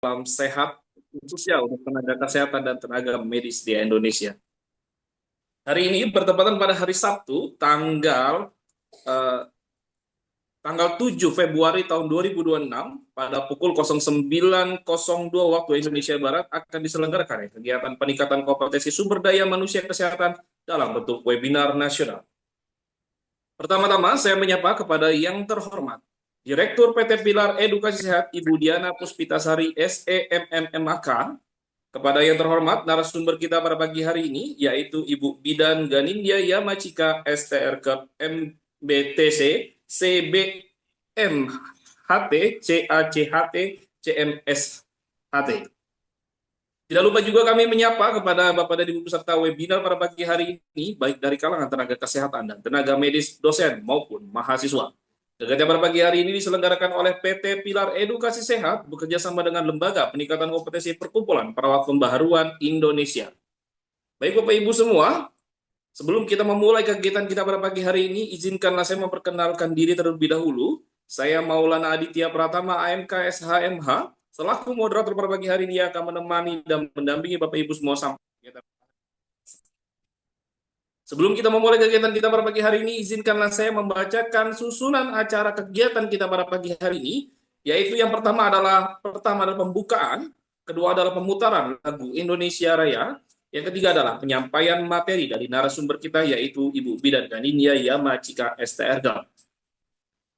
salam sehat khususnya untuk tenaga kesehatan dan tenaga medis di Indonesia. Hari ini bertepatan pada hari Sabtu, eh, tanggal 7 Februari tahun 2026 pada pukul 09.02 waktu Indonesia Barat akan diselenggarakan kegiatan peningkatan kompetensi sumber daya manusia kesehatan dalam bentuk webinar nasional. Pertama-tama saya menyapa kepada yang terhormat Direktur PT Pilar Edukasi Sehat Ibu Diana Puspitasari SEMMMAK, kepada yang terhormat narasumber kita pada pagi hari ini yaitu Ibu Bidan Ganindya Yamachika STRK MBTC CBMHT CACHT CMSHT. Tidak lupa juga kami menyapa kepada Bapak dan Ibu peserta webinar pada pagi hari ini, baik dari kalangan tenaga kesehatan dan tenaga medis, dosen maupun mahasiswa. Kegiatan pada pagi hari ini diselenggarakan oleh PT Pilar Edukasi Sehat bekerjasama dengan Lembaga Peningkatan Kompetensi Perkumpulan Perawat Pembaharuan Indonesia. Baik Bapak Ibu semua, sebelum kita memulai kegiatan kita pada pagi hari ini, izinkanlah saya memperkenalkan diri terlebih dahulu. Saya Maulana Aditya Pratama AMK SHMH. Selaku moderator pada pagi hari ini akan menemani dan mendampingi Bapak Ibu semua sampai kegiatan. Sebelum kita memulai kegiatan kita pada pagi hari ini, izinkanlah saya membacakan susunan acara kegiatan kita pada pagi hari ini, yaitu yang pertama adalah pembukaan, kedua adalah pemutaran lagu Indonesia Raya, yang ketiga adalah penyampaian materi dari narasumber kita yaitu Ibu Bidan Ganindya Yamachika STRK.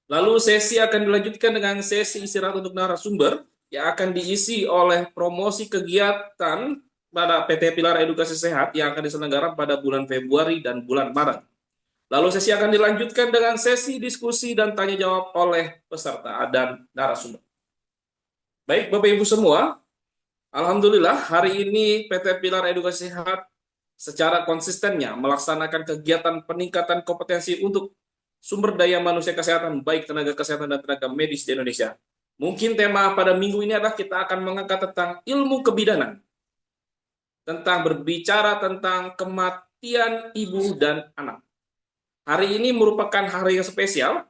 Lalu sesi akan dilanjutkan dengan sesi istirahat untuk narasumber yang akan diisi oleh promosi kegiatan pada PT Pilar Edukasi Sehat yang akan diselenggarakan pada bulan Februari dan bulan Maret. Lalu sesi akan dilanjutkan dengan sesi diskusi dan tanya jawab oleh peserta dan narasumber. Baik Bapak Ibu semua, alhamdulillah hari ini PT Pilar Edukasi Sehat secara konsistennya melaksanakan kegiatan peningkatan kompetensi untuk sumber daya manusia kesehatan, baik tenaga kesehatan dan tenaga medis di Indonesia. Mungkin tema pada minggu ini adalah kita akan mengangkat tentang ilmu kebidanan, tentang berbicara tentang kematian ibu dan anak. Hari ini merupakan hari yang spesial,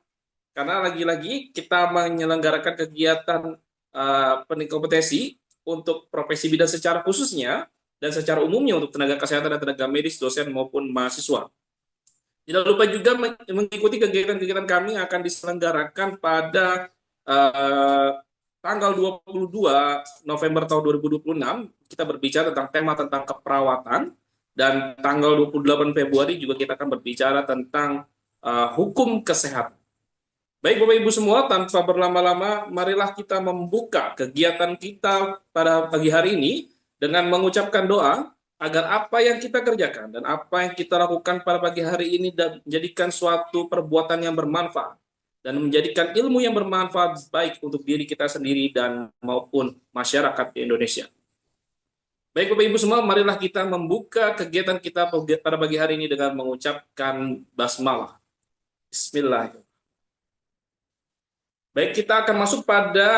karena lagi-lagi kita menyelenggarakan kegiatan peningkatan kompetensi untuk profesi bidan secara khususnya, dan secara umumnya untuk tenaga kesehatan dan tenaga medis, dosen maupun mahasiswa. Tidak lupa juga mengikuti kegiatan-kegiatan kami yang akan diselenggarakan pada tanggal 22 November tahun 2026, kita berbicara tentang tema tentang keperawatan, dan tanggal 28 Februari juga kita akan berbicara tentang hukum kesehatan. Baik Bapak Ibu semua, tanpa berlama-lama, marilah kita membuka kegiatan kita pada pagi hari ini dengan mengucapkan doa agar apa yang kita kerjakan dan apa yang kita lakukan pada pagi hari ini menjadikan suatu perbuatan yang bermanfaat dan menjadikan ilmu yang bermanfaat baik untuk diri kita sendiri dan maupun masyarakat di Indonesia. Baik Bapak Ibu semua, marilah kita membuka kegiatan kita pada pagi hari ini dengan mengucapkan basmalah. Bismillahirrahmanirrahim. Baik, kita akan masuk pada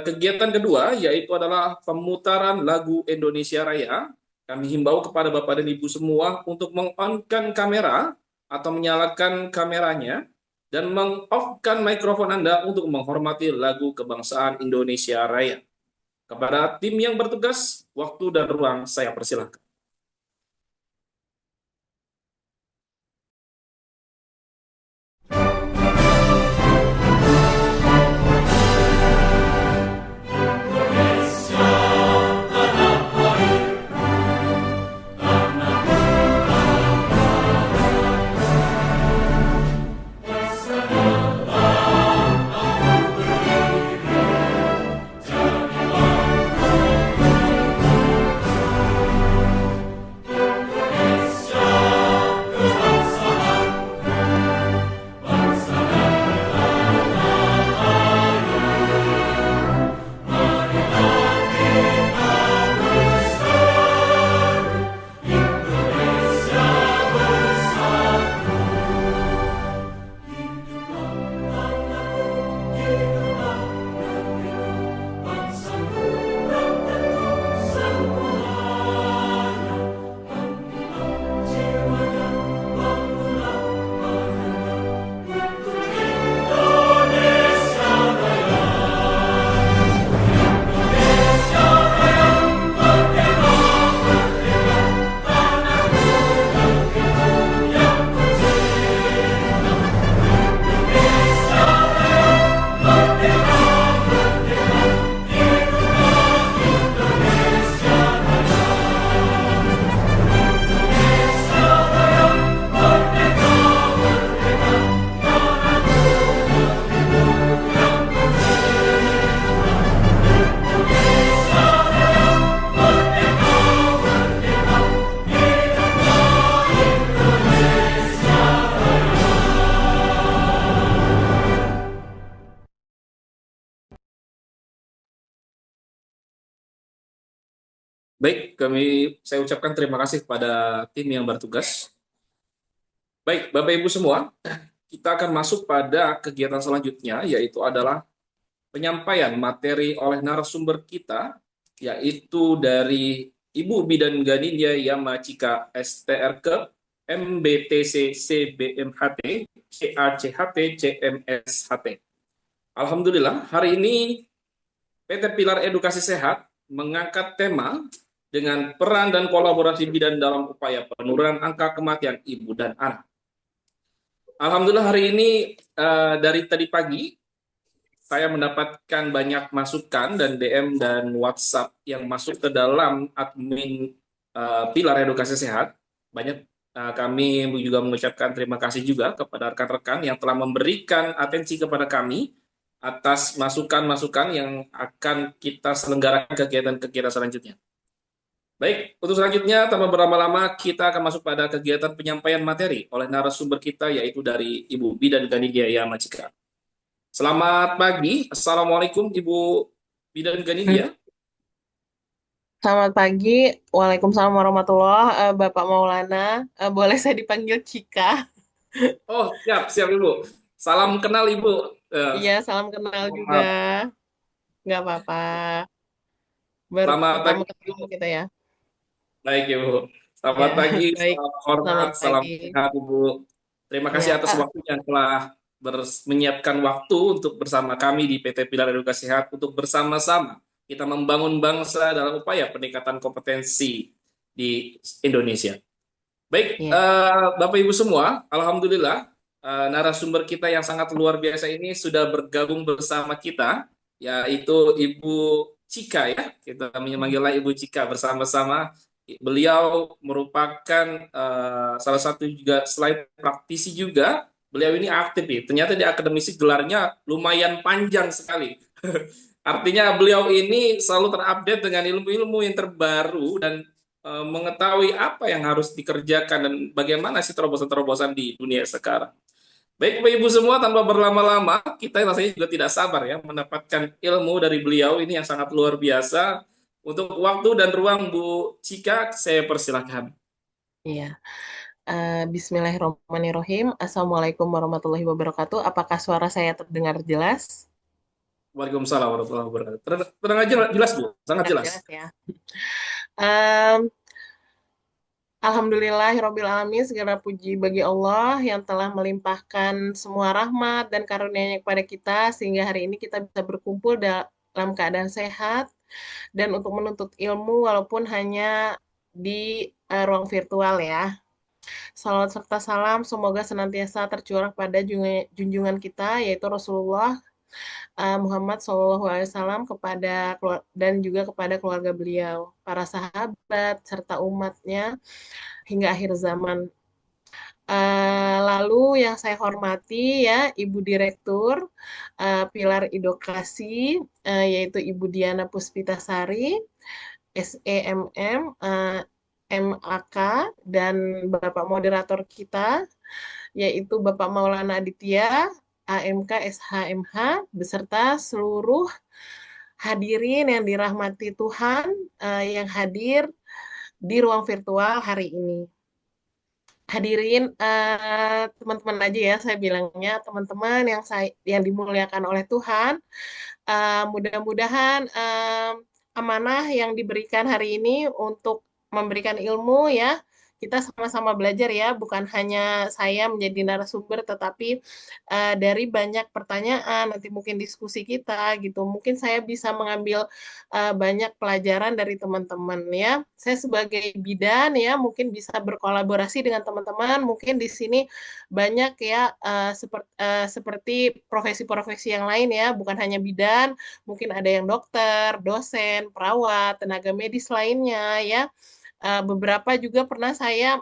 kegiatan kedua, yaitu adalah pemutaran lagu Indonesia Raya. Kami himbau kepada Bapak dan Ibu semua untuk meng-on-kan kamera atau menyalakan kameranya dan meng-off-kan mikrofon Anda untuk menghormati lagu kebangsaan Indonesia Raya. Kepada tim yang bertugas, waktu dan ruang saya persilahkan. Baik, saya ucapkan terima kasih kepada tim yang bertugas. Baik, Bapak Ibu semua, kita akan masuk pada kegiatan selanjutnya, yaitu adalah penyampaian materi oleh narasumber kita, yaitu dari Ibu Bidan Ganinia Yamachika STRK, MBTC CBMHT, CACHT, CMSHT. Alhamdulillah, hari ini PT Pilar Edukasi Sehat mengangkat tema dengan peran dan kolaborasi bidan dalam upaya penurunan angka kematian ibu dan anak. Alhamdulillah hari ini dari tadi pagi saya mendapatkan banyak masukan dan DM dan WhatsApp yang masuk ke dalam admin Pilar Edukasi Sehat. Banyak kami juga mengucapkan terima kasih juga kepada rekan-rekan yang telah memberikan atensi kepada kami atas masukan-masukan yang akan kita selenggarakan kegiatan-kegiatan selanjutnya. Baik, untuk selanjutnya tanpa berlama-lama kita akan masuk pada kegiatan penyampaian materi oleh narasumber kita yaitu dari Ibu Bidan Ganidia Yamachika. Selamat pagi, Assalamualaikum Ibu Bidan Ganidia. Selamat pagi, Waalaikumsalam warahmatullahi Bapak Maulana. Boleh saya dipanggil Cika? Oh, siap, siap Ibu. Salam kenal Ibu. Iya, salam kenal juga. Selamat, Nggak apa-apa. Baru selamat pertama pagi ketemu Ibu. kita ya. Baik Ibu. Ya, Selamat pagi, baik. salam hormat, Selamat salam pagi. sehat Ibu. Terima kasih Ya, atas waktunya yang telah menyiapkan waktu untuk bersama kami di PT Pilar Edukasi Sehat untuk bersama-sama kita membangun bangsa dalam upaya peningkatan kompetensi di Indonesia. Baik, ya. Bapak Ibu semua, Alhamdulillah narasumber kita yang sangat luar biasa ini sudah bergabung bersama kita, yaitu Ibu Cika ya, kita memanggilnya Ibu Cika bersama-sama. Beliau merupakan salah satu juga selain praktisi juga, beliau ini aktif nih. Ternyata di akademisi gelarnya lumayan panjang sekali. Artinya beliau ini selalu terupdate dengan ilmu-ilmu yang terbaru dan mengetahui apa yang harus dikerjakan dan bagaimana sih terobosan-terobosan di dunia sekarang. Baik Bapak Ibu semua, tanpa berlama-lama, kita rasanya juga tidak sabar ya mendapatkan ilmu dari beliau ini yang sangat luar biasa. Untuk waktu dan ruang Bu Cika, saya persilahkan. Iya. Bismillahirrahmanirrahim. Assalamualaikum warahmatullahi wabarakatuh. Apakah suara saya terdengar jelas? Waalaikumsalam warahmatullahi wabarakatuh. Tenang aja, jelas Bu, sangat Jelas, jelas. jelas ya. Em, Alhamdulillahirabbil alamin, segala puji bagi Allah yang telah melimpahkan semua rahmat dan karunia-Nya kepada kita sehingga hari ini kita bisa berkumpul dalam keadaan sehat dan untuk menuntut ilmu walaupun hanya di ruang virtual ya. Salawat serta salam semoga senantiasa tercurah pada junjungan kita yaitu Rasulullah Muhammad SAW kepada dan juga kepada keluarga beliau, para sahabat serta umatnya hingga akhir zaman. Lalu yang saya hormati ya Ibu Direktur Pilar Edukasi yaitu Ibu Diana Puspitasari, SEMM, MAK, dan Bapak Moderator kita yaitu Bapak Maulana Aditya, AMK, SHMH, beserta seluruh hadirin yang dirahmati Tuhan yang hadir di ruang virtual hari ini. Hadirin teman-teman aja ya saya bilangnya teman-teman yang dimuliakan oleh Tuhan. Mudah-mudahan amanah yang diberikan hari ini untuk memberikan ilmu ya kita sama-sama belajar ya, bukan hanya saya menjadi narasumber, tetapi dari banyak pertanyaan nanti mungkin diskusi kita gitu, mungkin saya bisa mengambil banyak pelajaran dari teman-teman ya. Saya sebagai bidan ya mungkin bisa berkolaborasi dengan teman-teman, mungkin di sini banyak ya seperti profesi-profesi yang lain ya, bukan hanya bidan, mungkin ada yang dokter, dosen, perawat, tenaga medis lainnya ya. Beberapa juga pernah saya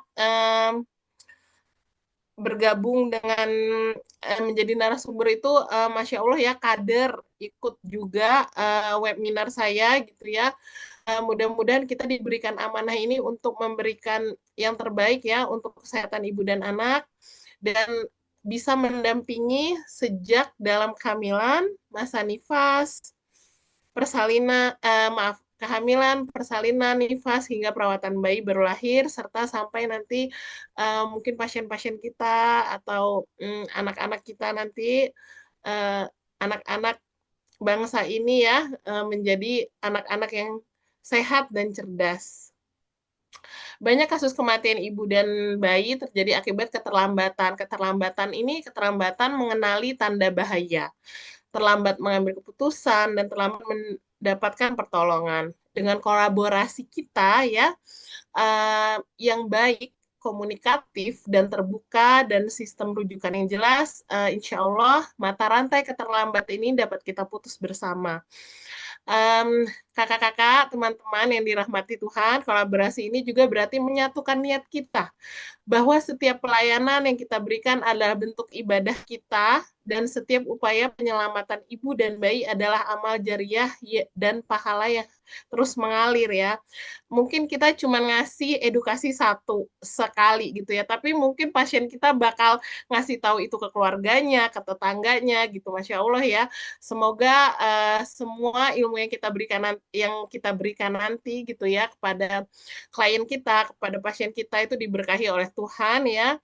bergabung dengan menjadi narasumber itu, Masya Allah ya, kader ikut juga webinar saya gitu ya. Mudah-mudahan kita diberikan amanah ini untuk memberikan yang terbaik ya untuk kesehatan ibu dan anak dan bisa mendampingi sejak dalam kehamilan, masa nifas, persalinan, maaf, kehamilan, persalinan, nifas, hingga perawatan bayi baru lahir, serta sampai nanti mungkin pasien-pasien kita atau anak-anak kita nanti, eh, anak-anak bangsa ini ya, menjadi anak-anak yang sehat dan cerdas. Banyak kasus kematian ibu dan bayi terjadi akibat keterlambatan. Keterlambatan ini keterlambatan mengenali tanda bahaya, terlambat mengambil keputusan, dan terlambat mendapatkan pertolongan. Dengan kolaborasi kita ya, yang baik, komunikatif dan terbuka, dan sistem rujukan yang jelas, insya Allah mata rantai keterlambat ini dapat kita putus bersama. Em, Kakak-kakak, teman-teman yang dirahmati Tuhan, kolaborasi ini juga berarti menyatukan niat kita bahwa setiap pelayanan yang kita berikan adalah bentuk ibadah kita, dan setiap upaya penyelamatan ibu dan bayi adalah amal jariah dan pahala yang terus mengalir ya. Mungkin kita cuma ngasih edukasi satu sekali gitu ya, tapi mungkin pasien kita bakal ngasih tahu itu ke keluarganya, ke tetangganya gitu. Masya Allah ya. Semoga semua ilmu yang kita berikan nanti gitu ya kepada klien kita, kepada pasien kita itu diberkahi oleh Tuhan ya,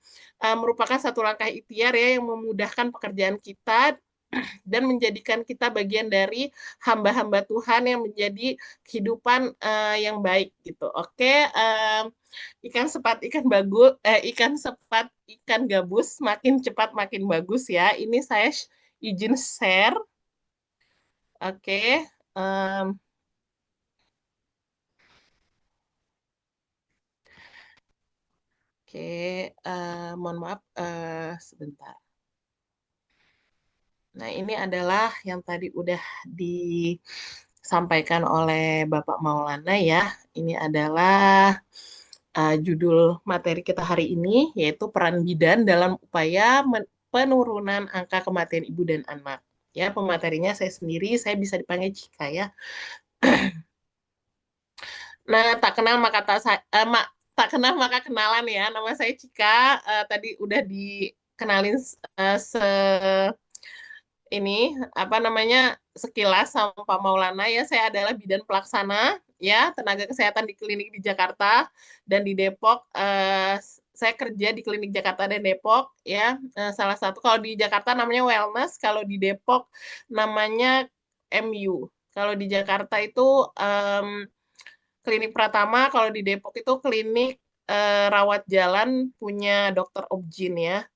merupakan satu langkah ikhtiar ya yang memudahkan pekerjaan kita dan menjadikan kita bagian dari hamba-hamba Tuhan yang menjadi kehidupan yang baik gitu. Oke, ikan sepat ikan bagus, ikan sepat ikan gabus makin cepat makin bagus ya. Ini saya izin share. Oke, em, oke, mohon maaf sebentar. Nah, ini adalah yang tadi udah disampaikan oleh Bapak Maulana ya. Ini adalah judul materi kita hari ini, yaitu peran bidan dalam upaya penurunan angka kematian ibu dan anak. Ya, pematerinya saya sendiri, saya bisa dipanggil Cika ya. Nah, tak kenal maka kenalan ya. Nama saya Cika. Tadi udah dikenalin ini apa namanya sekilas sama Pak Maulana ya. Saya adalah bidan pelaksana ya tenaga kesehatan di klinik di Jakarta dan di Depok. Saya kerja di klinik Jakarta dan Depok ya. Salah satu kalau di Jakarta namanya Wellness, kalau di Depok namanya MU. Kalau di Jakarta itu klinik Pratama, kalau di Depok itu klinik rawat jalan punya Dokter Objin ya.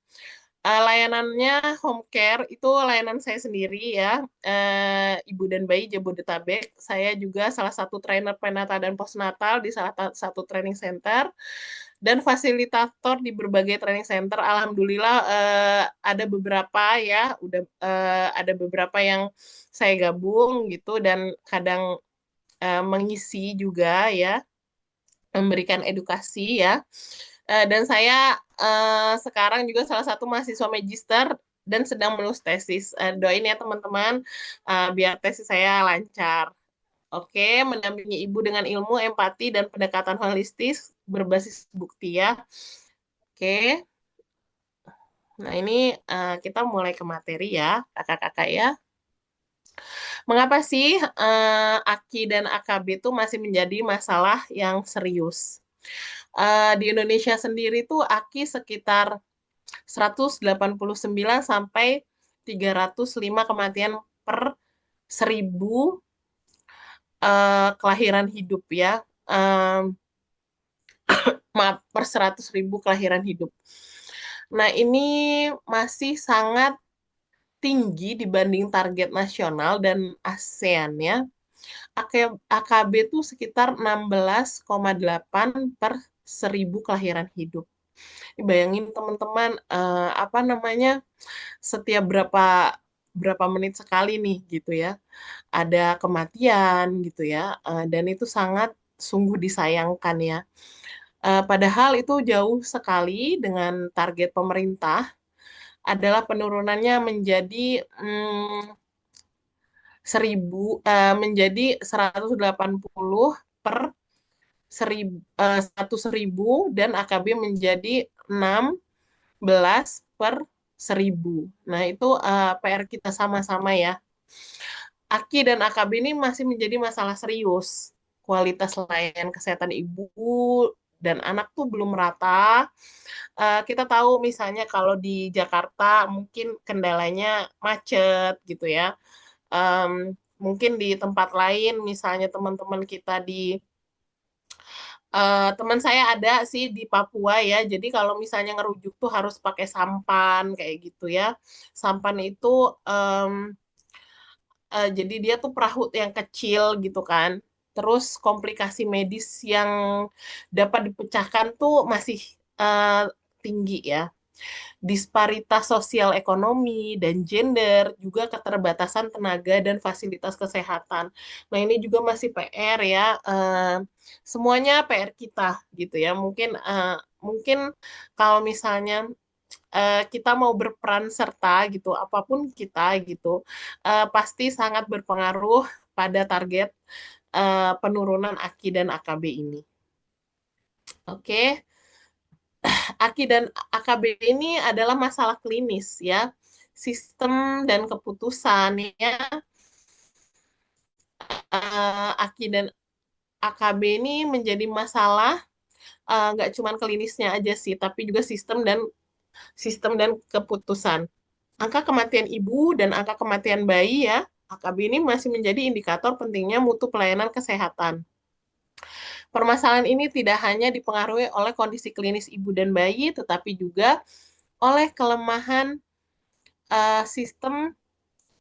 Layanannya home care itu layanan saya sendiri ya, ibu dan bayi Jabodetabek. Saya juga salah satu trainer prenatal dan postnatal di salah satu training center dan fasilitator di berbagai training center. Alhamdulillah ada beberapa ya, udah ada beberapa yang saya gabung gitu dan kadang mengisi juga ya, memberikan edukasi ya. Dan saya sekarang juga salah satu mahasiswa magister dan sedang menulis tesis. Doain ya teman-teman, biar tesis saya lancar. Oke, mendampingi ibu dengan ilmu, empati, dan pendekatan holistis berbasis bukti ya. Oke, nah ini kita mulai ke materi ya, kakak-kakak ya. Mengapa sih AKI dan AKB itu masih menjadi masalah yang serius? Di Indonesia sendiri tuh AKI sekitar 189 sampai 305 kematian per 1000 kelahiran hidup ya. Maaf, per 100.000 kelahiran hidup. Nah, ini masih sangat tinggi dibanding target nasional dan ASEAN ya. AKB itu sekitar 16,8 per 1000 kelahiran hidup. Bayangin teman-teman, apa namanya, setiap berapa menit sekali nih gitu ya, ada kematian gitu ya, dan itu sangat sungguh disayangkan ya. Padahal itu jauh sekali dengan target pemerintah adalah penurunannya menjadi 180 per 100.000 dan AKB menjadi 16 per 1000. Nah, itu PR kita sama-sama ya. AKI dan AKB ini masih menjadi masalah serius. kualitas layanan kesehatan ibu dan anak tuh belum rata. Kita tahu misalnya kalau di Jakarta mungkin kendalanya macet gitu ya. Em, Mungkin di tempat lain, misalnya teman-teman kita di teman saya ada sih di Papua ya. Jadi kalau misalnya ngerujuk tuh harus pakai sampan kayak gitu ya. Sampan itu em, jadi dia tuh perahu yang kecil gitu kan. Terus komplikasi medis yang dapat dipecahkan tuh masih eh, tinggi ya. Disparitas sosial ekonomi dan gender, juga keterbatasan tenaga dan fasilitas kesehatan. Nah, ini juga masih PR ya. Semuanya PR kita gitu ya. Mungkin kalau misalnya kita mau berperan serta gitu, apapun kita gitu, pasti sangat berpengaruh pada target penurunan AKI dan AKB ini. Oke. AKI dan AKB ini adalah masalah klinis ya. Sistem dan keputusan ya. AKI dan AKB ini menjadi masalah nggak cuma klinisnya aja sih, tapi juga sistem dan keputusan. Angka kematian ibu dan angka kematian bayi ya, AKB ini masih menjadi indikator pentingnya mutu pelayanan kesehatan. Permasalahan ini tidak hanya dipengaruhi oleh kondisi klinis ibu dan bayi, tetapi juga oleh kelemahan sistem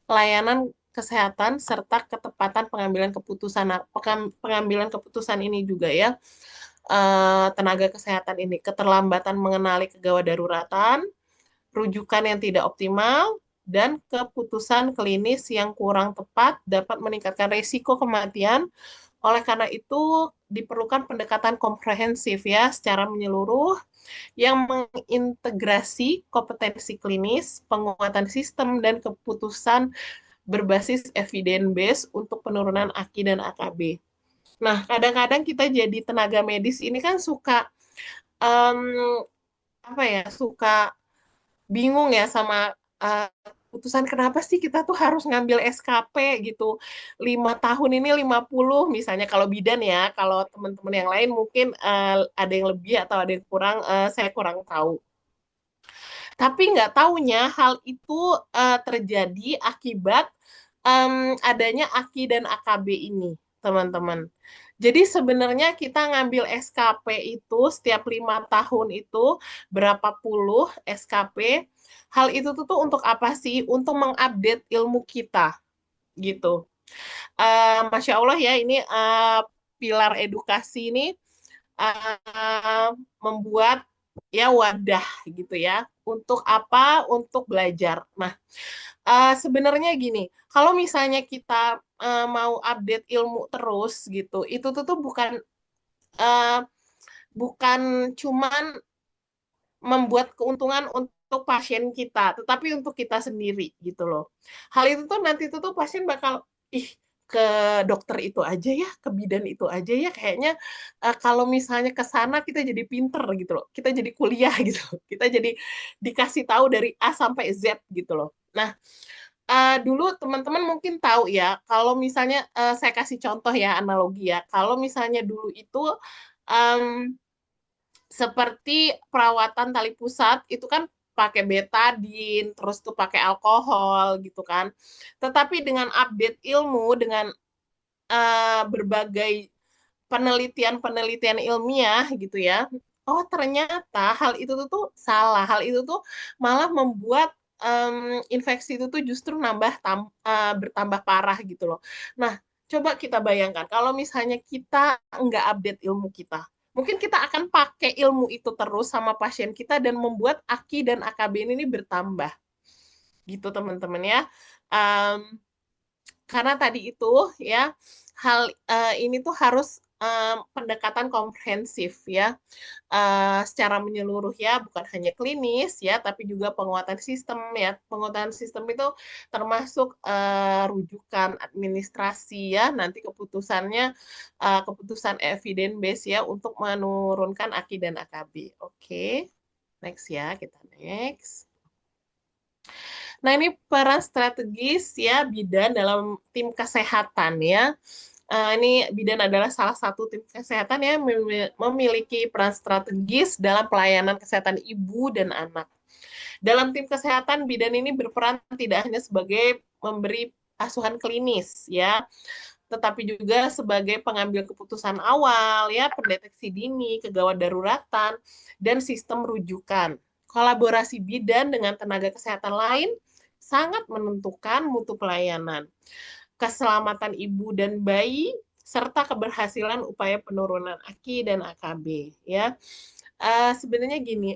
layanan kesehatan serta ketepatan pengambilan keputusan. Nah, pengambilan keputusan ini juga ya, tenaga kesehatan ini keterlambatan mengenali kegawat daruratan, rujukan yang tidak optimal, dan keputusan klinis yang kurang tepat dapat meningkatkan risiko kematian. Oleh karena itu, diperlukan pendekatan komprehensif ya, secara menyeluruh yang mengintegrasi kompetensi klinis, penguatan sistem, dan keputusan berbasis evidence base untuk penurunan AKI dan AKB. Nah, kadang-kadang kita jadi tenaga medis ini kan suka em, apa ya, suka bingung ya sama uh, putusan kenapa sih kita tuh harus ngambil SKP gitu. 5 tahun ini 50 misalnya kalau bidan ya, kalau teman-teman yang lain mungkin ada yang lebih atau ada yang kurang, saya kurang tahu. Tapi nggak taunya hal itu terjadi akibat adanya AKI dan AKB ini, teman-teman. Jadi sebenarnya kita ngambil SKP itu setiap 5 tahun itu berapa puluh SKP. Hal itu tuh untuk apa sih? Untuk mengupdate ilmu kita gitu. Masya Allah ya, ini pilar edukasi ini membuat ya wadah gitu ya. Untuk apa? Untuk belajar. Nah, sebenarnya gini, kalau misalnya kita mau update ilmu terus gitu, itu tuh bukan eh, bukan cuman membuat keuntungan untuk pasien kita, tetapi untuk kita sendiri gitu loh. Hal itu tuh nanti tuh pasien bakal ih ke dokter itu aja ya, ke bidan itu aja ya, kayaknya kalau misalnya ke sana kita jadi pinter gitu loh, kita jadi kuliah gitu, kita jadi dikasih tahu dari A sampai Z gitu loh. Nah, dulu teman-teman mungkin tahu ya, kalau misalnya saya kasih contoh ya, analogi ya, kalau misalnya dulu itu em, seperti perawatan tali pusat itu kan pakai betadin, terus tuh pakai alkohol gitu kan. Tetapi dengan update ilmu, dengan berbagai penelitian-penelitian ilmiah gitu ya, oh ternyata hal itu tuh salah. Hal itu tuh malah membuat infeksi itu tuh justru bertambah parah gitu loh. Nah, coba kita bayangkan kalau misalnya kita nggak update ilmu kita, mungkin kita akan pakai ilmu itu terus sama pasien kita dan membuat AKI dan AKB ini bertambah gitu teman-teman ya. Um, karena tadi itu ya, hal ini tuh harus pendekatan komprehensif ya, secara menyeluruh ya, bukan hanya klinis ya, tapi juga penguatan sistem ya. Penguatan sistem itu termasuk rujukan administrasi ya, nanti keputusan evidence base ya untuk menurunkan AKI dan AKB. Oke, next ya, kita next. Nah, ini peran strategis ya bidan dalam tim kesehatan ya. Ini bidan adalah salah satu tim kesehatan yang memiliki peran strategis dalam pelayanan kesehatan ibu dan anak. Dalam tim kesehatan, bidan ini berperan tidak hanya sebagai memberi asuhan klinis, ya, tetapi juga sebagai pengambil keputusan awal, ya, pendeteksi dini, kegawat daruratan, dan sistem rujukan. Kolaborasi bidan dengan tenaga kesehatan lain sangat menentukan mutu pelayanan, keselamatan ibu dan bayi, serta keberhasilan upaya penurunan AKI dan AKB. Ya, sebenarnya gini,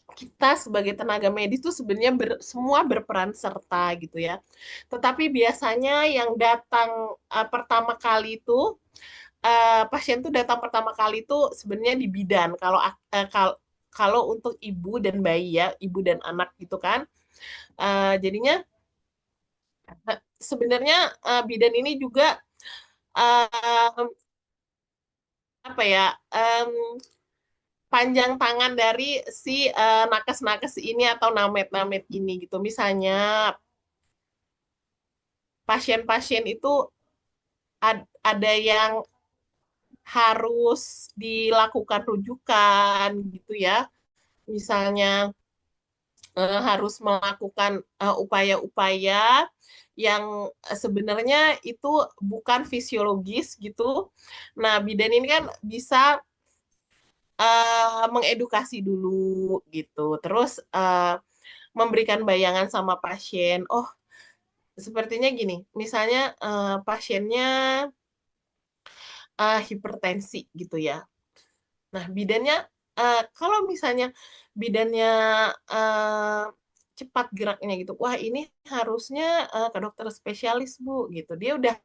kita sebagai tenaga medis itu sebenarnya semua berperan serta gitu ya. Tetapi biasanya yang datang pertama kali itu pasien tuh datang pertama kali itu sebenarnya di bidan. Kalau untuk ibu dan bayi ya, ibu dan anak gitu kan. Jadinya sebenarnya bidan ini juga uh, apa ya panjang tangan dari si nakes-nakes ini atau namet-namet ini gitu. Misalnya pasien-pasien itu ada yang harus dilakukan rujukan gitu ya. Misalnya harus melakukan upaya-upaya yang sebenarnya itu bukan fisiologis gitu. Nah, bidan ini kan bisa mengedukasi dulu gitu. Terus memberikan bayangan sama pasien. Oh, sepertinya gini, misalnya pasiennya hipertensi gitu ya. Nah, bidannya kalau misalnya bidannya eh, cepat geraknya gitu, wah ini harusnya ke dokter spesialis Bu gitu. Dia udah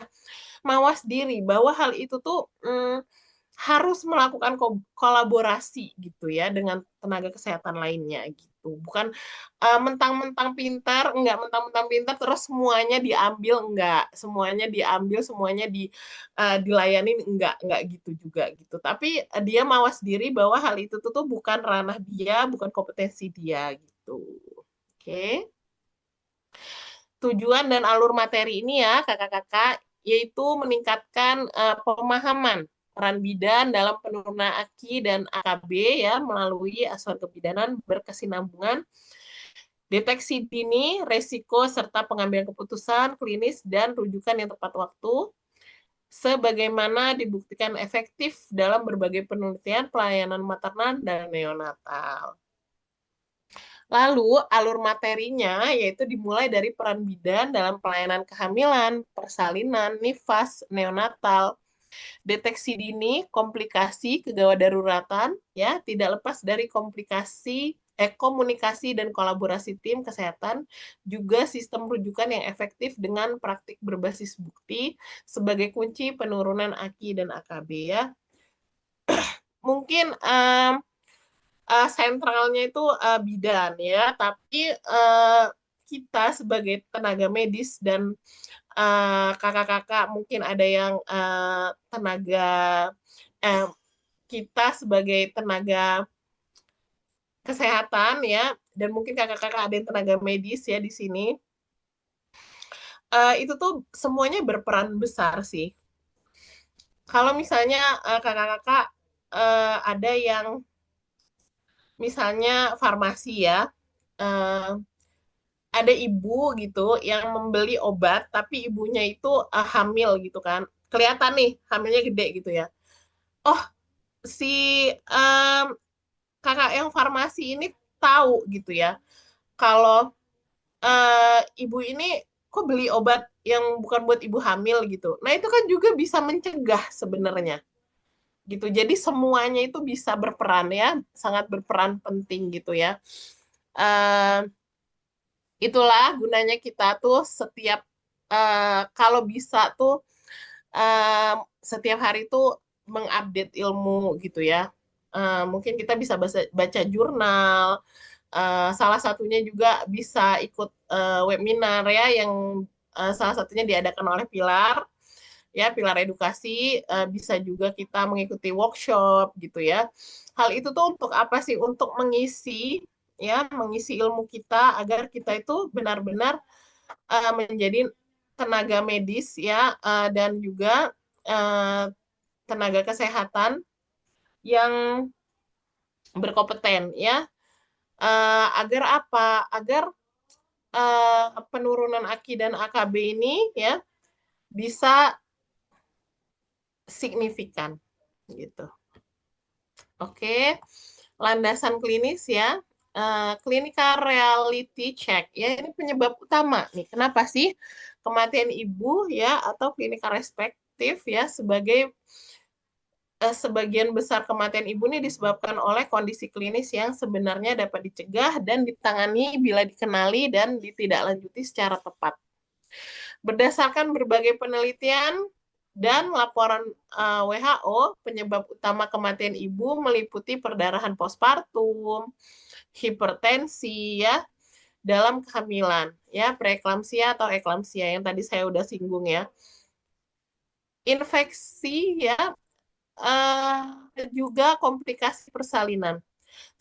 mawas diri bahwa hal itu tuh harus melakukan kolaborasi gitu ya dengan tenaga kesehatan lainnya gitu. Bukan mentang-mentang pintar, enggak mentang-mentang pintar terus semuanya diambil, enggak. Semuanya diambil, semuanya dilayanin, enggak gitu juga gitu. Tapi dia mawas diri bahwa hal itu tuh bukan ranah dia, bukan kompetensi dia gitu. Oke. Tujuan dan alur materi ini ya, kakak-kakak, yaitu meningkatkan pemahaman peran bidan dalam penurunan AKI dan AKB ya melalui asuhan kebidanan berkesinambungan, deteksi dini, resiko serta pengambilan keputusan klinis dan rujukan yang tepat waktu, sebagaimana dibuktikan efektif dalam berbagai penelitian pelayanan maternal dan neonatal. Lalu alur materinya yaitu dimulai dari peran bidan dalam pelayanan kehamilan, persalinan, nifas, neonatal, deteksi dini, komplikasi, kegawat daruratan, ya tidak lepas dari komunikasi dan kolaborasi tim kesehatan, juga sistem rujukan yang efektif dengan praktik berbasis bukti sebagai kunci penurunan AKI dan AKB ya. Mungkin sentralnya itu bidan ya, tapi kita sebagai tenaga medis dan kakak-kakak mungkin ada yang tenaga eh, kita sebagai tenaga kesehatan ya, dan mungkin kakak-kakak ada yang tenaga medis ya di sini. Itu tuh semuanya berperan besar sih. Kalau misalnya kakak-kakak ada yang misalnya farmasi ya, eh, ada ibu gitu yang membeli obat tapi ibunya itu hamil gitu kan. Kelihatan nih hamilnya gede gitu ya. Oh, si em, kakak yang farmasi ini tahu gitu ya kalau ibu ini kok beli obat yang bukan buat ibu hamil gitu. Nah, itu kan juga bisa mencegah sebenarnya gitu. Jadi semuanya itu bisa berperan ya, sangat berperan penting gitu ya. Eh, Itulah gunanya kita tuh setiap kalau bisa tuh eh, setiap hari tuh mengupdate ilmu gitu ya. Mungkin kita bisa baca jurnal. Salah satunya juga bisa ikut webinar ya yang salah satunya diadakan oleh Pilar ya, Pilar Edukasi. Bisa juga kita mengikuti workshop gitu ya. Hal itu tuh untuk apa sih? Untuk mengisi ilmu kita agar kita itu benar-benar menjadi tenaga medis ya dan juga tenaga kesehatan yang berkompeten ya. Agar apa? Agar penurunan AKI dan AKB ini ya bisa signifikan gitu. Oke, landasan klinis ya. Clinical reality check ya, ini penyebab utama nih. Kenapa sih kematian ibu ya atau clinical respektif ya sebagai sebagian besar kematian ibu ini disebabkan oleh kondisi klinis yang sebenarnya dapat dicegah dan ditangani bila dikenali dan ditindaklanjuti secara tepat. Berdasarkan berbagai penelitian dan laporan WHO, penyebab utama kematian ibu meliputi perdarahan postpartum, hipertensi ya dalam kehamilan, ya preeklamsia atau eklamsia yang tadi saya udah singgung ya. Infeksi ya juga komplikasi persalinan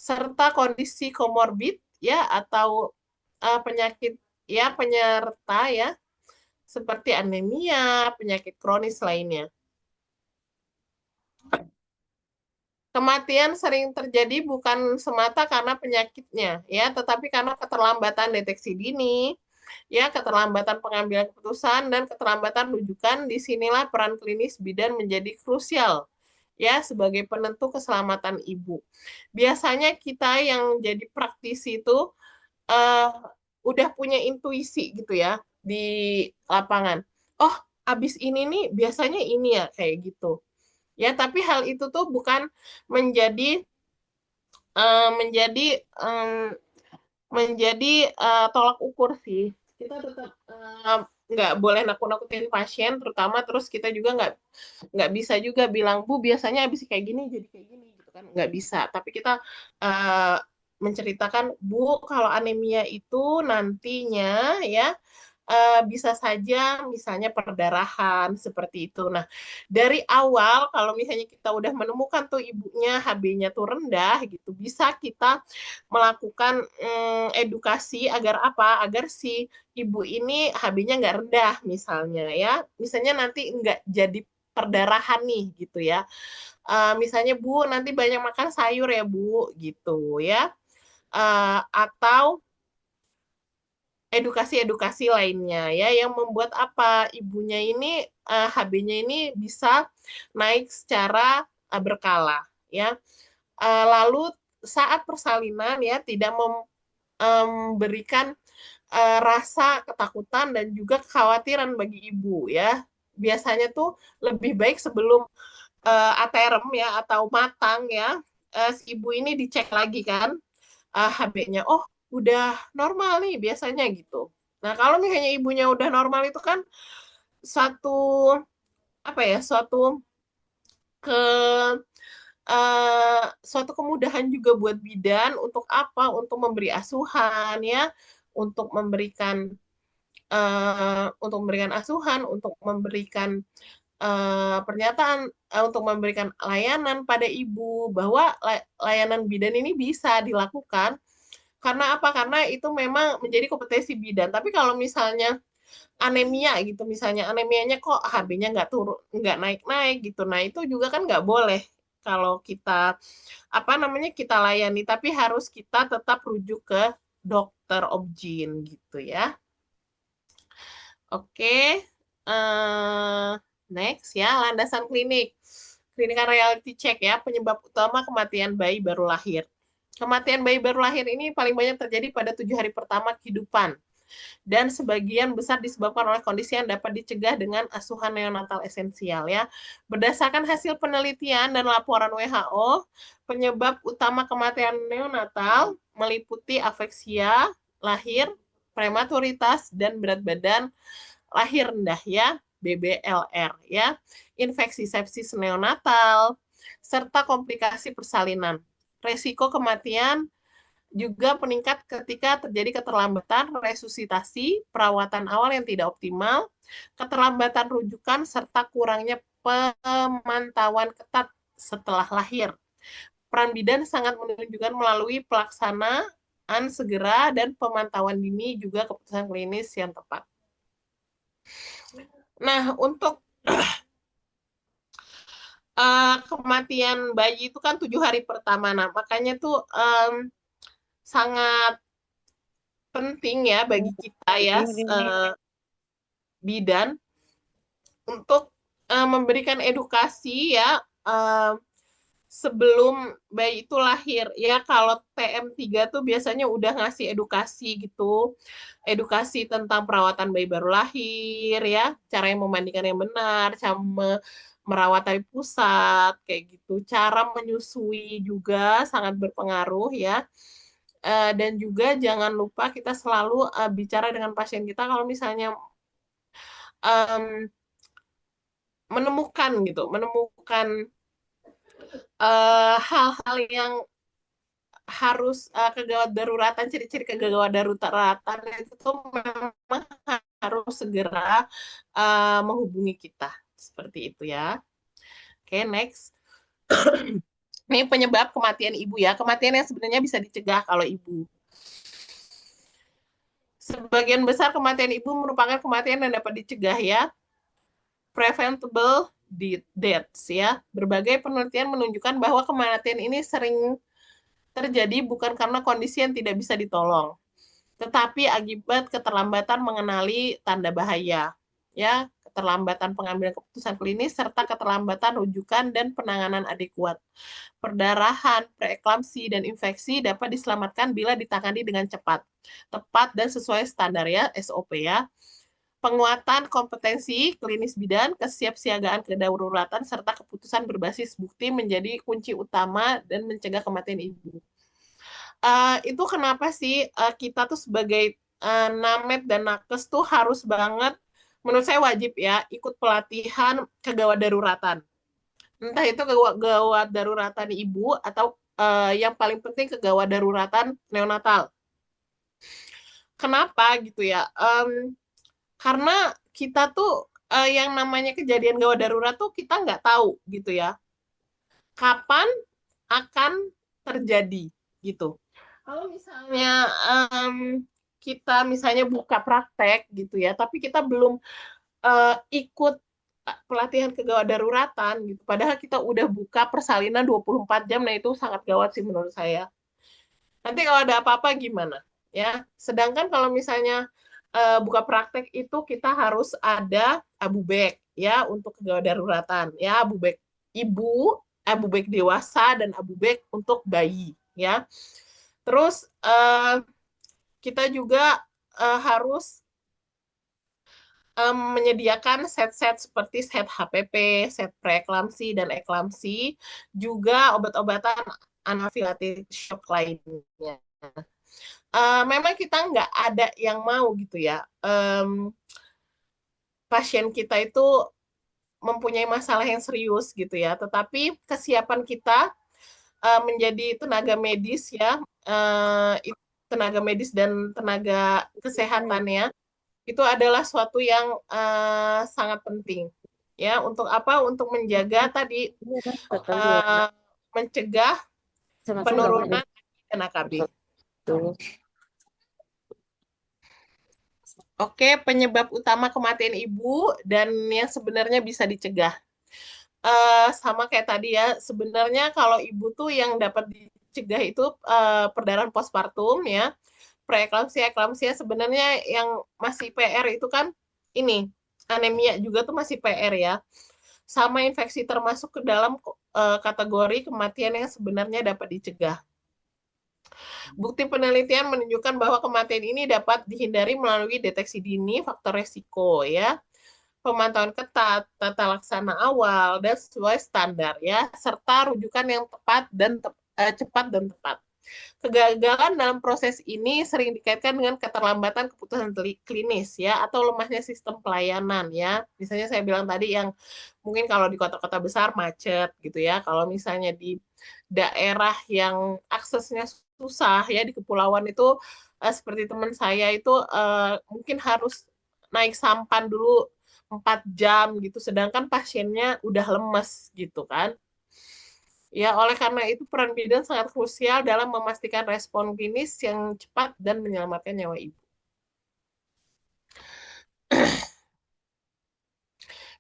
serta kondisi komorbid ya atau penyakit ya penyerta ya seperti anemia, penyakit kronis lainnya. Kematian sering terjadi bukan semata karena penyakitnya, ya, tetapi karena keterlambatan deteksi dini, ya, keterlambatan pengambilan keputusan dan keterlambatan rujukan. Disinilah peran klinis bidan menjadi krusial, ya, sebagai penentu keselamatan ibu. Biasanya kita yang jadi praktisi itu uh, udah punya intuisi gitu ya di lapangan. Oh, abis ini nih biasanya ini ya kayak gitu. Ya, tapi hal itu tuh bukan menjadi eh, menjadi em, menjadi tolak ukur sih. Kita tetap nggak boleh nakut-nakutin pasien, terutama terus kita juga nggak bisa juga bilang bu biasanya habis kayak gini jadi kayak gini gitu kan nggak bisa. Tapi kita eh, menceritakan bu kalau anemia itu nantinya ya bisa saja misalnya perdarahan seperti itu. Nah, dari awal kalau misalnya kita udah menemukan tuh ibunya HB-nya tuh rendah gitu, bisa kita melakukan edukasi agar apa? Agar si ibu ini HB-nya nggak rendah misalnya ya. Misalnya nanti nggak jadi perdarahan nih gitu ya. Misalnya Bu nanti banyak makan sayur ya Bu gitu ya. Atau edukasi-edukasi lainnya ya yang membuat apa ibunya ini HB-nya ini bisa naik secara berkala ya. Lalu saat persalinan ya tidak memberikan rasa ketakutan dan juga kekhawatiran bagi ibu ya. Biasanya tuh lebih baik sebelum aterem ya atau matang ya si ibu ini dicek lagi kan HB-nya. Oh, udah normal nih biasanya gitu. Nah, kalau misalnya ibunya udah normal itu kan suatu apa ya, ke suatu kemudahan juga buat bidan untuk apa? Untuk memberi asuhan ya, untuk memberikan asuhan, untuk memberikan pernyataan, untuk memberikan layanan pada ibu bahwa layanan bidan ini bisa dilakukan. Karena apa? Karena itu memang menjadi kompetensi bidan. Tapi kalau misalnya anemia gitu, misalnya anemianya kok HB-nya nggak turun, nggak naik-naik gitu. Nah itu juga kan nggak boleh kalau kita apa namanya kita layani, tapi harus kita tetap rujuk ke dokter obgyn gitu ya. Oke, next ya landasan klinik. Clinical reality check ya penyebab utama kematian bayi baru lahir. Kematian bayi baru lahir ini paling banyak terjadi pada 7 hari pertama kehidupan dan sebagian besar disebabkan oleh kondisi yang dapat dicegah dengan asuhan neonatal esensial ya. Berdasarkan hasil penelitian dan laporan WHO, penyebab utama kematian neonatal meliputi afeksia lahir, prematuritas dan berat badan lahir rendah ya, BBLR ya, infeksi sepsis neonatal serta komplikasi persalinan. Resiko kematian juga meningkat ketika terjadi keterlambatan resusitasi, perawatan awal yang tidak optimal, keterlambatan rujukan, serta kurangnya pemantauan ketat setelah lahir. Peran bidan sangat menunjukkan melalui pelaksanaan segera dan pemantauan dini juga keputusan klinis yang tepat. Nah, untuk kematian bayi itu kan 7 hari pertama. Nah, makanya tuh sangat penting ya bagi kita ya, bidan, untuk memberikan edukasi ya, sebelum bayi itu lahir ya. Kalau TM3 tuh biasanya udah ngasih edukasi gitu, edukasi tentang perawatan bayi baru lahir ya, cara yang memandikan yang benar, cara merawat dari pusat kayak gitu, cara menyusui juga sangat berpengaruh ya. Dan juga jangan lupa kita selalu bicara dengan pasien kita kalau misalnya em, menemukan hal-hal yang harus kegawat daruratan, ciri-ciri kegawat daruratan itu tuh memang harus segera menghubungi kita. Seperti itu ya. Oke, next. Ini penyebab kematian ibu ya. Kematian yang sebenarnya bisa dicegah kalau ibu. Sebagian besar kematian ibu merupakan kematian yang dapat dicegah ya. Preventable deaths ya. Berbagai penelitian menunjukkan bahwa kematian ini sering terjadi bukan karena kondisi yang tidak bisa ditolong, tetapi akibat keterlambatan mengenali tanda bahaya, ya, keterlambatan pengambilan keputusan klinis serta keterlambatan rujukan dan penanganan adekuat. Perdarahan, preeklamsi, dan infeksi dapat diselamatkan bila ditangani dengan cepat, tepat, dan sesuai standar ya, SOP ya. Penguatan kompetensi klinis bidan, kesiapsiagaan kedaruratan, serta keputusan berbasis bukti menjadi kunci utama dan mencegah kematian ibu. Itu kenapa sih kita tuh sebagai namet dan nakes tuh harus banget, menurut saya wajib ya, ikut pelatihan kegawat daruratan. Entah itu kegawat daruratan ibu atau yang paling penting kegawat daruratan neonatal. Kenapa gitu ya? Karena kita tuh yang namanya kejadian gawat darurat tuh kita nggak tahu gitu ya. Kapan akan terjadi gitu. Kalau misalnya em, kita misalnya buka praktek gitu ya, tapi kita belum ikut pelatihan kegawat daruratan gitu. Padahal kita udah buka persalinan 24 jam, nah itu sangat gawat sih menurut saya. Nanti kalau ada apa-apa gimana? Ya, sedangkan kalau misalnya buka praktek itu kita harus ada abubek ya untuk kegawat daruratan. Ya, abubek ibu, abubek dewasa dan abubek untuk bayi ya. Terus kita juga harus menyediakan set-set seperti set HPP, set preeklamsi dan eklamsi, juga obat-obatan anafilaktik shock lainnya. Memang kita nggak ada yang mau gitu ya. Pasien kita itu mempunyai masalah yang serius gitu ya, tetapi kesiapan kita menjadi tenaga medis ya, tenaga medis dan tenaga kesehatannya itu adalah suatu yang sangat penting ya. Untuk apa? Untuk menjaga tadi uh, mencegah penurunan dan AKB. Oke, penyebab utama kematian ibu dan yang sebenarnya bisa dicegah. Sama kayak tadi ya, sebenarnya kalau ibu tuh yang dapat dicegah itu perdarahan postpartum ya, preeklamsia, eklamsia. Sebenarnya yang masih PR itu kan ini, anemia juga tuh masih PR ya. Sama infeksi termasuk ke dalam kategori kematian yang sebenarnya dapat dicegah. Bukti penelitian menunjukkan bahwa kematian ini dapat dihindari melalui deteksi dini, faktor resiko ya, pemantauan ketat, tata laksana awal dan sesuai standar ya, serta rujukan yang tepat dan cepat dan tepat. Kegagalan dalam proses ini sering dikaitkan dengan keterlambatan keputusan klinis ya atau lemahnya sistem pelayanan ya. Misalnya saya bilang tadi yang mungkin kalau di kota-kota besar macet gitu ya. Kalau misalnya di daerah yang aksesnya susah ya di kepulauan itu seperti teman saya itu mungkin harus naik sampan dulu 4 jam gitu sedangkan pasiennya udah lemes gitu kan. Ya, oleh karena itu peran bidan sangat krusial dalam memastikan respon klinis yang cepat dan menyelamatkan nyawa ibu.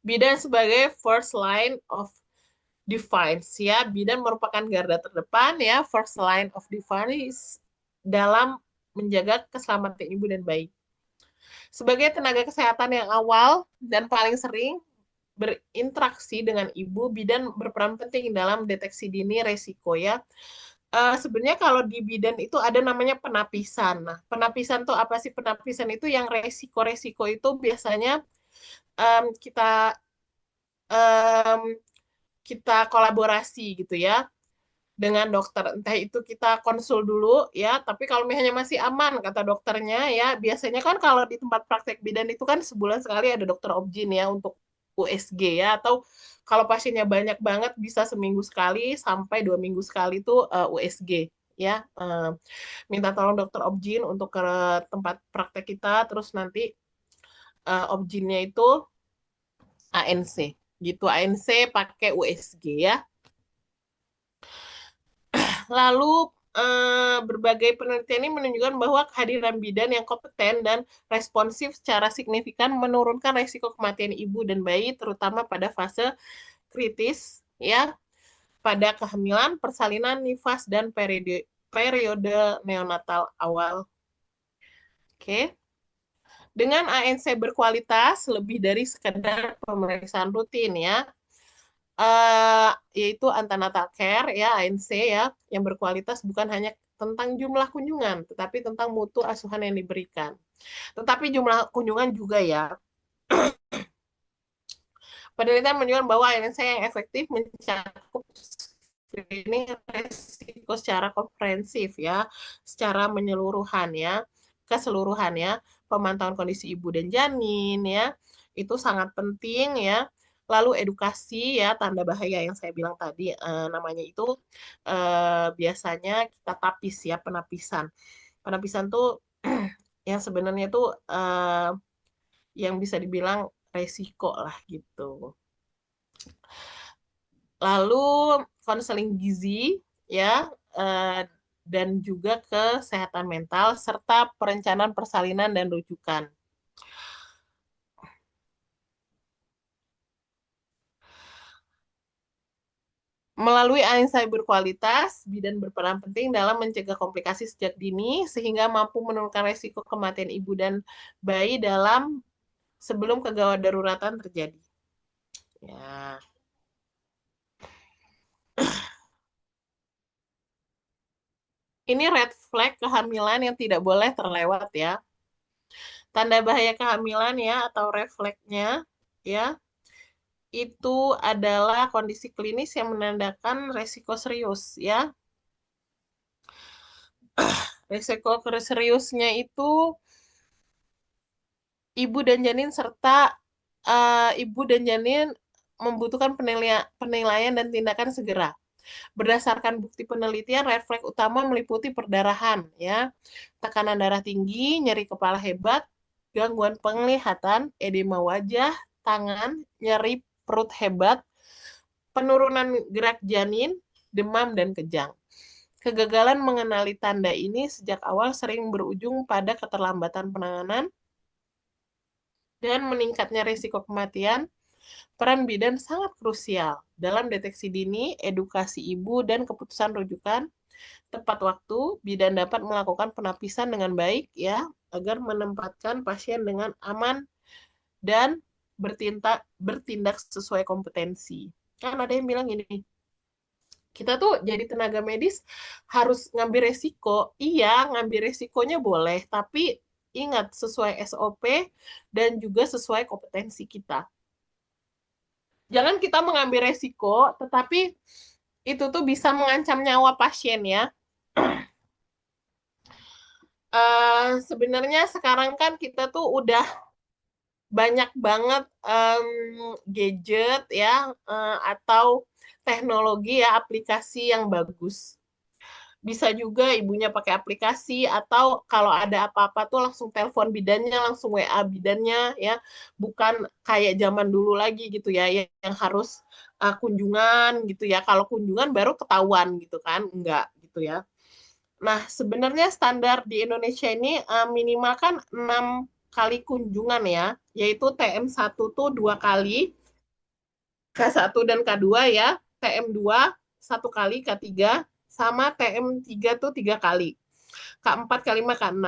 Bidan sebagai first line of defense ya. Bidan merupakan garda terdepan ya, first line of defense dalam menjaga keselamatan ibu dan bayi. Sebagai tenaga kesehatan yang awal dan paling sering berinteraksi dengan ibu, bidan berperan penting dalam deteksi dini resiko ya. Sebenarnya kalau di bidan itu ada namanya penapisan. Nah, penapisan tuh apa sih? Penapisan itu yang resiko-resiko itu biasanya kita em, kita kolaborasi gitu ya dengan dokter. Entah itu kita konsul dulu ya, tapi kalau misalnya masih aman kata dokternya ya, biasanya kan kalau di tempat praktek bidan itu kan sebulan sekali ada dokter obgyn ya untuk USG ya, atau kalau pasiennya banyak banget bisa seminggu sekali sampai 2 minggu sekali itu USG ya. Minta tolong dokter obgyn untuk ke tempat praktek kita, terus nanti obgynnya itu ANC gitu, ANC pakai USG ya. Lalu berbagai penelitian ini menunjukkan bahwa kehadiran bidan yang kompeten dan responsif secara signifikan menurunkan risiko kematian ibu dan bayi, terutama pada fase kritis, ya, pada kehamilan, persalinan, nifas, dan periode neonatal awal. Oke. Dengan ANC berkualitas lebih dari sekedar pemeriksaan rutin ya, yaitu antenatal care ya, ANC ya, yang berkualitas bukan hanya tentang jumlah kunjungan, tetapi tentang mutu asuhan yang diberikan. Tetapi jumlah kunjungan juga ya. Penelitian menunjukkan bahwa ANC yang efektif mencakup screening resiko secara komprehensif ya, secara menyeluruhan ya, keseluruhan ya, pemantauan kondisi ibu dan janin ya, itu sangat penting ya. Lalu edukasi ya, tanda bahaya yang saya bilang tadi namanya itu biasanya kita tapis ya, penapisan. Penapisan tuh yang sebenarnya tuh yang bisa dibilang resiko lah gitu. Lalu konseling gizi ya, eh, dan juga kesehatan mental serta perencanaan persalinan dan rujukan. Melalui ANSAI berkualitas, bidan berperan penting dalam mencegah komplikasi sejak dini sehingga mampu menurunkan resiko kematian ibu dan bayi dalam sebelum kegawat daruratan terjadi. Ya. Ini red flag kehamilan yang tidak boleh terlewat ya. Tanda bahaya kehamilan ya atau red flag-nya ya itu adalah kondisi klinis yang menandakan resiko serius ya. Resiko seriusnya itu ibu dan janin serta ibu dan janin membutuhkan penilaian dan tindakan segera. Berdasarkan bukti penelitian, red flag utama meliputi perdarahan, ya, tekanan darah tinggi, nyeri kepala hebat, gangguan penglihatan, edema wajah, tangan, nyeri perut hebat, penurunan gerak janin, demam, dan kejang. Kegagalan mengenali tanda ini sejak awal sering berujung pada keterlambatan penanganan dan meningkatnya risiko kematian. Peran bidan sangat krusial dalam deteksi dini, edukasi ibu, dan keputusan rujukan. Tepat waktu, bidan dapat melakukan penapisan dengan baik ya, agar menempatkan pasien dengan aman dan bertindak sesuai kompetensi. Kan ada yang bilang gini, kita tuh jadi tenaga medis harus ngambil resiko. Iya, ngambil resikonya boleh, tapi ingat sesuai SOP dan juga sesuai kompetensi kita. Jangan kita mengambil resiko, tetapi itu tuh bisa mengancam nyawa pasien ya. Sebenarnya sekarang kan kita tuh udah banyak banget gadget ya, atau teknologi ya, aplikasi yang bagus. Bisa juga ibunya pakai aplikasi atau kalau ada apa-apa tuh langsung telepon bidannya, langsung WA bidannya ya. Bukan kayak zaman dulu lagi gitu ya yang harus kunjungan gitu ya. Kalau kunjungan baru ketahuan gitu kan. Enggak gitu ya. Nah, sebenarnya standar di Indonesia ini minimal kan 6 kali kunjungan ya, yaitu TM1 tuh 2 kali K1 dan K2 ya, TM2 1 kali, K3 sama TM3 tuh 3 kali, K4, K5, K6.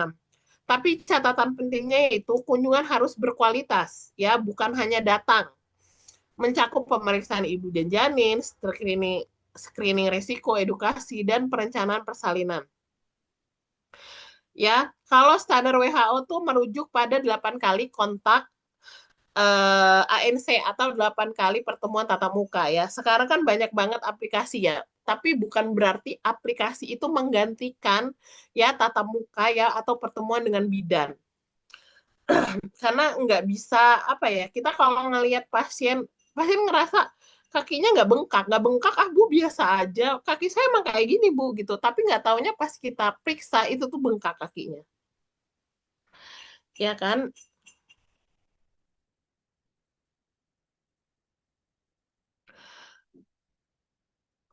Tapi catatan pentingnya itu kunjungan harus berkualitas ya, bukan hanya datang. Mencakup pemeriksaan ibu dan janin, screening risiko, edukasi, dan perencanaan persalinan. Ya, kalau standar WHO tuh merujuk pada 8 kali kontak ANC atau 8 kali pertemuan tatap muka ya. Sekarang kan banyak banget aplikasi ya, tapi bukan berarti aplikasi itu menggantikan ya tatap muka ya atau pertemuan dengan bidan. Karena nggak bisa apa ya, kita kalau ngelihat pasien, pasien ngerasa kakinya nggak bengkak ah bu biasa aja, kaki saya emang kayak gini bu gitu, tapi nggak taunya pas kita periksa itu tuh bengkak kakinya, ya kan?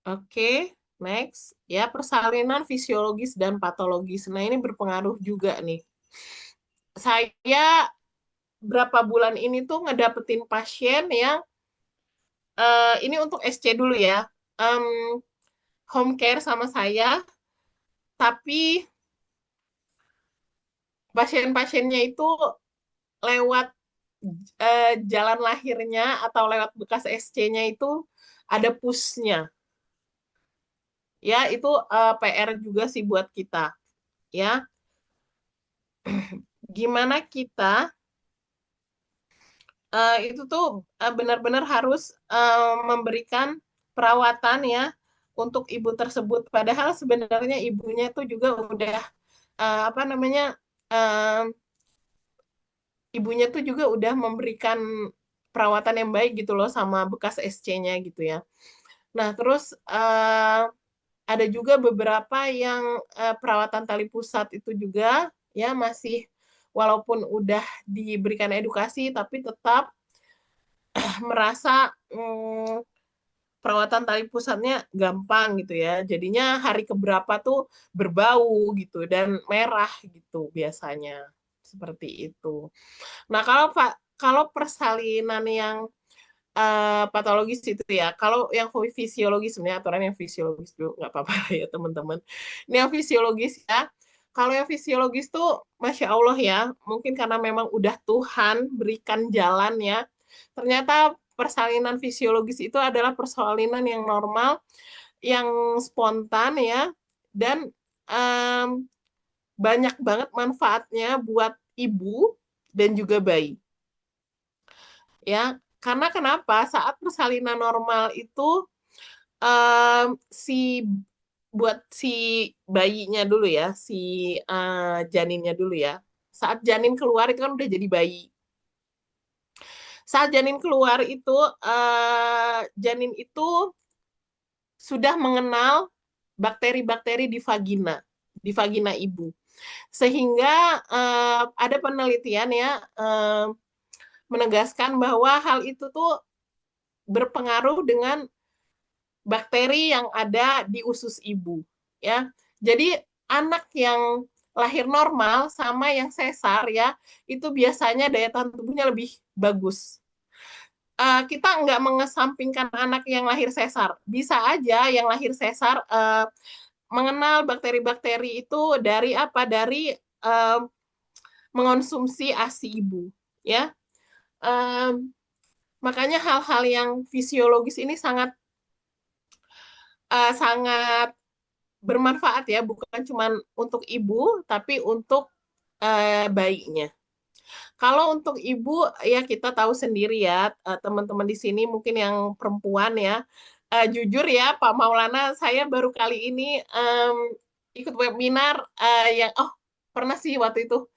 Oke, next. Ya, persalinan fisiologis dan patologis. Nah, ini berpengaruh juga nih. Saya berapa bulan ini tuh ngedapetin pasien yang ini untuk SC dulu ya. Em, Home care sama saya, tapi pasien-pasiennya itu lewat jalan lahirnya atau lewat bekas SC-nya itu ada pusnya. Ya, itu PR juga sih buat kita. Ya, gimana kita itu tuh benar-benar harus memberikan perawatan ya untuk ibu tersebut. Padahal sebenarnya ibunya itu juga udah apa namanya eh, ibunya tuh juga udah memberikan perawatan yang baik gitu loh sama bekas SC-nya gitu ya. Nah terus ada juga beberapa yang perawatan tali pusat itu juga ya masih walaupun udah diberikan edukasi tapi tetap merasa perawatan tali pusatnya gampang gitu ya. Jadinya hari keberapa tuh berbau gitu dan merah gitu biasanya. Seperti itu. Nah, kalau persalinan yang patologis itu ya, kalau yang fisiologis sebenarnya aturan yang fisiologis dulu nggak apa-apa ya teman-teman. Ini yang fisiologis ya. Kalau yang fisiologis tuh, masya Allah ya, mungkin karena memang udah Tuhan berikan jalan ya. Ternyata persalinan fisiologis itu adalah persalinan yang normal, yang spontan ya, dan em, banyak banget manfaatnya buat ibu dan juga bayi. Ya, karena kenapa? Saat persalinan normal itu si buat si bayinya dulu ya, si janinnya dulu ya. Saat janin keluar itu kan udah jadi bayi. Saat janin keluar itu janin itu sudah mengenal bakteri-bakteri di vagina ibu. Sehingga ada penelitian ya menegaskan bahwa hal itu tuh berpengaruh dengan bakteri yang ada di usus ibu ya. Jadi anak yang lahir normal sama yang sesar ya itu biasanya daya tahan tubuhnya lebih bagus. Kita nggak mengesampingkan anak yang lahir sesar. Bisa aja yang lahir sesar mengenal bakteri-bakteri itu dari apa? Dari mengonsumsi ASI ibu, ya. Makanya hal-hal yang fisiologis ini sangat sangat bermanfaat ya, bukan cuma untuk ibu, tapi untuk bayinya. Kalau untuk ibu ya kita tahu sendiri ya, teman-teman di sini mungkin yang perempuan ya, jujur ya Pak Maulana, saya baru kali ini ikut webinar yang pernah sih waktu itu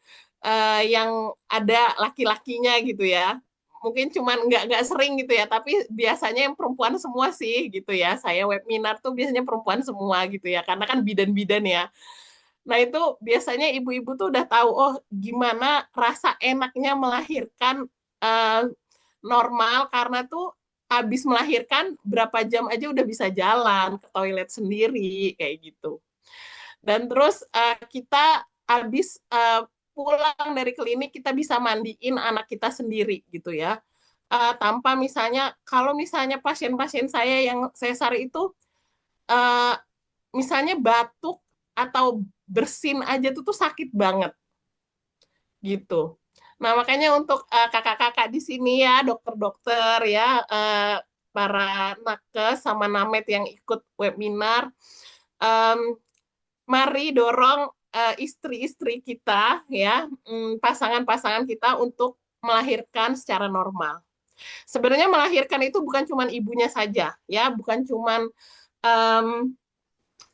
yang ada laki-lakinya gitu ya. Mungkin cuman nggak sering gitu ya, tapi biasanya yang perempuan semua sih gitu ya. Saya webinar tuh biasanya perempuan semua gitu ya, karena kan bidan-bidan ya. Nah, itu biasanya ibu-ibu tuh udah tahu, oh gimana rasa enaknya melahirkan eh, normal, karena tuh habis melahirkan berapa jam aja udah bisa jalan ke toilet sendiri, kayak gitu. Dan terus kita habis pulang dari klinik, kita bisa mandiin anak kita sendiri gitu ya. tanpa misalnya, kalau misalnya pasien-pasien saya yang sesar itu eh, misalnya batuk atau bersin aja tuh sakit banget gitu. Nah, makanya untuk kakak-kakak di sini ya, dokter-dokter ya, para nakes sama namet yang ikut webinar, em, mari dorong istri-istri kita ya, pasangan-pasangan kita untuk melahirkan secara normal. Sebenarnya melahirkan itu bukan cuma ibunya saja ya, em,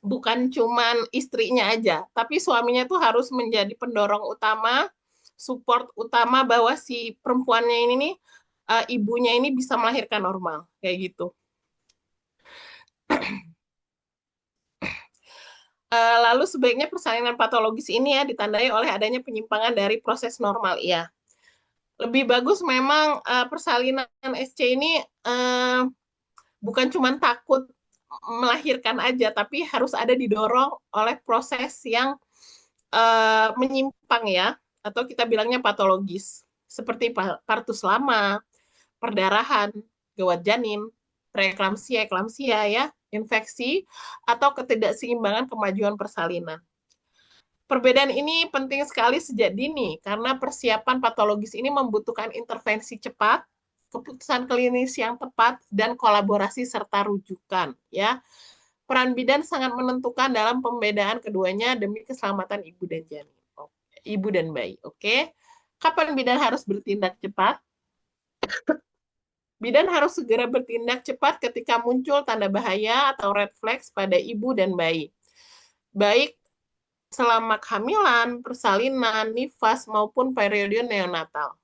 bukan cuman istrinya aja, tapi suaminya tuh harus menjadi pendorong utama, support utama bahwa si perempuannya ini nih, ibunya ini bisa melahirkan normal, kayak gitu. Lalu sebaiknya persalinan patologis ini ya ditandai oleh adanya penyimpangan dari proses normal, ya. Lebih bagus memang persalinan SC ini bukan cuma takut melahirkan aja, tapi harus ada didorong oleh proses yang menyimpang ya, atau kita bilangnya patologis, seperti partus lama, perdarahan, gawat janin, preeklamsia, eklamsia ya, infeksi, atau ketidakseimbangan kemajuan persalinan. Perbedaan ini penting sekali sejak dini karena persiapan patologis ini membutuhkan intervensi cepat, keputusan klinis yang tepat, dan kolaborasi serta rujukan. Ya, peran bidan sangat menentukan dalam pembedaan keduanya demi keselamatan ibu dan janin, ibu dan bayi. Oke, kapan bidan harus bertindak cepat? Bidan harus segera bertindak cepat ketika muncul tanda bahaya atau red flags pada ibu dan bayi, baik selama kehamilan, persalinan, nifas, maupun periode neonatal.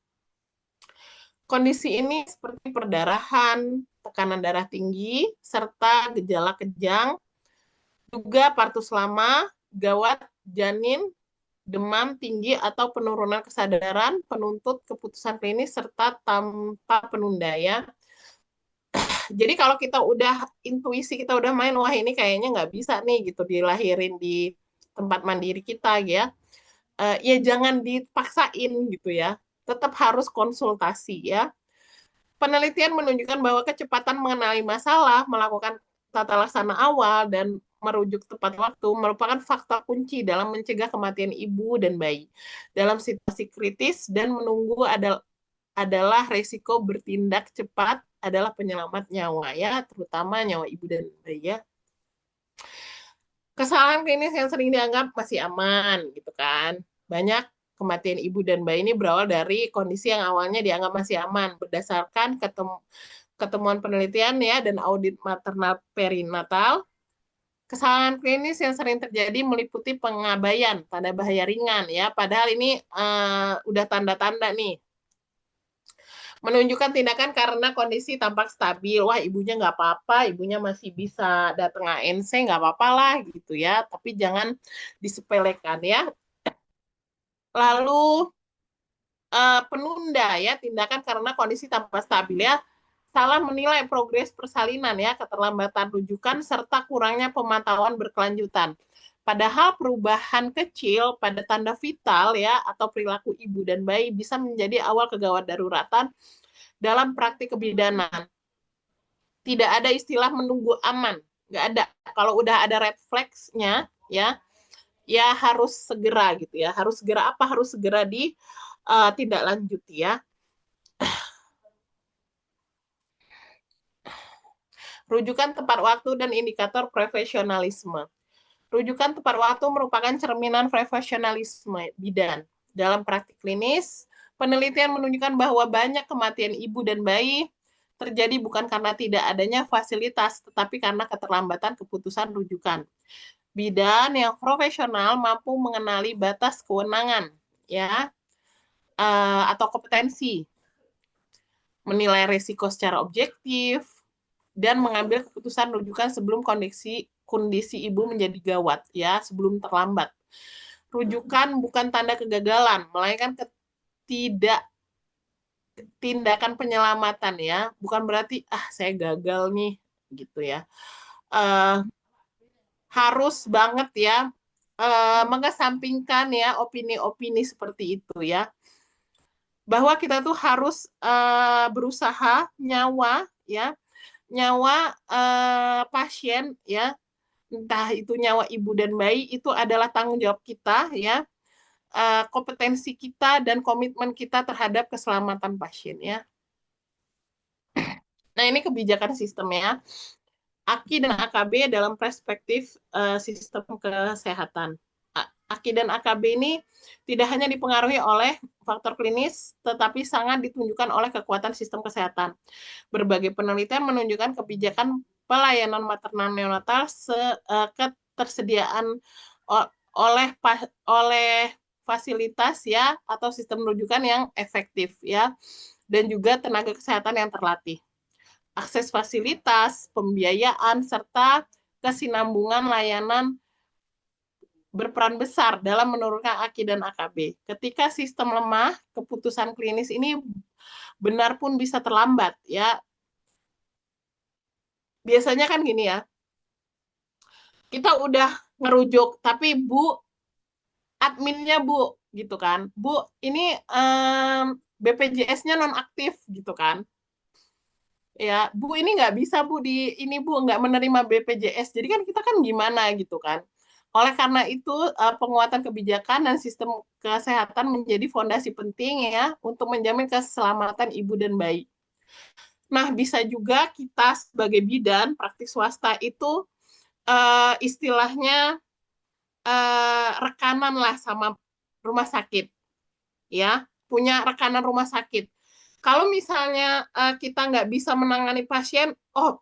Kondisi ini seperti perdarahan, tekanan darah tinggi, serta gejala kejang, juga partus lama, gawat janin, demam tinggi atau penurunan kesadaran, penuntut keputusan klinis, serta tanpa penunda ya. Jadi kalau kita udah intuisi, kita udah main, wah ini kayaknya nggak bisa nih gitu dilahirin di tempat mandiri kita ya. Ya jangan dipaksain gitu ya. Tetap harus konsultasi ya. Penelitian menunjukkan bahwa kecepatan mengenali masalah, melakukan tata laksana awal, dan merujuk tepat waktu merupakan faktor kunci dalam mencegah kematian ibu dan bayi dalam situasi kritis, dan menunggu adalah risiko bertindak cepat adalah penyelamat nyawa ya, terutama nyawa ibu dan bayi ya. Kesalahan klinis yang sering dianggap masih aman gitu kan. Banyak kematian ibu dan bayi ini berawal dari kondisi yang awalnya dianggap masih aman berdasarkan ketemuan penelitian ya dan audit maternal perinatal. Kesalahan klinis yang sering terjadi meliputi pengabaian, tanda bahaya ringan ya. Padahal ini udah tanda-tanda nih menunjukkan tindakan karena kondisi tampak stabil. Wah, ibunya nggak apa-apa, ibunya masih bisa datang ANC, nggak apa-apa lah gitu ya. Tapi jangan disepelekan ya. Lalu penunda ya, tindakan karena kondisi tampak stabil ya. Salah menilai progres persalinan ya, keterlambatan rujukan, serta kurangnya pemantauan berkelanjutan. Padahal perubahan kecil pada tanda vital ya atau perilaku ibu dan bayi bisa menjadi awal kegawat daruratan dalam praktik kebidanan. Tidak ada istilah menunggu aman, nggak ada. Kalau udah ada red flags-nya, ya, ya harus segera gitu ya. Harus segera apa? Harus segera tindak lanjut ya. Rujukan tepat waktu dan indikator profesionalisme. Rujukan tepat waktu merupakan cerminan profesionalisme bidan. Dalam praktik klinis, penelitian menunjukkan bahwa banyak kematian ibu dan bayi terjadi bukan karena tidak adanya fasilitas, tetapi karena keterlambatan keputusan rujukan. Bidan yang profesional mampu mengenali batas kewenangan, ya, atau kompetensi, menilai risiko secara objektif, dan mengambil keputusan rujukan sebelum kondisi ibu menjadi gawat, ya, sebelum terlambat. Rujukan bukan tanda kegagalan, melainkan ketidak tindakan penyelamatan ya, bukan berarti saya gagal nih gitu ya. Uh, harus banget ya mengesampingkan ya opini-opini seperti itu ya. bahwa kita tuh harus berusaha nyawa ya, nyawa pasien ya, entah itu nyawa ibu dan bayi itu adalah tanggung jawab kita ya, kompetensi kita dan komitmen kita terhadap keselamatan pasien ya. Nah, ini kebijakan sistemnya. AKI dan AKB dalam perspektif sistem kesehatan. AKI dan AKB ini tidak hanya dipengaruhi oleh faktor klinis, tetapi sangat ditunjukkan oleh kekuatan sistem kesehatan. Berbagai penelitian menunjukkan kebijakan pelayanan maternal neonatal ketersediaan oleh fasilitas ya atau sistem rujukan yang efektif ya, dan juga tenaga kesehatan yang terlatih. Akses fasilitas, pembiayaan, serta kesinambungan layanan berperan besar dalam menurunkan AKI dan AKB. Ketika sistem lemah, keputusan klinis ini benar pun bisa terlambat ya. Biasanya kan gini ya, kita udah ngerujuk, tapi Bu, adminnya Bu, gitu kan. Bu, ini BPJS-nya nonaktif gitu kan. Ya, Bu ini nggak bisa Bu ini Bu nggak menerima BPJS. Jadi kan kita kan gimana gitu kan. Oleh karena itu penguatan kebijakan dan sistem kesehatan menjadi fondasi penting ya untuk menjamin keselamatan ibu dan bayi. Nah, bisa juga kita sebagai bidan praktik swasta itu istilahnya rekanan lah sama rumah sakit ya, punya rekanan rumah sakit. Kalau misalnya kita nggak bisa menangani pasien, uh,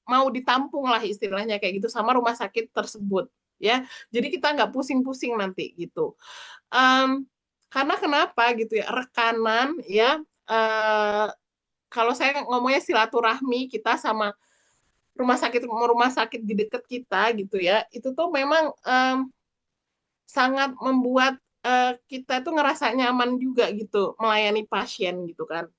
mau ditampung lah istilahnya kayak gitu sama rumah sakit tersebut ya. Jadi kita nggak pusing-pusing nanti gitu. Um, karena kenapa gitu ya, rekanan ya. Kalau saya ngomongnya silaturahmi kita sama rumah sakit di dekat kita gitu ya, itu tuh memang sangat membuat kita tuh ngerasa nyaman juga gitu melayani pasien gitu kan.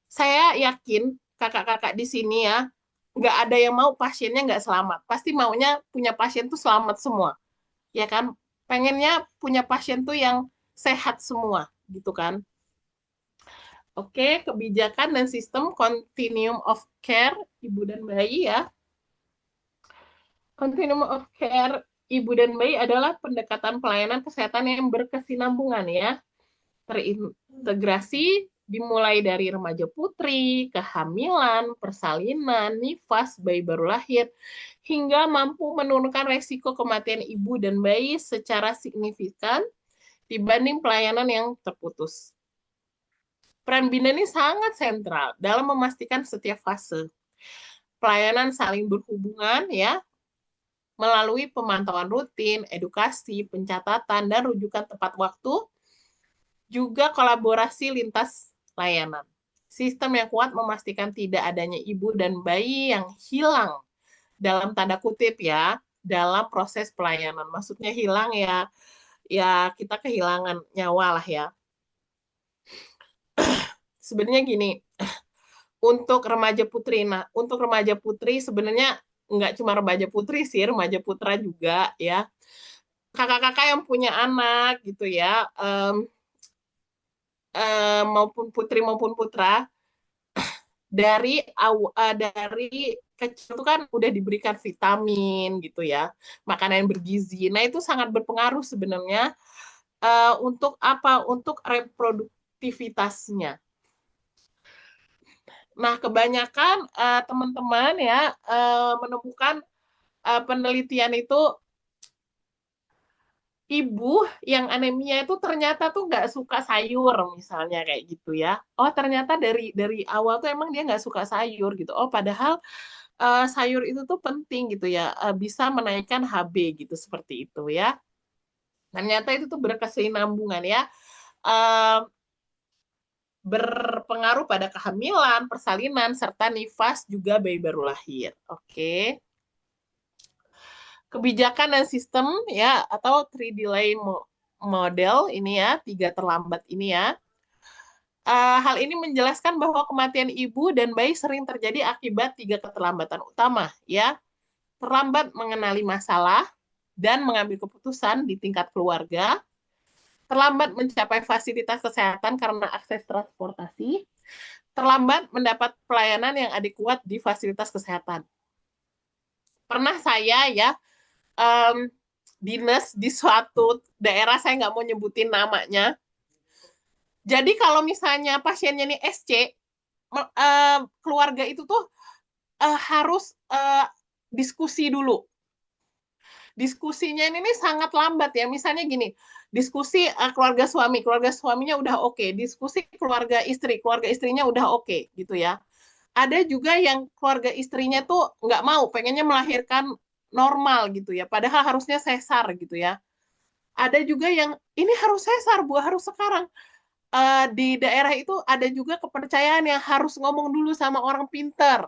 Saya yakin kakak-kakak di sini ya, nggak ada yang mau pasiennya nggak selamat. Pasti maunya punya pasien tuh selamat semua, ya kan? Pengennya punya pasien tuh yang sehat semua gitu kan. Oke, kebijakan dan sistem continuum of care ibu dan bayi ya. Continuum of care ibu dan bayi adalah pendekatan pelayanan kesehatan yang berkesinambungan ya, terintegrasi dimulai dari remaja putri, kehamilan, persalinan, nifas, bayi baru lahir, hingga mampu menurunkan resiko kematian ibu dan bayi secara signifikan dibanding pelayanan yang terputus. Peran bidan ini sangat sentral dalam memastikan setiap fase pelayanan saling berhubungan ya, melalui pemantauan rutin, edukasi, pencatatan, dan rujukan tepat waktu, juga kolaborasi lintas layanan. Sistem yang kuat memastikan tidak adanya ibu dan bayi yang hilang dalam tanda kutip ya, dalam proses pelayanan. Maksudnya hilang ya, ya kita kehilangan nyawa lah ya. Sebenarnya gini, untuk remaja putri, nah untuk remaja putri sebenarnya nggak cuma remaja putri sih, remaja putra juga ya. Kakak-kakak yang punya anak gitu ya, maupun putri maupun putra, dari kecil itu kan udah diberikan vitamin gitu ya, makanan yang bergizi. Nah, itu sangat berpengaruh sebenarnya untuk apa? Untuk reproduktivitasnya. Nah, kebanyakan teman-teman ya menemukan penelitian itu ibu yang anemia itu ternyata tuh nggak suka sayur misalnya kayak gitu ya. Oh, ternyata dari awal tuh emang dia nggak suka sayur gitu. Oh, padahal sayur itu tuh penting gitu ya, bisa menaikkan HB gitu seperti itu ya. Ternyata itu tuh berkesinambungan ya, eh, berpengaruh pada kehamilan, persalinan, serta nifas juga bayi baru lahir. Oke. Kebijakan dan sistem ya atau 3 delay model ini ya, tiga terlambat ini ya. Hal ini menjelaskan bahwa kematian ibu dan bayi sering terjadi akibat tiga keterlambatan utama ya. Terlambat mengenali masalah dan mengambil keputusan di tingkat keluarga, terlambat mencapai fasilitas kesehatan karena akses transportasi, terlambat mendapat pelayanan yang adekuat di fasilitas kesehatan. Pernah saya ya dinas di suatu daerah, saya nggak mau nyebutin namanya. Jadi kalau misalnya pasiennya ini SC, keluarga itu tuh harus diskusi dulu. Diskusinya ini sangat lambat ya. Misalnya gini, diskusi keluarga suaminya udah oke, diskusi keluarga istrinya udah oke gitu ya. Ada juga yang keluarga istrinya tuh nggak mau, pengennya melahirkan normal gitu ya, padahal harusnya sesar gitu ya. Ada juga yang ini harus sesar, Bu, harus sekarang. Di daerah itu ada juga kepercayaan yang harus ngomong dulu sama orang pinter.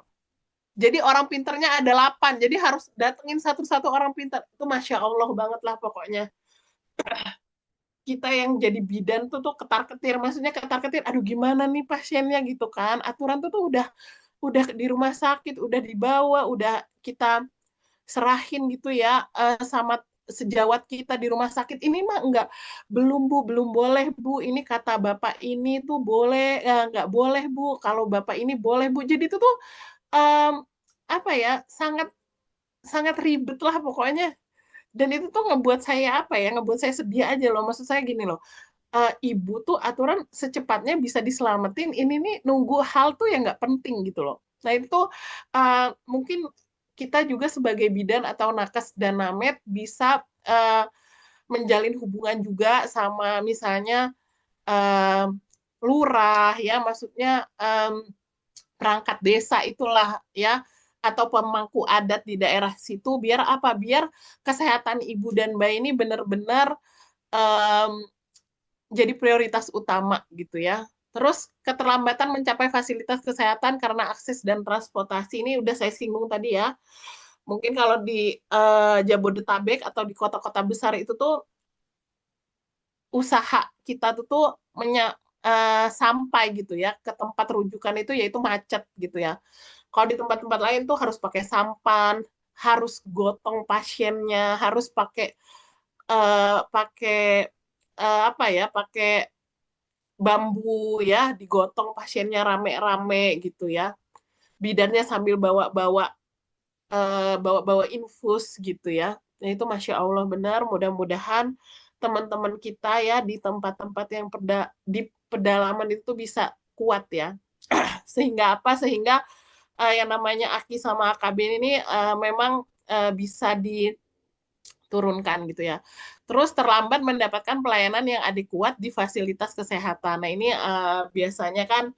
Jadi orang pinternya ada 8, jadi harus datengin satu-satu orang pinter. Itu Masya Allah banget lah pokoknya. Kita yang jadi bidan tuh ketar-ketir, maksudnya ketar-ketir, aduh gimana nih pasiennya gitu kan. Aturan tuh udah di rumah sakit, udah dibawa, udah kita serahin gitu ya sama sejawat kita di rumah sakit. Ini mah enggak, belum Bu, belum boleh Bu. Ini kata Bapak ini tuh boleh, enggak boleh Bu. Kalau Bapak ini boleh Bu. Jadi itu tuh em, apa ya, sangat sangat ribet lah pokoknya. Dan itu tuh ngebuat saya apa ya, ngebuat saya sedih aja loh. Maksud saya gini loh, ibu tuh aturan secepatnya bisa diselamatin, ini nih nunggu hal tuh yang nggak penting gitu loh. Nah itu tuh mungkin kita juga sebagai bidan atau nakes dan namet bisa menjalin hubungan juga sama misalnya uh, lurah ya, maksudnya perangkat desa itulah ya, atau pemangku adat di daerah situ, biar apa? Biar kesehatan ibu dan bayi ini benar-benar um, jadi prioritas utama gitu ya. Terus keterlambatan mencapai fasilitas kesehatan karena akses dan transportasi ini udah saya singgung tadi ya. Mungkin kalau di Jabodetabek atau di kota-kota besar itu tuh usaha kita tuh sampai gitu ya ke tempat rujukan itu yaitu macet gitu ya. Kalau di tempat-tempat lain tuh harus pakai sampan, harus gotong pasiennya, harus pakai pakai apa ya, pakai bambu ya, digotong pasiennya rame-rame gitu ya. Bidannya sambil bawa-bawa infus gitu ya. Nah, itu Masya Allah benar. Mudah-mudahan teman-teman kita ya di tempat-tempat yang di pedalaman itu bisa kuat ya. Sehingga apa? Sehingga yang namanya AKI sama AKB ini memang bisa diturunkan gitu ya. Terus terlambat mendapatkan pelayanan yang adekuat di fasilitas kesehatan. Nah ini biasanya kan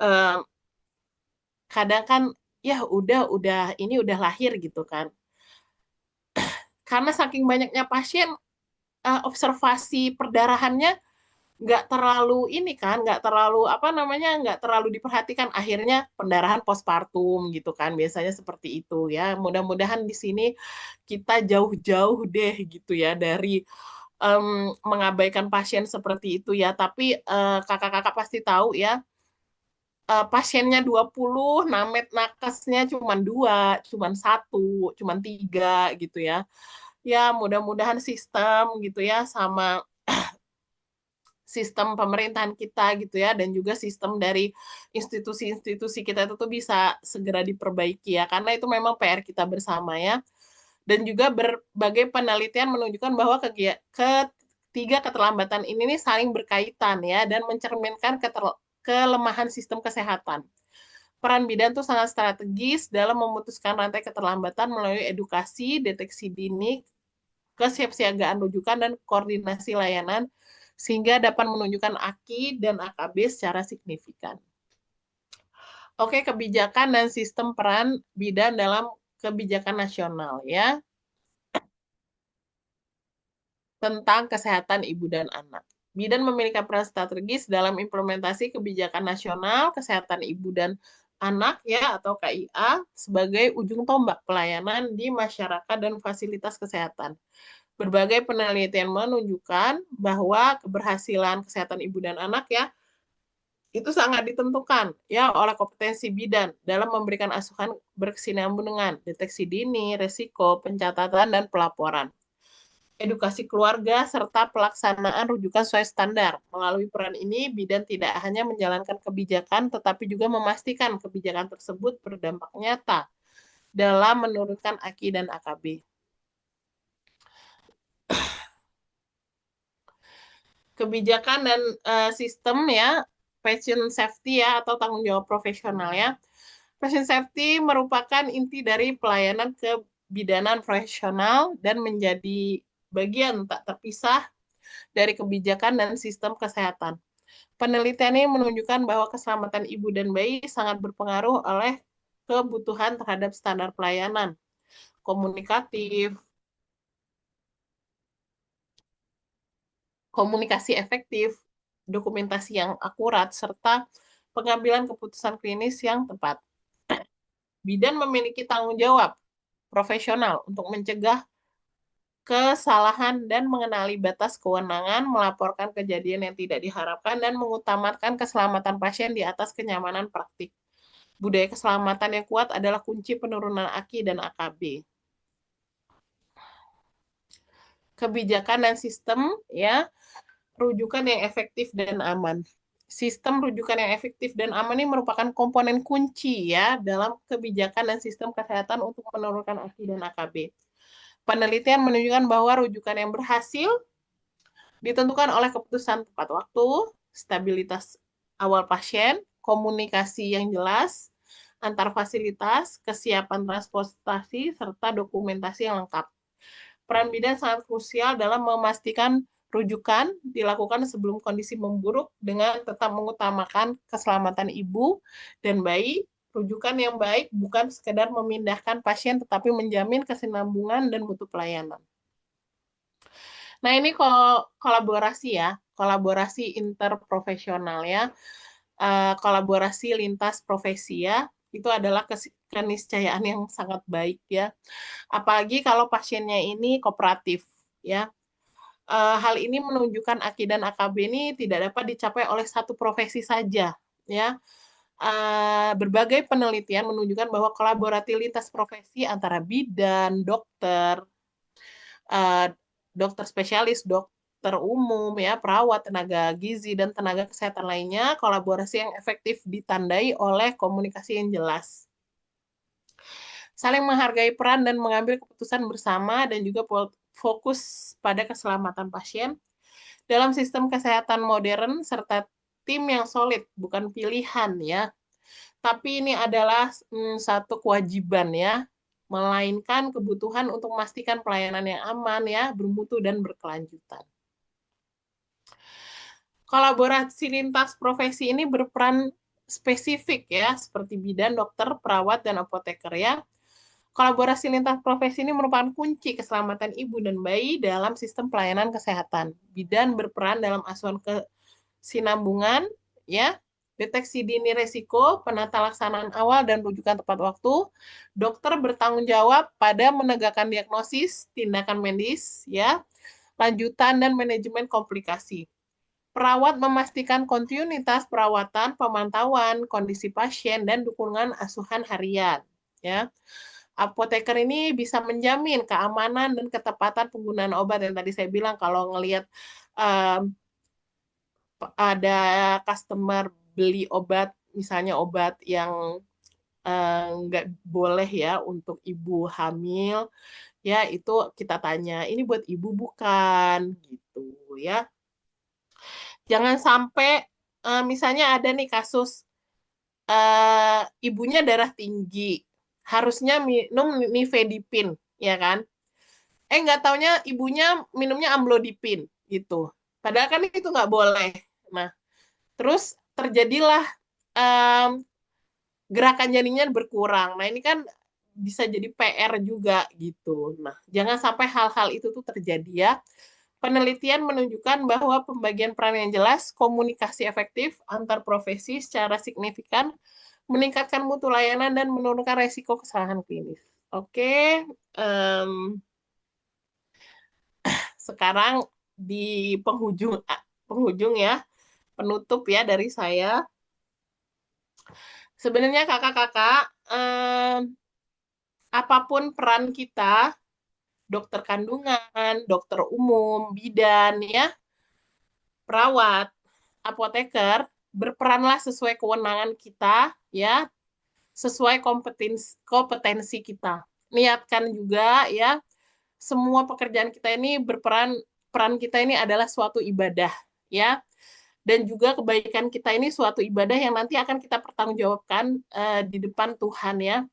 uh, kadang kan ya ini udah lahir gitu kan. Karena saking banyaknya pasien, observasi perdarahannya nggak terlalu ini kan, nggak terlalu apa namanya, nggak terlalu diperhatikan. Akhirnya pendarahan postpartum gitu kan, biasanya seperti itu ya. Mudah-mudahan di sini kita jauh-jauh deh gitu ya dari mengabaikan pasien seperti itu ya. Tapi kakak-kakak pasti tahu ya, pasiennya 20, namet nakesnya cuma 2, cuma 1, cuma 3 gitu ya. Ya, mudah-mudahan sistem gitu ya sama sistem pemerintahan kita gitu ya dan juga sistem dari institusi-institusi kita itu tuh bisa segera diperbaiki ya karena itu memang PR kita bersama ya. Dan juga berbagai penelitian menunjukkan bahwa ketiga keterlambatan ini nih saling berkaitan ya dan mencerminkan kelemahan sistem kesehatan. Peran bidan tuh sangat strategis dalam memutuskan rantai keterlambatan melalui edukasi, deteksi dini, kesiapsiagaan rujukan, dan koordinasi layanan sehingga dapat menunjukkan AKI dan AKB secara signifikan. Oke, kebijakan dan sistem peran bidan dalam kebijakan nasional ya tentang kesehatan ibu dan anak. Bidan memiliki peran strategis dalam implementasi kebijakan nasional kesehatan ibu dan anak ya atau KIA sebagai ujung tombak pelayanan di masyarakat dan fasilitas kesehatan. Berbagai penelitian menunjukkan bahwa keberhasilan kesehatan ibu dan anak ya itu sangat ditentukan ya oleh kompetensi bidan dalam memberikan asuhan berkesinambungan, deteksi dini, resiko, pencatatan dan pelaporan. edukasi keluarga, serta pelaksanaan rujukan sesuai standar. Melalui peran ini, bidan tidak hanya menjalankan kebijakan, tetapi juga memastikan kebijakan tersebut berdampak nyata dalam menurunkan AKI dan AKB. Kebijakan dan sistem ya, patient safety ya, atau tanggung jawab profesional ya. Patient safety merupakan inti dari pelayanan kebidanan profesional dan menjadi bagian tak terpisah dari kebijakan dan sistem kesehatan. Penelitian ini menunjukkan bahwa keselamatan ibu dan bayi sangat berpengaruh oleh kebutuhan terhadap standar pelayanan komunikatif, komunikasi efektif, dokumentasi yang akurat, serta pengambilan keputusan klinis yang tepat. Bidan memiliki tanggung jawab profesional untuk mencegah kesalahan dan mengenali batas kewenangan, melaporkan kejadian yang tidak diharapkan, dan mengutamakan keselamatan pasien di atas kenyamanan praktik. Budaya keselamatan yang kuat adalah kunci penurunan AKI dan AKB. Kebijakan dan sistem ya, rujukan yang efektif dan aman. Sistem rujukan yang efektif dan aman ini merupakan komponen kunci ya dalam kebijakan dan sistem kesehatan untuk menurunkan AKI dan AKB. Penelitian menunjukkan bahwa rujukan yang berhasil ditentukan oleh keputusan tepat waktu, stabilitas awal pasien, komunikasi yang jelas antar fasilitas, kesiapan transportasi, serta dokumentasi yang lengkap. Peran bidan sangat krusial dalam memastikan rujukan dilakukan sebelum kondisi memburuk dengan tetap mengutamakan keselamatan ibu dan bayi. Rujukan yang baik bukan sekedar memindahkan pasien tetapi menjamin kesinambungan dan mutu pelayanan. Nah, ini kolaborasi ya, kolaborasi interprofesional ya, kolaborasi lintas profesi ya, itu adalah keniscayaan yang sangat baik ya. Apalagi kalau pasiennya ini kooperatif ya. Hal ini menunjukkan AKI dan AKB ini tidak dapat dicapai oleh satu profesi saja ya. Berbagai penelitian menunjukkan bahwa kolaborativitas profesi antara bidan, dokter, eh, dokter spesialis, dokter umum, ya, perawat, tenaga gizi, dan tenaga kesehatan lainnya, kolaborasi yang efektif ditandai oleh komunikasi yang jelas. Saling menghargai peran dan mengambil keputusan bersama dan juga fokus pada keselamatan pasien dalam sistem kesehatan modern serta tim yang solid, bukan pilihan ya. Tapi ini adalah satu kewajiban ya, melainkan kebutuhan untuk memastikan pelayanan yang aman ya, bermutu dan berkelanjutan. Kolaborasi lintas profesi ini berperan spesifik ya, seperti bidan, dokter, perawat, dan apoteker ya. Kolaborasi lintas profesi ini merupakan kunci keselamatan ibu dan bayi dalam sistem pelayanan kesehatan. Bidan berperan dalam asuhan kesinambungan ya, deteksi dini resiko, penata laksanaan awal dan rujukan tepat waktu. Dokter bertanggung jawab pada menegakkan diagnosis, tindakan medis, ya, lanjutan dan manajemen komplikasi. Perawat memastikan kontinuitas perawatan, pemantauan, kondisi pasien dan dukungan asuhan harian, ya. Apoteker ini bisa menjamin keamanan dan ketepatan penggunaan obat yang tadi saya bilang kalau ngelihat um, ada customer beli obat, misalnya obat yang nggak boleh ya untuk ibu hamil, ya itu kita tanya, ini buat ibu bukan, gitu ya. Jangan sampai misalnya ada nih kasus ibunya darah tinggi, harusnya minum nifedipin, ya kan? Nggak taunya ibunya minumnya amlodipin, gitu. Padahal kan itu nggak boleh. Nah, terus terjadilah um, gerakan janinnya berkurang. Nah, ini kan bisa jadi PR juga gitu. Nah, jangan sampai hal-hal itu tuh terjadi ya. Penelitian menunjukkan bahwa pembagian peran yang jelas, komunikasi efektif antar profesi secara signifikan meningkatkan mutu layanan dan menurunkan resiko kesalahan klinis. Oke, sekarang di penghujung ya, penutup ya dari saya. Sebenarnya kakak-kakak, apapun peran kita dokter kandungan, dokter umum, bidan, ya, perawat, apoteker, berperanlah sesuai kewenangan kita, ya, sesuai kompetensi kita. Niatkan juga, ya, semua pekerjaan kita ini peran kita ini adalah suatu ibadah, ya, dan juga kebaikan kita ini suatu ibadah yang nanti akan kita pertanggungjawabkan di depan Tuhan, ya.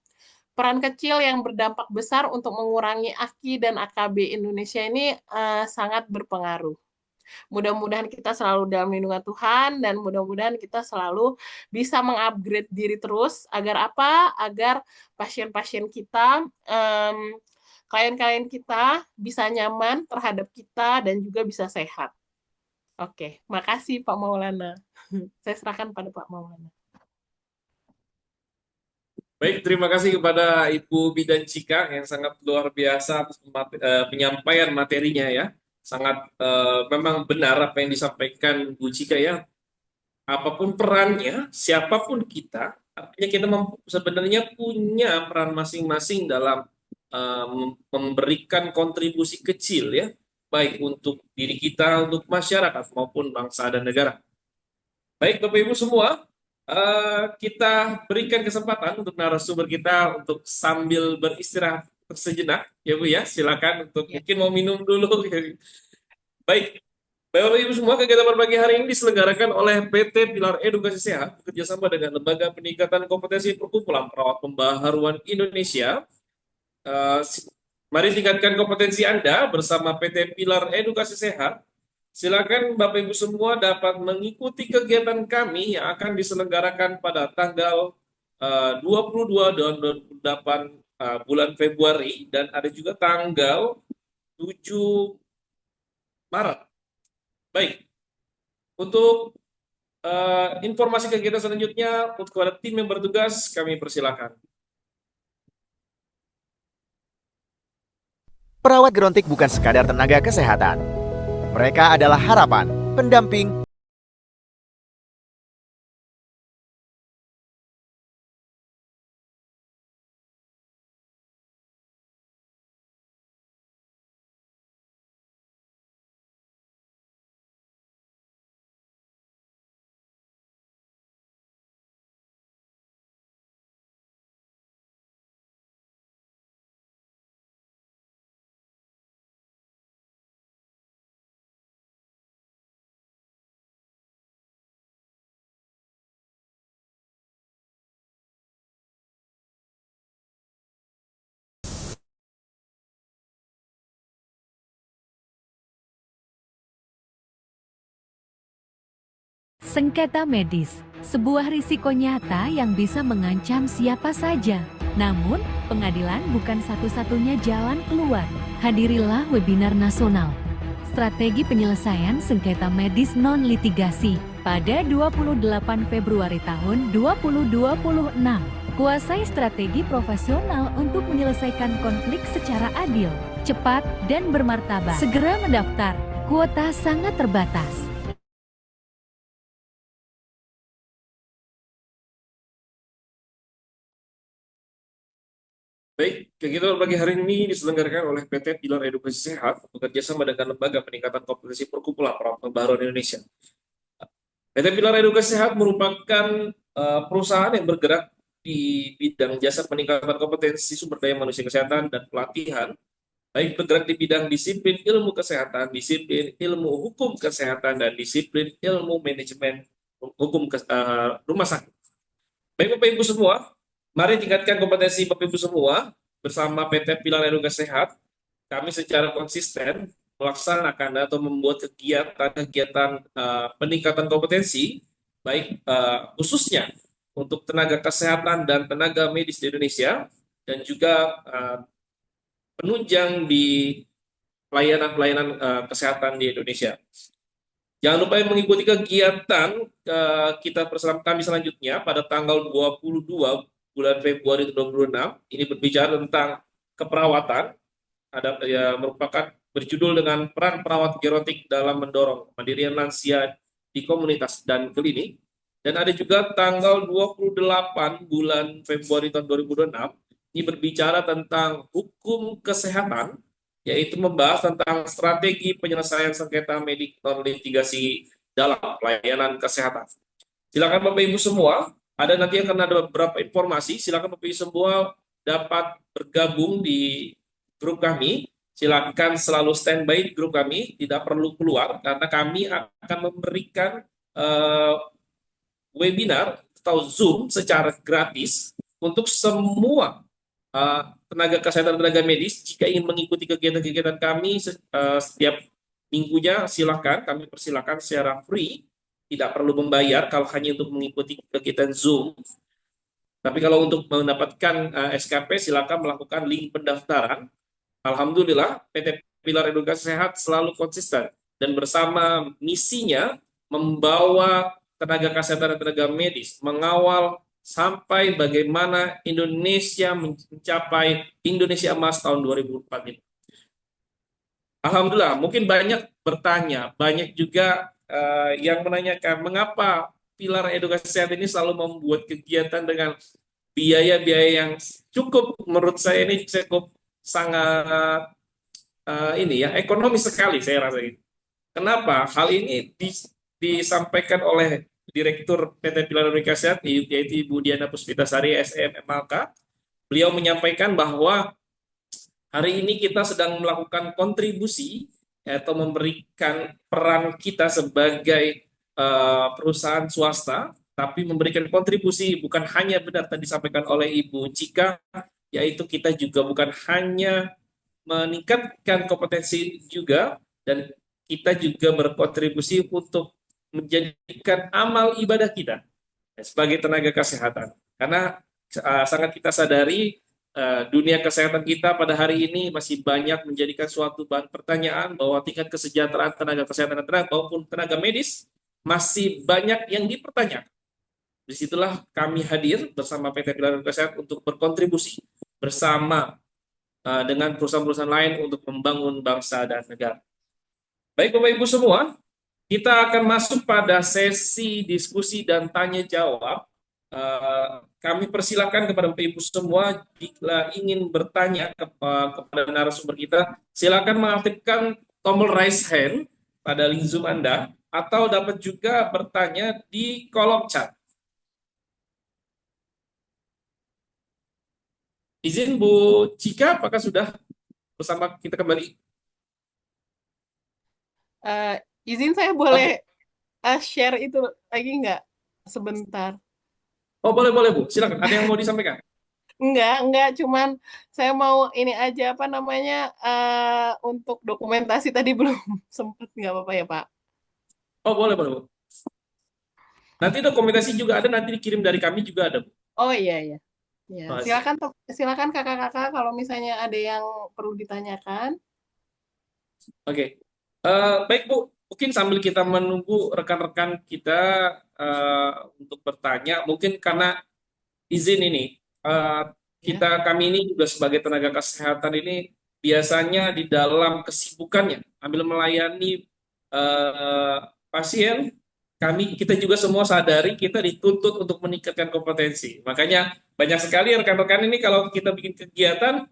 Peran kecil yang berdampak besar untuk mengurangi AKI dan AKB Indonesia ini sangat berpengaruh. Mudah-mudahan kita selalu dalam lindungan Tuhan dan mudah-mudahan kita selalu bisa mengupgrade diri terus agar apa? Agar pasien-pasien kita, klien-klien kita bisa nyaman terhadap kita dan juga bisa sehat. Oke, makasih Pak Maulana. Saya serahkan pada Pak Maulana. Baik, terima kasih kepada Ibu Bidan Cika yang sangat luar biasa atas penyampaian materinya ya. Sangat memang benar apa yang disampaikan Bu Cika ya. Apapun perannya, siapapun kita, artinya kita sebenarnya punya peran masing-masing dalam memberikan kontribusi kecil ya, baik untuk diri kita, untuk masyarakat maupun bangsa dan negara. Baik, Bapak Ibu semua, kita berikan kesempatan untuk narasumber kita untuk sambil beristirahat sejenak, ya Bu ya, silakan untuk mungkin mau minum dulu. Baik, Bapak Ibu semua, kegiatan berbagi hari ini diselenggarakan oleh PT Pilar Edukasi Sehat bekerjasama dengan Lembaga Peningkatan Kompetensi Perkumpulan Perawat Pembaharuan Indonesia. Mari tingkatkan kompetensi Anda bersama PT Pilar Edukasi Sehat. Silakan Bapak Ibu semua dapat mengikuti kegiatan kami yang akan diselenggarakan pada tanggal 22 dan 28 bulan Februari dan ada juga tanggal 7 Maret. Baik, untuk informasi kegiatan selanjutnya untuk kepada tim yang bertugas kami persilakan. Perawat gerontik bukan sekadar tenaga kesehatan. Mereka adalah harapan, pendamping, Sengketa medis, sebuah risiko nyata yang bisa mengancam siapa saja. Namun, pengadilan bukan satu-satunya jalan keluar. Hadirilah webinar nasional Strategi Penyelesaian Sengketa Medis Non-Litigasi pada 28 Februari tahun 2026. Kuasai strategi profesional untuk menyelesaikan konflik secara adil, cepat, dan bermartabat. Segera mendaftar, kuota sangat terbatas. Baik, kegiatan berbagi hari ini diselenggarakan oleh PT Pilar Edukasi Sehat bekerjasama dengan Lembaga Peningkatan Kompetensi Perkumpulan Perawat Pembaharuan Indonesia. PT Pilar Edukasi Sehat merupakan perusahaan yang bergerak di bidang jasa peningkatan kompetensi sumber daya manusia kesehatan dan pelatihan, baik bergerak di bidang disiplin ilmu kesehatan, disiplin ilmu hukum kesehatan, dan disiplin ilmu manajemen hukum rumah sakit. Baik Bapak Ibu semua, mari tingkatkan kompetensi Bapak Ibu semua bersama PT Pilar Edukasi Sehat. Kami secara konsisten melaksanakan atau membuat kegiatan peningkatan kompetensi, baik khususnya untuk tenaga kesehatan dan tenaga medis di Indonesia, dan juga penunjang di pelayanan-pelayanan kesehatan di Indonesia. Jangan lupa mengikuti kegiatan kami selanjutnya pada tanggal 22 bulan Februari 2026. Ini berbicara tentang keperawatan. Merupakan berjudul dengan peran perawat gerontik dalam mendorong kemandirian lansia di komunitas dan klinik. Dan ada juga tanggal 28 bulan Februari tahun 2026. Ini berbicara tentang hukum kesehatan yaitu membahas tentang strategi penyelesaian sengketa medik non litigasi dalam pelayanan kesehatan. Silakan Bapak Ibu semua, ada nanti akan ada beberapa informasi, silakan Bapak Ibu semua dapat bergabung di grup kami. Silakan selalu standby di grup kami, tidak perlu keluar karena kami akan memberikan webinar atau Zoom secara gratis untuk semua tenaga kesehatan, tenaga medis. Jika ingin mengikuti kegiatan-kegiatan kami setiap minggunya, silakan, kami persilakan secara free, tidak perlu membayar kalau hanya untuk mengikuti kegiatan Zoom. Tapi kalau untuk mendapatkan SKP, silakan melakukan link pendaftaran. Alhamdulillah, PT Pilar Edukasi Sehat selalu konsisten dan bersama misinya membawa tenaga kesehatan dan tenaga medis, mengawal sampai bagaimana Indonesia mencapai Indonesia Emas tahun 2045. Alhamdulillah, mungkin banyak bertanya, banyak juga yang menanyakan mengapa Pilar Edukasi Sehat ini selalu membuat kegiatan dengan biaya-biaya yang cukup, menurut saya ini cukup sangat ekonomis sekali, saya rasa ini. Kenapa? Hal ini disampaikan oleh Direktur PT Pilar Edukasi Sehat, yaitu Ibu Diana Puspitasari, SM MLK. Beliau menyampaikan bahwa hari ini kita sedang melakukan kontribusi atau memberikan peran kita sebagai perusahaan swasta, tapi memberikan kontribusi bukan hanya benar tadi disampaikan oleh Ibu Cika, yaitu kita juga bukan hanya meningkatkan kompetensi juga, dan kita juga berkontribusi untuk menjadikan amal ibadah kita sebagai tenaga kesehatan. Karena sangat kita sadari dunia kesehatan kita pada hari ini masih banyak menjadikan suatu bahan pertanyaan bahwa tingkat kesejahteraan tenaga kesehatan maupun tenaga medis masih banyak yang dipertanyakan. Disitulah kami hadir bersama PT Pilar Edukasi Sehat untuk berkontribusi bersama dengan perusahaan-perusahaan lain untuk membangun bangsa dan negara. Baik Bapak Ibu semua, kita akan masuk pada sesi diskusi dan tanya jawab. Kami persilakan kepada Bapak Ibu semua jika ingin bertanya kepada narasumber kita, silakan mengaktifkan tombol raise hand pada link Zoom Anda, atau dapat juga bertanya di kolom chat. Izin Bu Cika, apakah sudah bersama kita kembali? Izin saya boleh share itu lagi nggak? Sebentar. Oh, boleh Bu. Silakan. Ada yang mau disampaikan? Enggak, cuman saya mau ini aja untuk dokumentasi tadi belum sempat, nggak apa-apa ya Pak? Oh, boleh Bu. Nanti dokumentasi juga ada, nanti dikirim dari kami juga ada Bu. Oh iya. Ya, silakan kakak-kakak kalau misalnya ada yang perlu ditanyakan. Oke. Baik Bu, mungkin sambil kita menunggu rekan-rekan kita untuk bertanya, mungkin karena izin ini, kami ini juga sebagai tenaga kesehatan ini biasanya di dalam kesibukannya ambil melayani pasien, kita juga semua sadari kita dituntut untuk meningkatkan kompetensi. Makanya banyak sekali rekan-rekan ini kalau kita bikin kegiatan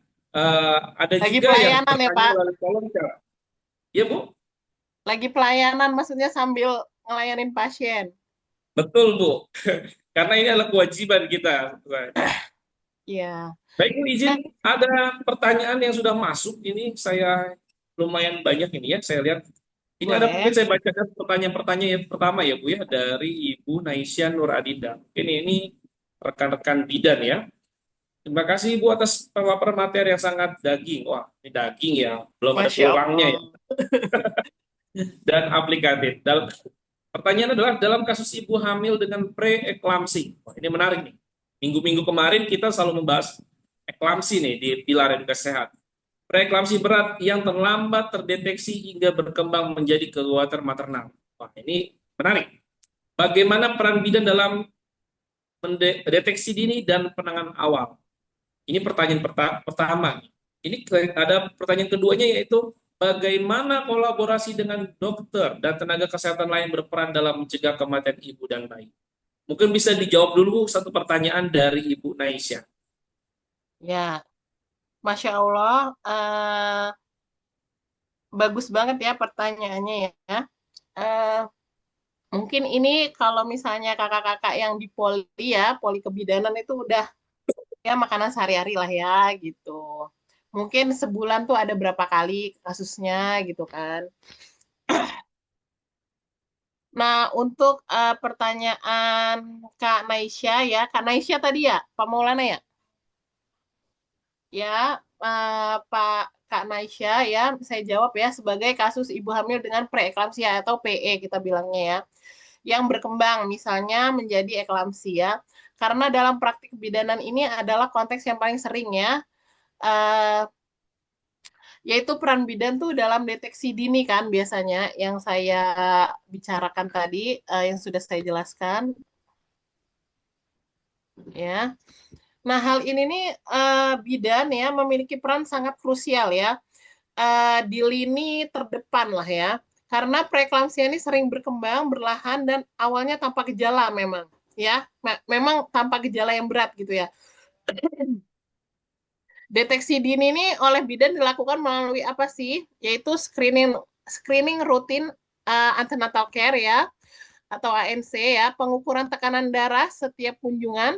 ada lagi juga pelayanan yang ya Pak? Iya Bu. Lagi pelayanan, maksudnya sambil ngelayanin pasien. Betul Bu. Karena ini adalah kewajiban kita. Iya. Baik Bu, izin ada pertanyaan yang sudah masuk. Ini saya lumayan banyak ini ya, saya lihat. Ini Boleh. ada, mungkin saya bacakan pertanyaan-pertanyaan yang pertama ya Bu ya, dari Ibu Naisya Nur Adinda. Ini rekan-rekan bidan ya. Terima kasih Ibu atas pemaparan materi yang sangat daging. Wah, ini daging ya, belum ada tulangnya ya. Dan aplikatif. Pertanyaan adalah, dalam kasus ibu hamil dengan pre-eklamsi. Wah, ini menarik nih. Minggu-minggu kemarin kita selalu membahas eklamsi nih di Pilar Edukasi Sehat. Preeklamsi berat yang terlambat terdeteksi hingga berkembang menjadi keguatan maternal. Wah, ini menarik. Bagaimana peran bidan dalam mendeteksi dini dan penanganan awal? Ini pertanyaan pertama. Ini ada pertanyaan keduanya, yaitu bagaimana kolaborasi dengan dokter dan tenaga kesehatan lain berperan dalam mencegah kematian ibu dan bayi? Mungkin bisa dijawab dulu satu pertanyaan dari Ibu Naisya. Ya, Masya Allah. bagus banget ya pertanyaannya ya. Eh, Mungkin ini kalau misalnya kakak-kakak yang di poli ya, poli kebidanan itu udah ya makanan sehari-hari lah ya gitu. Mungkin sebulan tuh ada berapa kali kasusnya gitu kan. Nah, untuk pertanyaan Kak Naisha ya, Kak Naisha tadi ya, Pak Maulana ya, ya Pak Kak Naisha ya, saya jawab ya sebagai kasus ibu hamil dengan preeklamsia atau PE kita bilangnya ya, yang berkembang misalnya menjadi eklamsia, karena dalam praktik kebidanan ini adalah konteks yang paling sering ya, eh, yaitu peran bidan tuh dalam deteksi dini kan biasanya yang saya bicarakan tadi, yang sudah saya jelaskan ya. Nah, hal ini nih bidan ya memiliki peran sangat krusial ya di lini terdepan lah ya. Karena preeklamsia ini sering berkembang, berlahan dan awalnya tanpa gejala memang ya. Memang tanpa gejala yang berat gitu ya. Deteksi dini ini oleh bidan dilakukan melalui apa sih? Yaitu screening screening rutin antenatal care ya atau ANC ya, pengukuran tekanan darah setiap kunjungan,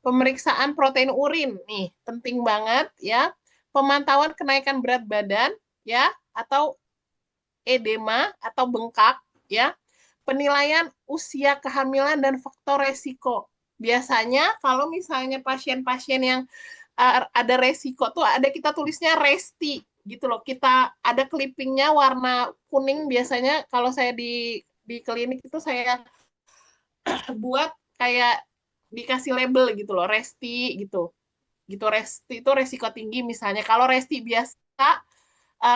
pemeriksaan protein urin nih, penting banget ya. Pemantauan kenaikan berat badan ya atau edema atau bengkak ya. Penilaian usia kehamilan dan faktor resiko. Biasanya kalau misalnya pasien-pasien yang ada resiko tuh ada kita tulisnya resti gitu loh. Kita ada clippingnya warna kuning biasanya kalau saya di klinik itu saya buat kayak dikasih label gitu loh, resti gitu. Gitu resti itu resiko tinggi misalnya. Kalau resti biasa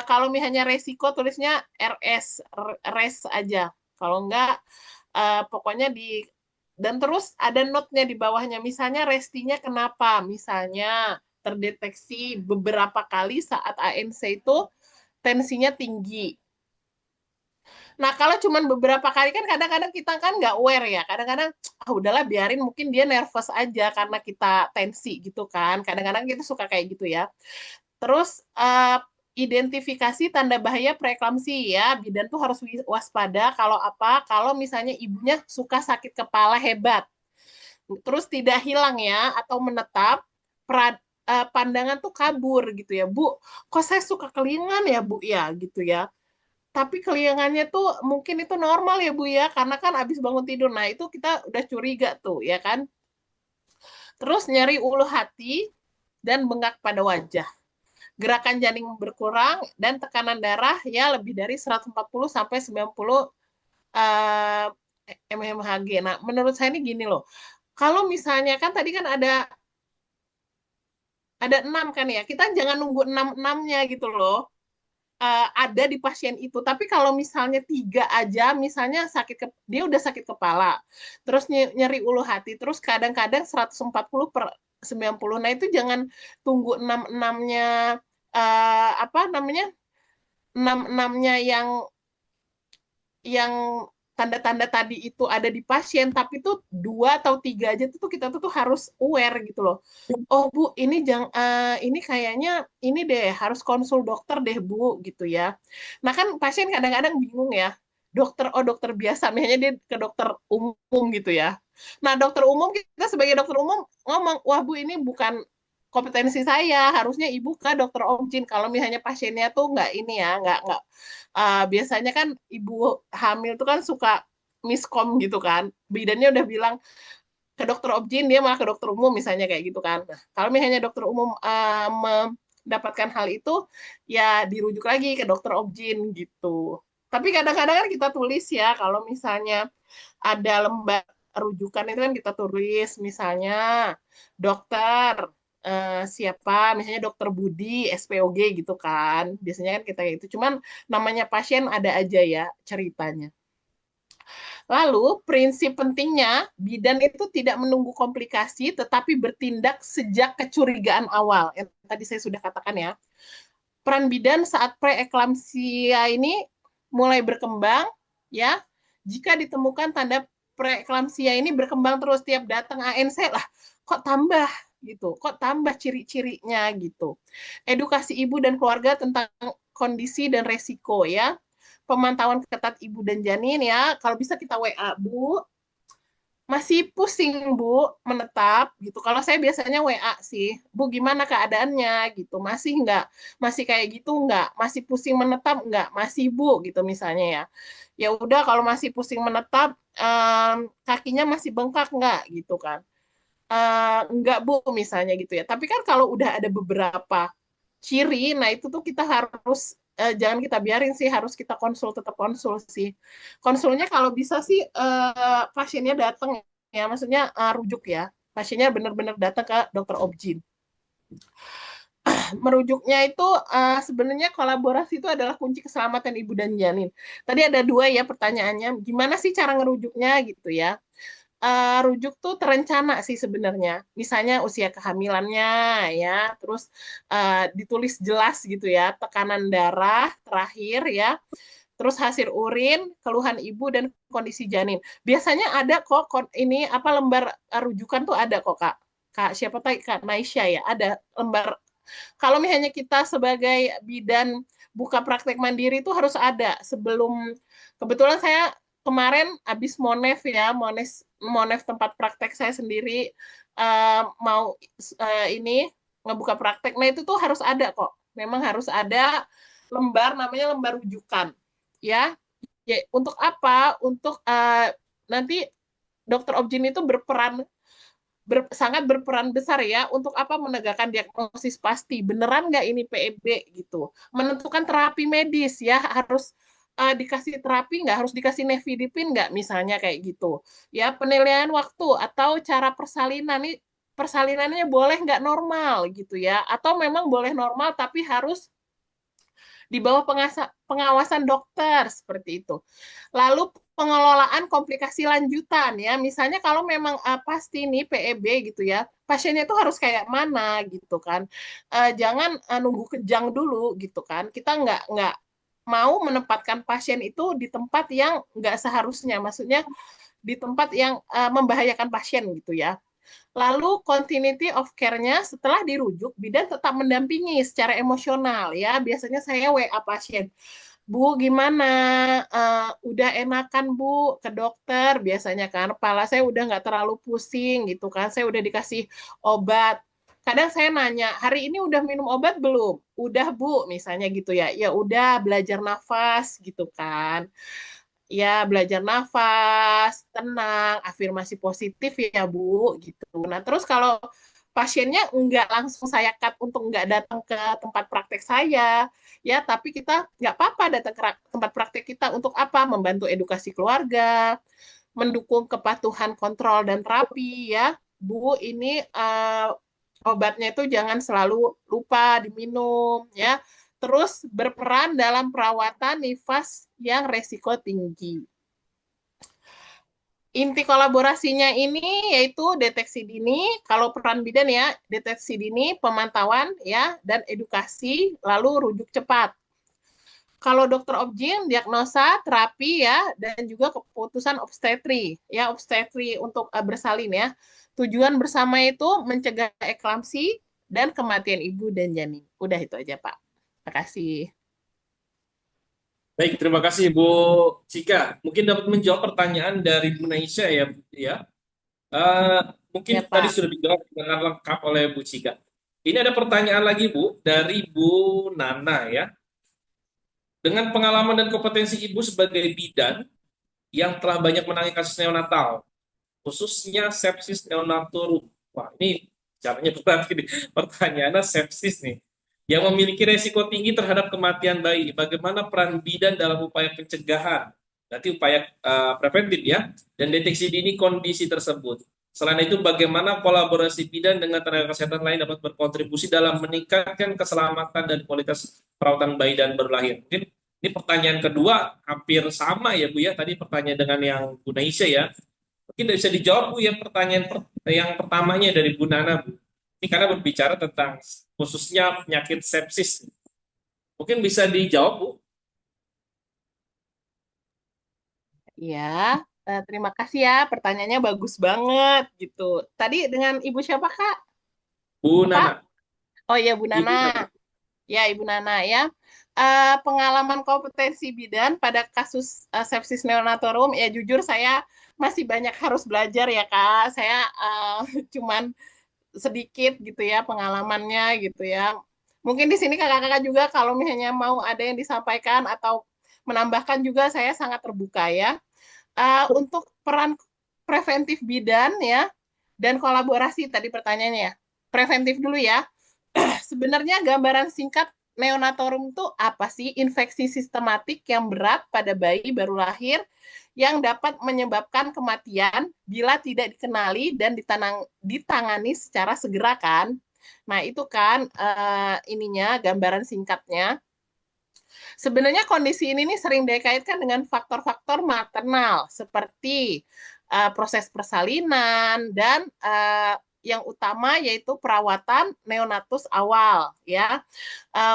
kalau misalnya resiko tulisnya RS res aja. Kalau enggak pokoknya di dan terus ada note-nya di bawahnya. Misalnya restinya kenapa? Misalnya terdeteksi beberapa kali saat ANC itu tensinya tinggi. Nah, kalau cuman beberapa kali kan kadang-kadang kita kan nggak aware ya. Kadang-kadang, udahlah biarin mungkin dia nervous aja karena kita tensi gitu kan. Kadang-kadang kita suka kayak gitu ya. Terus identifikasi tanda bahaya preeklamsi ya. Bidan tuh harus waspada kalau apa? Kalau misalnya ibunya suka sakit kepala hebat. Terus tidak hilang ya atau menetap, pandangan tuh kabur gitu ya. Bu, kok saya suka kelingan ya, Bu ya gitu ya. Tapi keliangannya tuh mungkin itu normal ya Bu ya, karena kan abis bangun tidur. Nah itu kita udah curiga tuh ya kan. Terus nyeri ulu hati dan bengkak pada wajah. Gerakan janin berkurang dan tekanan darah ya lebih dari 140 sampai 90 eh, mmHg. Nah menurut saya ini gini loh. Kalau misalnya kan tadi kan ada 6 kan ya, kita jangan nunggu 6-6-nya gitu loh. Ada di pasien itu. Tapi kalau misalnya 3 aja, misalnya dia udah sakit kepala, terus nyeri ulu hati, terus kadang-kadang 140 per 90. Nah itu jangan tunggu 6-6-nya apa namanya 6-6-nya yang tanda-tanda tadi itu ada di pasien, tapi tuh 2 atau 3 aja tuh kita tuh harus aware gitu loh. Oh Bu, ini kayaknya ini deh harus konsul dokter deh Bu gitu ya. Nah kan pasien kadang-kadang bingung ya. Dokter biasa, misalnya dia ke dokter umum gitu ya. Nah dokter umum kita sebagai dokter umum ngomong, wah Bu ini bukan kompetensi saya, harusnya ibu ke dokter Omjin. Kalau misalnya pasiennya tuh nggak ini ya, nggak biasanya kan ibu hamil tuh kan suka miskom gitu kan. Bidannya udah bilang ke dokter Objin, dia malah ke dokter umum misalnya kayak gitu kan. Nah, kalau misalnya dokter umum mendapatkan hal itu, ya dirujuk lagi ke dokter Objin gitu. Tapi kadang-kadang kan kita tulis ya, kalau misalnya ada lembar rujukan itu kan kita tulis, misalnya dokter siapa, misalnya dokter Budi, SPOG gitu kan. Biasanya kan kita kayak gitu. Cuman namanya pasien ada aja ya ceritanya. Lalu, prinsip pentingnya, bidan itu tidak menunggu komplikasi, tetapi bertindak sejak kecurigaan awal. Yang tadi saya sudah katakan ya. Peran bidan saat preeklamsia ini mulai berkembang, ya. Jika ditemukan tanda preeklamsia ini berkembang terus tiap datang ANC, lah kok tambah gitu, kok tambah ciri-cirinya gitu. Edukasi ibu dan keluarga tentang kondisi dan resiko ya. Pemantauan ketat ibu dan janin ya. Kalau bisa kita WA, Bu. Masih pusing, Bu, menetap gitu. Kalau saya biasanya WA sih, Bu gimana keadaannya gitu. Masih enggak? Masih kayak gitu enggak? Masih pusing menetap enggak? Masih, Bu gitu misalnya ya. Ya udah kalau masih pusing menetap, kakinya masih bengkak enggak gitu kan. Enggak, Bu misalnya gitu ya. Tapi kan kalau udah ada beberapa ciri, nah itu tuh kita harus jangan kita biarin sih, harus kita konsul, tetap konsul sih. Konsulnya kalau bisa sih pasiennya datang ya, maksudnya rujuk ya. Pasiennya benar-benar datang ke dokter Objin. Merujuknya itu sebenarnya kolaborasi itu adalah kunci keselamatan ibu dan janin. Tadi ada dua ya pertanyaannya, gimana sih cara ngerujuknya gitu ya. Rujuk tuh terencana sih sebenarnya. Misalnya usia kehamilannya ya, terus ditulis jelas gitu ya, tekanan darah terakhir ya, terus hasil urin, keluhan ibu dan kondisi janin. Biasanya ada kok ini apa lembar rujukan tuh ada kok Kak. Kak siapa tahu Kak Naisha ya, ada lembar. Kalau misalnya kita sebagai bidan buka praktek mandiri itu harus ada sebelum, kebetulan saya kemarin habis Monef ya, Monef tempat praktek saya sendiri mau ini ngebuka praktek. Nah itu tuh harus ada kok. Memang harus ada lembar namanya lembar rujukan. Ya, untuk apa? Untuk nanti dokter Objin itu sangat berperan besar ya untuk apa menegakkan diagnosis pasti beneran nggak ini PEB gitu, menentukan terapi medis ya, harus dikasih terapi nggak, harus dikasih nefidipin nggak misalnya kayak gitu ya, penilaian waktu atau cara persalinan nih, persalinannya boleh nggak normal gitu ya, atau memang boleh normal tapi harus di bawah pengawasan dokter seperti itu. Lalu pengelolaan komplikasi lanjutan ya, misalnya kalau memang pasti nih PEB gitu ya, pasiennya itu harus kayak mana gitu kan, jangan nunggu kejang dulu gitu kan, kita nggak mau menempatkan pasien itu di tempat yang nggak seharusnya, maksudnya di tempat yang membahayakan pasien gitu ya. Lalu continuity of care-nya setelah dirujuk, bidan tetap mendampingi secara emosional ya. Biasanya saya WA pasien, Bu gimana? Udah enakan Bu ke dokter? Biasanya kan, kepala saya udah nggak terlalu pusing gitu kan. Saya udah dikasih obat. Kadang saya nanya, hari ini udah minum obat belum? Udah Bu, misalnya gitu ya. Ya udah belajar nafas gitu kan, ya belajar nafas, tenang, afirmasi positif ya Bu, gitu. Nah terus kalau pasiennya nggak langsung saya cut untuk nggak datang ke tempat praktek saya, ya tapi kita nggak apa-apa datang ke tempat praktek kita untuk apa? Membantu edukasi keluarga, mendukung kepatuhan kontrol dan terapi ya. Bu, ini obatnya itu jangan selalu lupa diminum ya. Terus berperan dalam perawatan nifas yang resiko tinggi. Inti kolaborasinya ini yaitu deteksi dini, kalau peran bidan ya, deteksi dini, pemantauan ya, dan edukasi, lalu rujuk cepat. Kalau dokter Objin, diagnosa, terapi ya, dan juga keputusan obstetri ya, obstetri untuk bersalin ya. Tujuan bersama itu mencegah eklamsi dan kematian ibu dan janin. Udah itu aja Pak. Terima kasih. Baik, terima kasih Bu Cika. Mungkin dapat menjawab pertanyaan dari Bu Naisha ya, Bu, ya. Mungkin Ya tadi Pak. sudah dijawab dengan lengkap oleh Bu Cika. Ini ada pertanyaan lagi Bu dari Bu Nana ya. Dengan pengalaman dan kompetensi Ibu sebagai bidan yang telah banyak menangani kasus neonatal, khususnya sepsis neonatal. Wah, ini caranya berat ini. Pertanyaannya sepsis nih. Yang memiliki resiko tinggi terhadap kematian bayi. Bagaimana peran bidan dalam upaya pencegahan? Berarti upaya preventif ya. Dan deteksi dini kondisi tersebut. Selain itu, bagaimana kolaborasi bidan dengan tenaga kesehatan lain dapat berkontribusi dalam meningkatkan keselamatan dan kualitas perawatan bayi dan baru lahir? Mungkin ini pertanyaan kedua hampir sama ya Bu ya. Tadi pertanyaan dengan yang Bu Naisha ya. Mungkin bisa dijawab Bu yang pertanyaan yang pertamanya dari Bu Nana Bu. Ini karena berbicara tentang khususnya penyakit sepsis. Mungkin bisa dijawab Bu. Ya, terima kasih ya. Pertanyaannya bagus banget gitu. Tadi dengan Ibu siapa Kak? Bu Pak? Nana. Oh iya Bu Ibu Nana. Nana. Ya Ibu Nana ya. pengalaman kompetensi bidan pada kasus sepsis neonatorum, ya jujur saya masih banyak harus belajar ya Kak. Saya cuman sedikit gitu ya pengalamannya gitu ya. Mungkin di sini kakak-kakak juga kalau misalnya mau ada yang disampaikan atau menambahkan juga saya sangat terbuka ya. Untuk peran preventif bidan ya dan kolaborasi tadi pertanyaannya ya. Preventif dulu ya. Sebenarnya gambaran singkat neonatorum itu apa sih? Infeksi sistematik yang berat pada bayi baru lahir yang dapat menyebabkan kematian bila tidak dikenali dan ditangani secara segera kan. Nah, itu kan ininya gambaran singkatnya. Sebenarnya kondisi ini nih sering dikaitkan dengan faktor-faktor maternal seperti proses persalinan dan yang utama yaitu perawatan neonatus awal ya.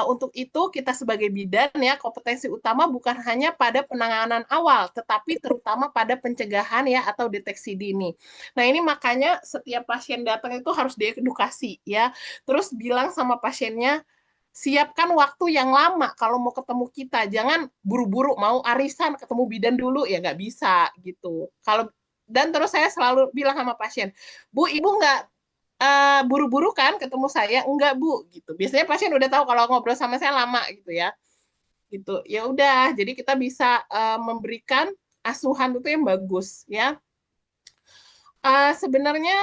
Untuk itu kita sebagai bidan ya kompetensi utama bukan hanya pada penanganan awal tetapi terutama pada pencegahan ya atau deteksi dini. Nah, ini makanya setiap pasien datang itu harus diedukasi ya. Terus bilang sama pasiennya siapkan waktu yang lama kalau mau ketemu kita. Jangan buru-buru mau arisan ketemu bidan dulu ya nggak bisa gitu. Dan terus saya selalu bilang sama pasien, Bu, Ibu nggak buru-buru kan ketemu saya? Enggak, Bu, gitu. Biasanya pasien udah tahu kalau ngobrol sama saya lama gitu ya. Gitu. Ya udah, jadi kita bisa memberikan asuhan itu yang bagus ya. Sebenarnya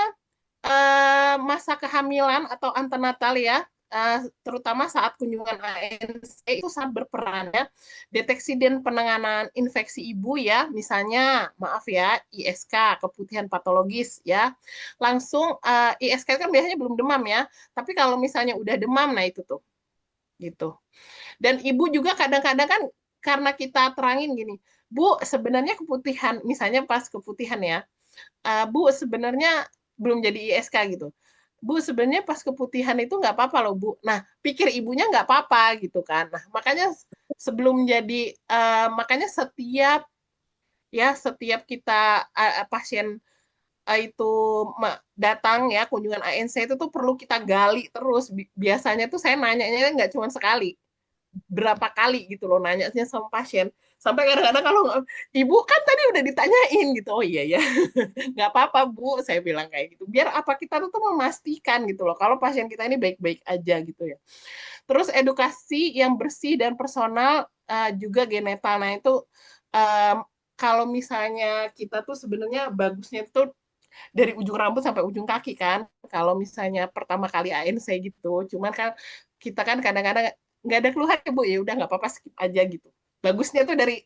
masa kehamilan atau antenatal ya, terutama saat kunjungan ANC itu sangat berperan ya. Deteksi dan penanganan infeksi ibu ya, misalnya maaf ya ISK keputihan patologis ya. Langsung ISK kan biasanya belum demam ya, tapi kalau misalnya udah demam nah itu tuh gitu. Dan ibu juga kadang-kadang kan karena kita terangin gini, Bu sebenarnya keputihan, misalnya pas keputihan ya, Bu sebenarnya belum jadi ISK gitu. Bu, sebenarnya pas keputihan itu nggak apa-apa loh, Bu. Nah, pikir ibunya nggak apa-apa gitu kan. Nah, makanya sebelum jadi, makanya setiap kita pasien itu datang ya kunjungan ANC itu tuh perlu kita gali terus. Biasanya tuh saya nanyanya nggak cuma sekali, berapa kali gitu loh nanyanya sama pasien. Sampai kadang-kadang kalau ibu kan tadi udah ditanyain gitu, oh iya ya, nggak apa-apa Bu, saya bilang kayak gitu. Biar apa kita tuh memastikan gitu loh, kalau pasien kita ini baik-baik aja gitu ya. Terus edukasi yang bersih dan personal juga genetal. Nah itu kalau misalnya kita tuh sebenarnya bagusnya tuh dari ujung rambut sampai ujung kaki kan. Kalau misalnya pertama kali ANC gitu, cuman kan kita kan kadang-kadang nggak ada keluhan ya Bu, ya udah nggak apa-apa skip aja gitu. Bagusnya tuh dari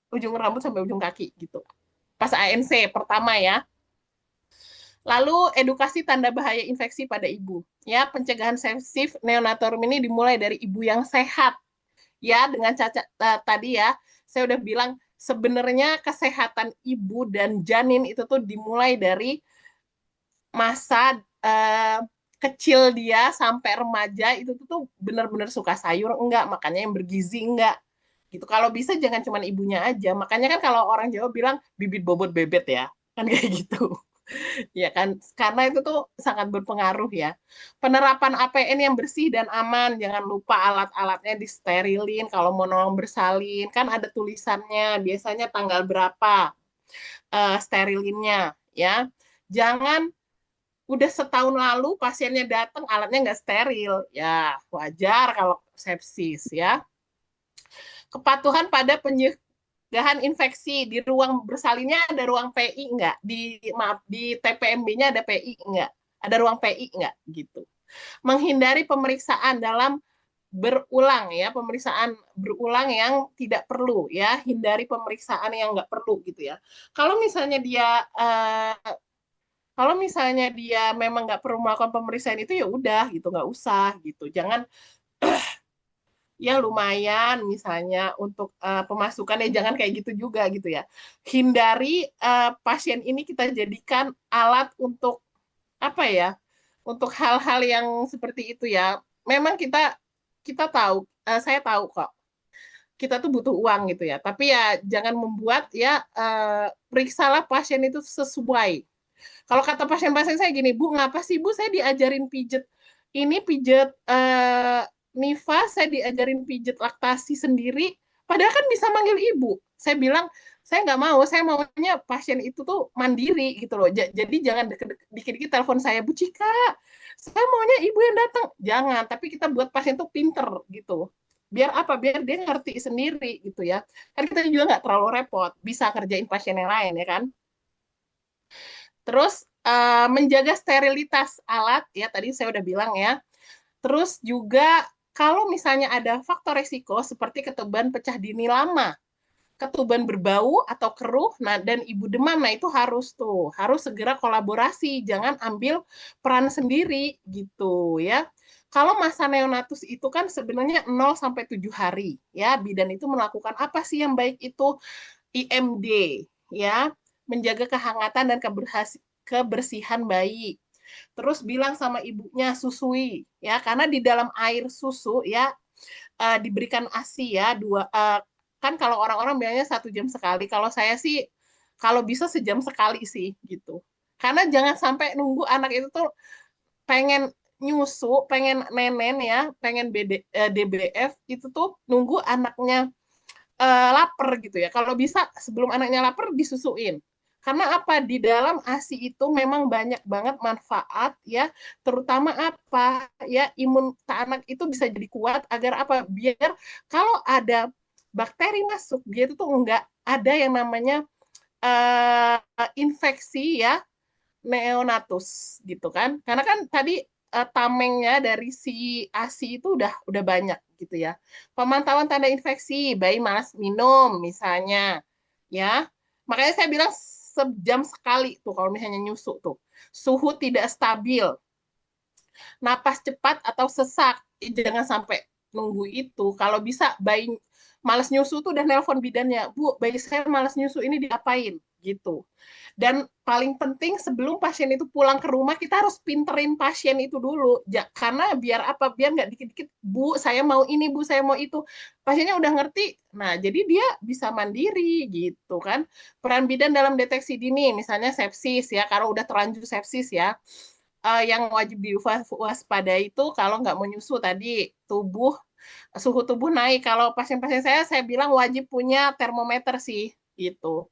ujung rambut sampai ujung kaki gitu. Pas ANC pertama ya. Lalu edukasi tanda bahaya infeksi pada ibu. Ya, pencegahan sepsis neonatorum ini dimulai dari ibu yang sehat. Ya, dengan cacat tadi ya, saya udah bilang sebenarnya kesehatan ibu dan janin itu tuh dimulai dari masa kecil dia sampai remaja itu tuh benar-benar suka sayur enggak, makanya yang bergizi enggak. Gitu. Kalau bisa jangan cuma ibunya aja. Makanya kan kalau orang Jawa bilang bibit bobot bebet ya. Kan kayak gitu. Ya kan, karena itu tuh sangat berpengaruh ya. Penerapan APN yang bersih dan aman, jangan lupa alat-alatnya disterilin. Kalau mau nolong bersalin, kan ada tulisannya, biasanya tanggal berapa sterilinnya ya. Jangan udah setahun lalu pasiennya datang alatnya nggak steril, ya wajar kalau sepsis ya. Kepatuhan pada pencegahan infeksi di ruang bersalinnya ada ruang PI enggak? Di TPMB-nya ada PI enggak? Ada ruang PI enggak gitu. Menghindari pemeriksaan dalam berulang ya, pemeriksaan berulang yang tidak perlu ya, hindari pemeriksaan yang enggak perlu gitu ya. Kalau misalnya dia memang nggak perlu melakukan pemeriksaan itu ya udah gitu, nggak usah gitu. Jangan ya lumayan misalnya untuk pemasukan ya jangan kayak gitu juga gitu ya. Hindari pasien ini kita jadikan alat untuk apa ya? Untuk hal-hal yang seperti itu ya. Memang kita tahu, saya tahu kok. Kita tuh butuh uang gitu ya. Tapi ya jangan membuat ya periksalah pasien itu sesuai. Kalau kata pasien-pasien saya gini, Bu, ngapa sih Bu saya diajarin pijet ini pijet Nifa saya diajarin pijet laktasi sendiri, padahal kan bisa manggil ibu. Saya bilang, saya nggak mau, saya maunya pasien itu tuh mandiri gitu loh. Jadi jangan dikit-dikit telepon saya, Bu Cika, saya maunya ibu yang datang. Jangan, tapi kita buat pasien tuh pinter gitu. Biar apa? Biar dia ngerti sendiri gitu ya. Kan kita juga nggak terlalu repot, bisa kerjain pasien yang lain ya kan. Terus menjaga sterilitas alat, ya tadi saya udah bilang ya. Terus juga kalau misalnya ada faktor resiko seperti ketuban pecah dini lama, ketuban berbau atau keruh, nah dan ibu demam, nah itu harus segera kolaborasi, jangan ambil peran sendiri gitu ya. Kalau masa neonatus itu kan sebenarnya 0 sampai 7 hari ya. Bidan itu melakukan apa sih yang baik itu? IMD ya, menjaga kehangatan dan kebersihan bayi. Terus bilang sama ibunya susui ya, karena di dalam air susu ya diberikan ASI ya kan kalau orang-orang bilangnya 1 jam sekali. Kalau saya sih kalau bisa sejam sekali sih gitu. Karena jangan sampai nunggu anak itu tuh pengen nyusu, pengen nenen ya, pengen DBF itu tuh nunggu anaknya lapar gitu ya. Kalau bisa sebelum anaknya lapar disusuin. Karena apa? Di dalam ASI itu memang banyak banget manfaat ya, terutama apa ya, imun anak itu bisa jadi kuat agar apa? Biar kalau ada bakteri masuk, dia itu tuh enggak ada yang namanya infeksi ya, neonatus gitu kan. Karena kan tadi tamengnya dari si ASI itu udah banyak gitu ya. Pemantauan tanda infeksi, bayi malas minum misalnya ya. Makanya saya bilang sejam sekali tuh kalau misalnya nyusu tuh. Suhu tidak stabil, napas cepat atau sesak. Jangan sampai nunggu itu. Kalau bisa bayi malas nyusu tuh udah nelpon bidannya, Bu, bayi saya malas nyusu ini diapain gitu. Dan paling penting sebelum pasien itu pulang ke rumah kita harus pinterin pasien itu dulu. Karena biar apa? Biar nggak dikit-dikit, Bu, saya mau ini, Bu, saya mau itu. Pasiennya udah ngerti. Nah, jadi dia bisa mandiri gitu kan. Peran bidan dalam deteksi dini, misalnya sepsis ya, kalau udah terlanjur sepsis ya. Yang wajib diwaspadai itu kalau nggak menyusu tadi suhu tubuh naik. Kalau pasien-pasien saya bilang wajib punya termometer sih gitu.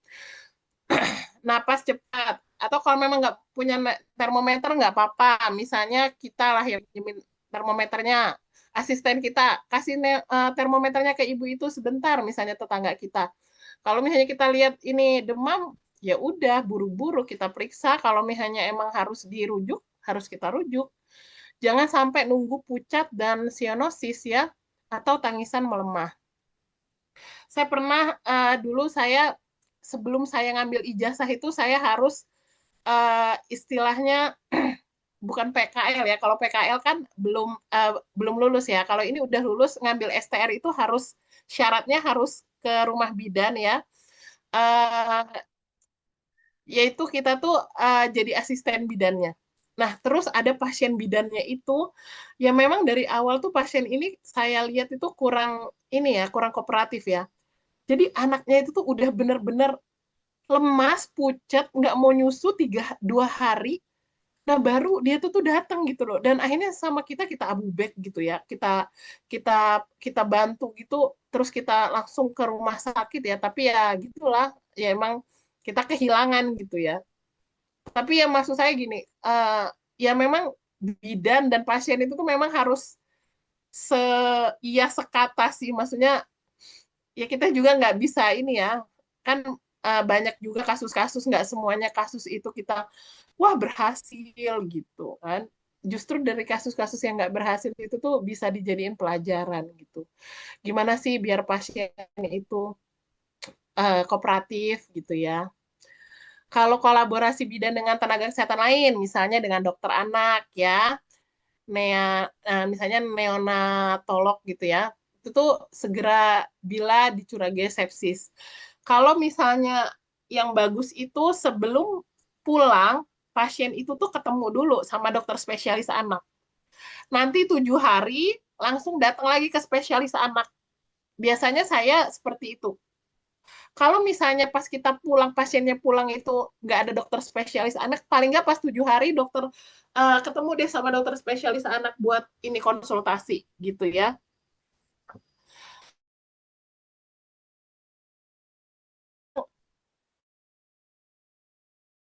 Napas cepat atau kalau memang nggak punya termometer nggak apa-apa. Misalnya kita lah yang pinjemin termometernya, asisten kita kasih termometernya ke ibu itu sebentar, misalnya tetangga kita. Kalau misalnya kita lihat ini demam, ya udah buru-buru kita periksa. Kalau misalnya emang harus dirujuk, harus kita rujuk. Jangan sampai nunggu pucat dan sianosis ya, atau tangisan melemah. Saya pernah dulu sebelum saya ngambil ijazah itu saya harus istilahnya bukan PKL ya. Kalau PKL kan belum lulus ya. Kalau ini udah lulus ngambil STR itu harus syaratnya harus ke rumah bidan ya. Yaitu kita tuh jadi asisten bidannya. Nah, terus ada pasien bidannya itu ya memang dari awal tuh pasien ini saya lihat itu kurang kooperatif ya. Jadi anaknya itu tuh udah bener-bener lemas, pucat, nggak mau nyusu 2 hari. Nah baru dia tuh datang gitu loh. Dan akhirnya sama kita abubek gitu ya. Kita bantu gitu. Terus kita langsung ke rumah sakit ya. Tapi ya gitulah. Ya emang kita kehilangan gitu ya. Tapi ya maksud saya gini. Ya memang bidan dan pasien itu tuh memang harus sekata sih. Maksudnya ya kita juga nggak bisa ini ya. Kan banyak juga kasus-kasus, nggak semuanya kasus itu kita wah berhasil gitu kan. Justru dari kasus-kasus yang nggak berhasil itu tuh bisa dijadiin pelajaran gitu. Gimana sih biar pasien itu kooperatif gitu ya. Kalau kolaborasi bidan dengan tenaga kesehatan lain, misalnya dengan dokter anak ya, misalnya neonatolog gitu ya, itu tuh segera bila dicurigai sepsis. Kalau misalnya yang bagus itu sebelum pulang, pasien itu tuh ketemu dulu sama dokter spesialis anak. Nanti 7 hari langsung datang lagi ke spesialis anak. Biasanya saya seperti itu. Kalau misalnya pas kita pulang, pasiennya pulang itu nggak ada dokter spesialis anak, paling nggak pas 7 hari dokter ketemu deh sama dokter spesialis anak buat ini konsultasi gitu ya.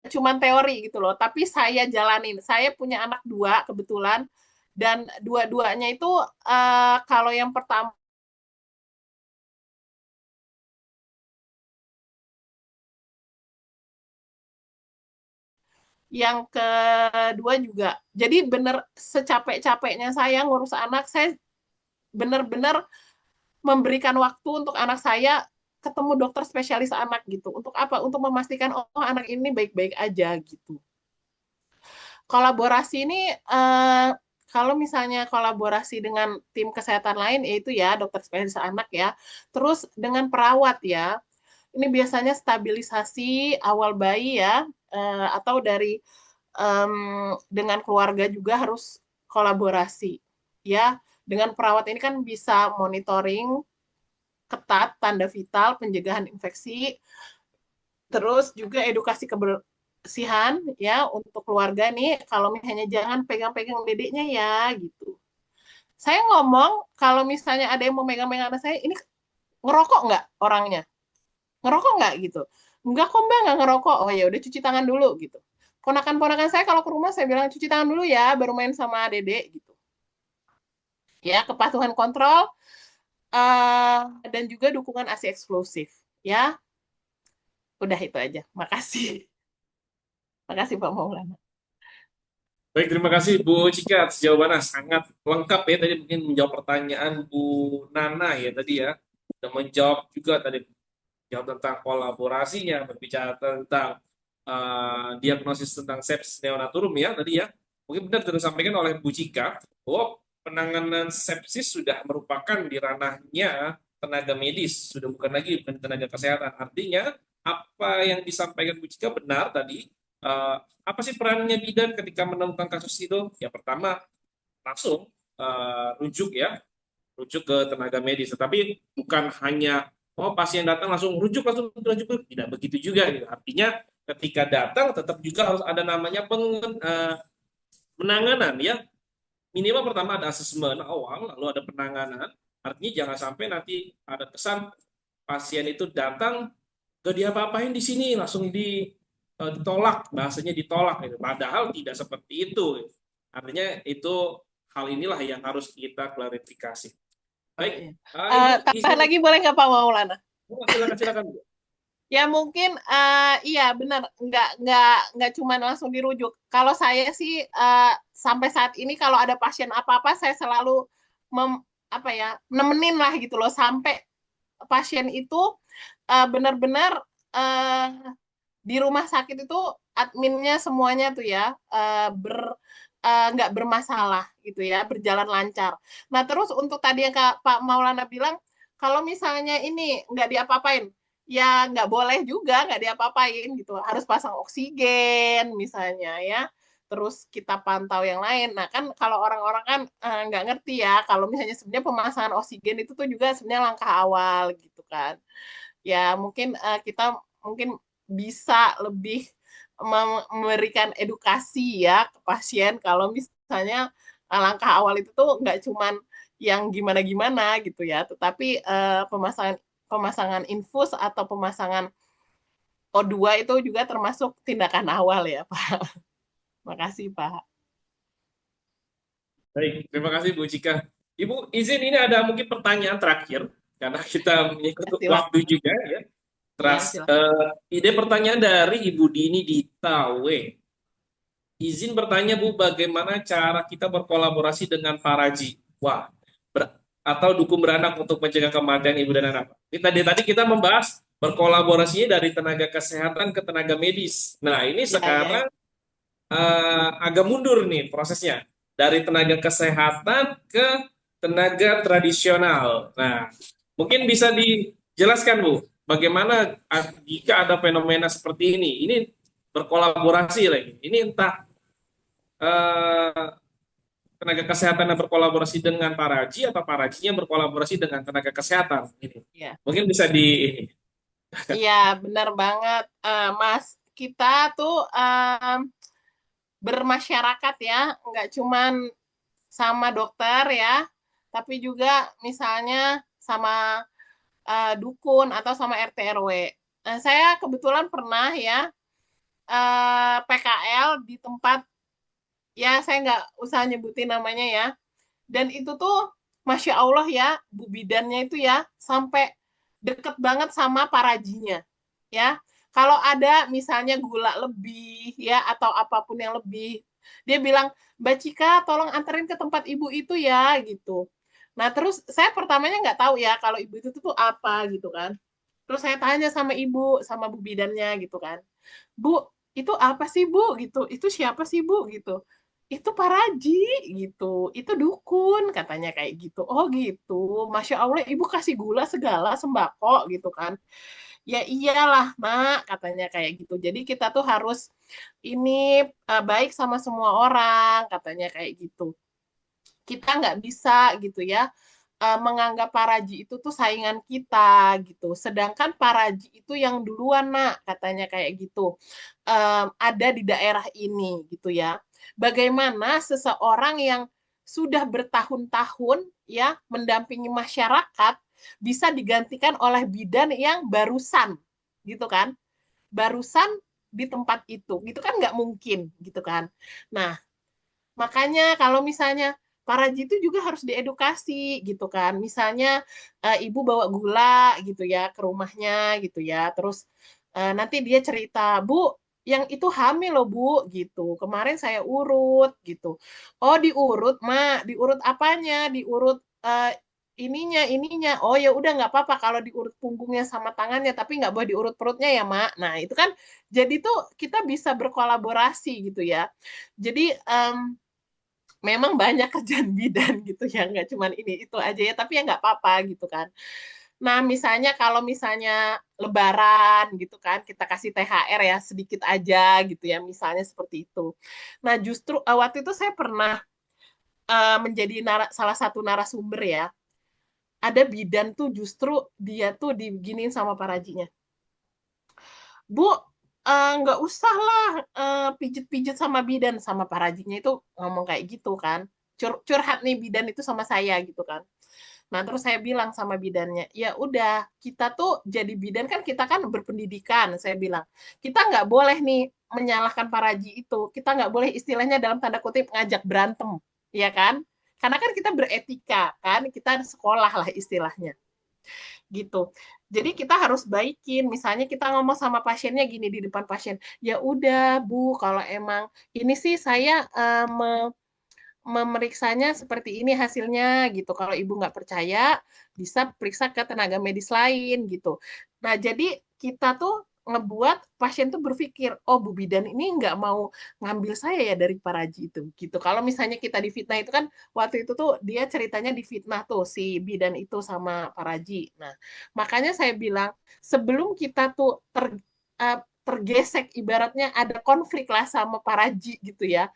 Cuman teori gitu loh, tapi saya jalanin. Saya punya anak dua kebetulan, dan dua-duanya itu kalau yang pertama, yang kedua juga. Jadi bener secapek-capeknya saya ngurus anak, saya bener-bener memberikan waktu untuk anak saya ketemu dokter spesialis anak gitu. Untuk apa? Untuk memastikan oh anak ini baik-baik aja gitu. Kolaborasi ini kalau misalnya kolaborasi dengan tim kesehatan lain yaitu ya dokter spesialis anak ya, terus dengan perawat ya. Ini biasanya stabilisasi awal bayi ya, atau dari dengan keluarga juga harus kolaborasi ya. Dengan perawat ini kan bisa monitoring ketat tanda vital, pencegahan infeksi, terus juga edukasi kebersihan ya untuk keluarga nih. Kalau misalnya jangan pegang-pegang dedeknya ya gitu. Saya ngomong kalau misalnya ada yang mau megang-megang anak saya, ini ngerokok nggak orangnya? Ngerokok nggak gitu? Enggak kok mbak, nggak ngerokok. Oh ya udah cuci tangan dulu gitu. Ponakan-ponakan saya kalau ke rumah saya bilang cuci tangan dulu ya, baru main sama dedek gitu. Ya, kepatuhan kontrol dan juga dukungan ASI eksklusif. Ya, udah itu aja. Makasih. Makasih Pak Maulana. Baik, terima kasih Bu Cika atas jawabannya sangat lengkap ya. Tadi mungkin menjawab pertanyaan Bu Nana ya tadi ya. Dan menjawab juga tadi jawab tentang kolaborasinya, berbicara tentang diagnosis tentang sepsis neonatorum ya tadi ya. Mungkin benar sudah disampaikan oleh Bu Cika bahwa penanganan sepsis sudah merupakan di ranahnya tenaga medis, sudah bukan lagi tenaga kesehatan. Artinya apa yang disampaikan Bu Cika benar tadi. Apa sih perannya bidan ketika menemukan kasus itu? Ya pertama langsung rujuk ya, rujuk ke tenaga medis. Tetapi bukan hanya oh pasien datang langsung rujuk, tidak begitu juga. Gitu. Artinya ketika datang tetap juga harus ada namanya penanganan ya. Minimal pertama ada asesmen awal, lalu ada penanganan. Artinya jangan sampai nanti ada kesan pasien itu datang gak diapa-apain di sini langsung ditolak, bahasanya ditolak gitu. Padahal tidak seperti itu. Artinya itu hal inilah yang harus kita klarifikasi. Baik, Tambahan lagi boleh nggak Pak Maulana? Silakan. Ya mungkin iya benar, nggak cuma langsung dirujuk. Kalau saya sih sampai saat ini kalau ada pasien apa-apa saya selalu nemenin lah gitu loh sampai pasien itu benar-benar di rumah sakit itu adminnya semuanya tuh ya nggak bermasalah gitu ya, berjalan lancar. Nah terus untuk tadi yang Pak Maulana bilang kalau misalnya ini nggak diapa-apain, ya nggak boleh juga nggak diapa-apain gitu, harus pasang oksigen misalnya ya, terus kita pantau yang lain. Nah kan kalau orang-orang kan nggak ngerti ya kalau misalnya sebenarnya pemasangan oksigen itu tuh juga sebenarnya langkah awal gitu kan ya. Mungkin kita mungkin bisa lebih memberikan edukasi ya ke pasien kalau misalnya langkah awal itu tuh nggak cuman yang gimana-gimana gitu ya, tetapi pemasangan infus atau pemasangan O2 itu juga termasuk tindakan awal ya Pak. Makasih Pak. Baik, terima kasih Bu Cika. Ibu izin ini ada mungkin pertanyaan terakhir karena kita mengikut waktu juga ya. Terus ide pertanyaan dari Ibu Dini di Tawe. Izin bertanya Bu, bagaimana cara kita berkolaborasi dengan Paraji? Wah, atau dukun beranak untuk mencegah kematian ibu dan anak. Tadi kita membahas berkolaborasinya dari tenaga kesehatan ke tenaga medis. Nah, ini sekarang agak mundur nih prosesnya. Dari tenaga kesehatan ke tenaga tradisional. Nah, mungkin bisa dijelaskan Bu, bagaimana jika ada fenomena seperti ini? Ini berkolaborasi lagi. Ini entah tenaga kesehatan yang berkolaborasi dengan Paraji atau Parajinya berkolaborasi dengan tenaga kesehatan. Ini. Ya. Mungkin bisa Iya, benar banget, Mas. Kita tuh bermasyarakat ya, nggak cuman sama dokter ya, tapi juga misalnya sama dukun atau sama RT RW. Nah, saya kebetulan pernah ya PKL di tempat, ya saya nggak usah nyebutin namanya ya. Dan itu tuh Masya Allah ya, Bu Bidannya itu ya sampai deket banget sama parajinya. Ya, kalau ada misalnya gula lebih ya atau apapun yang lebih, dia bilang, Mbak Cika tolong anterin ke tempat ibu itu ya gitu. Nah terus saya pertamanya nggak tahu ya kalau ibu itu tuh apa gitu kan. Terus saya tanya sama ibu, sama Bu Bidannya gitu kan. Bu, itu apa sih Bu gitu? Itu siapa sih Bu gitu? Itu Paraji gitu. Itu dukun katanya kayak gitu. Oh gitu. Masya Allah ibu kasih gula segala sembako gitu kan. Ya iyalah nak katanya kayak gitu. Jadi kita tuh harus ini baik sama semua orang katanya kayak gitu. Kita nggak bisa gitu ya menganggap Paraji itu tuh saingan kita gitu. Sedangkan Paraji itu yang duluan nak katanya kayak gitu. Ada di daerah ini gitu ya. Bagaimana seseorang yang sudah bertahun-tahun ya mendampingi masyarakat bisa digantikan oleh bidan yang barusan gitu kan. Barusan di tempat itu. Gitu kan nggak mungkin gitu kan. Nah, makanya kalau misalnya para itu juga harus diedukasi gitu kan. Misalnya ibu bawa gula gitu ya ke rumahnya gitu ya. Terus nanti dia cerita, Bu, yang itu hamil loh Bu gitu. Kemarin saya urut gitu. Oh diurut, Mak. Diurut apanya? Diurut ininya. Oh ya udah nggak apa-apa kalau diurut punggungnya sama tangannya, tapi nggak boleh diurut perutnya ya Mak. Nah itu kan jadi tuh kita bisa berkolaborasi gitu ya. Jadi memang banyak kerjaan bidan gitu ya, nggak cuman ini itu aja ya, tapi ya nggak apa-apa gitu kan. Nah, misalnya kalau misalnya Lebaran gitu kan, kita kasih THR ya sedikit aja gitu ya, misalnya seperti itu. Nah, justru waktu itu saya pernah menjadi salah satu narasumber ya. Ada bidan tuh justru dia tuh diginiin sama parajinya. Bu, nggak usah lah pijet-pijet sama bidan, sama parajinya itu ngomong kayak gitu kan. Curhat nih bidan itu sama saya gitu kan. Nah, terus saya bilang sama bidannya, ya udah, kita tuh jadi bidan kan kita kan berpendidikan, saya bilang. Kita nggak boleh nih menyalahkan paraji itu. Kita nggak boleh istilahnya dalam tanda kutip ngajak berantem, ya kan? Karena kan kita beretika, kan? Kita sekolah lah istilahnya gitu. Jadi kita harus baikin. Misalnya kita ngomong sama pasiennya gini di depan pasien, ya udah Bu, kalau emang ini sih saya memeriksanya seperti ini hasilnya gitu. Kalau ibu nggak percaya, bisa periksa ke tenaga medis lain gitu. Nah, jadi kita tuh ngebuat pasien tuh berpikir, oh Bu Bidan ini nggak mau ngambil saya ya dari Paraji itu gitu. Kalau misalnya kita difitnah itu kan waktu itu tuh dia ceritanya difitnah tuh si Bidan itu sama Paraji. Nah, makanya saya bilang sebelum kita tuh tergesek ibaratnya ada konflik lah sama Paraji gitu ya,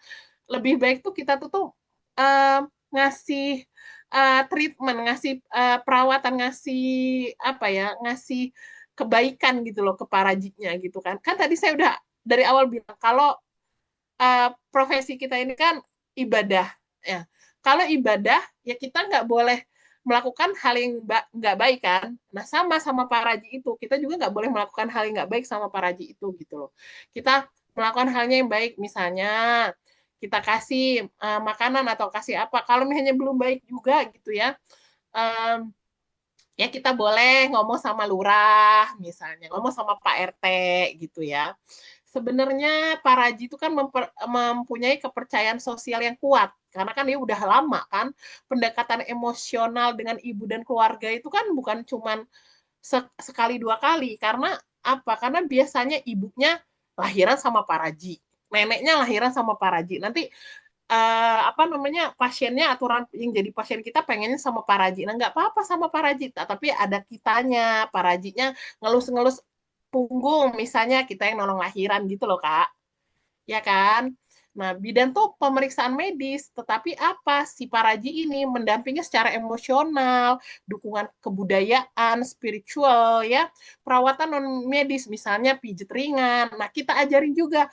lebih baik tuh kita tuh uh, ngasih treatment, ngasih perawatan, ngasih apa ya, ngasih kebaikan gitu loh ke parajiknya gitu kan. Kan tadi saya udah dari awal bilang kalau profesi kita ini kan ibadah ya. Kalau ibadah ya kita nggak boleh melakukan hal yang nggak baik kan. Nah sama paraji itu kita juga nggak boleh melakukan hal yang nggak baik sama paraji itu gitu loh. Kita melakukan halnya yang baik misalnya kita kasih makanan atau kasih apa. Kalau misalnya belum baik juga gitu ya, um, ya kita boleh ngomong sama lurah misalnya, ngomong sama Pak RT gitu ya. Sebenarnya Paraji itu kan mempunyai kepercayaan sosial yang kuat karena kan dia udah lama kan pendekatan emosional dengan ibu dan keluarga itu kan bukan cuman sekali dua kali karena apa? Karena biasanya ibunya lahiran sama Paraji, neneknya lahiran sama Paraji. Nanti apa namanya pasiennya aturan yang jadi pasien kita pengennya sama Paraji. Nah nggak apa-apa sama Paraji, tapi ada kitanya, Parajinya ngelus-ngelus punggung misalnya kita yang nolong lahiran gitu loh Kak, ya kan? Nah, bidan tuh pemeriksaan medis, tetapi apa? Si Paraji ini mendampingi secara emosional, dukungan kebudayaan, spiritual, ya, perawatan non medis, misalnya pijat ringan. Nah, kita ajarin juga,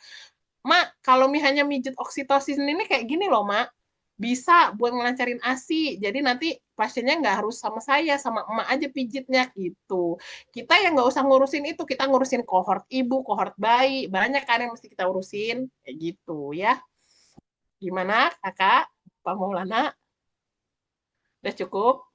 Mak, kalau hanya mijit oksitosin ini kayak gini loh, Mak. Bisa buat ngelancarin ASI. Jadi nanti pasiennya nggak harus sama saya, sama emak aja pijitnya gitu. Kita yang nggak usah ngurusin itu, kita ngurusin kohort ibu, kohort bayi. Banyak kan yang mesti kita urusin. Kayak gitu ya. Gimana kakak, Pak Maulana? Udah cukup?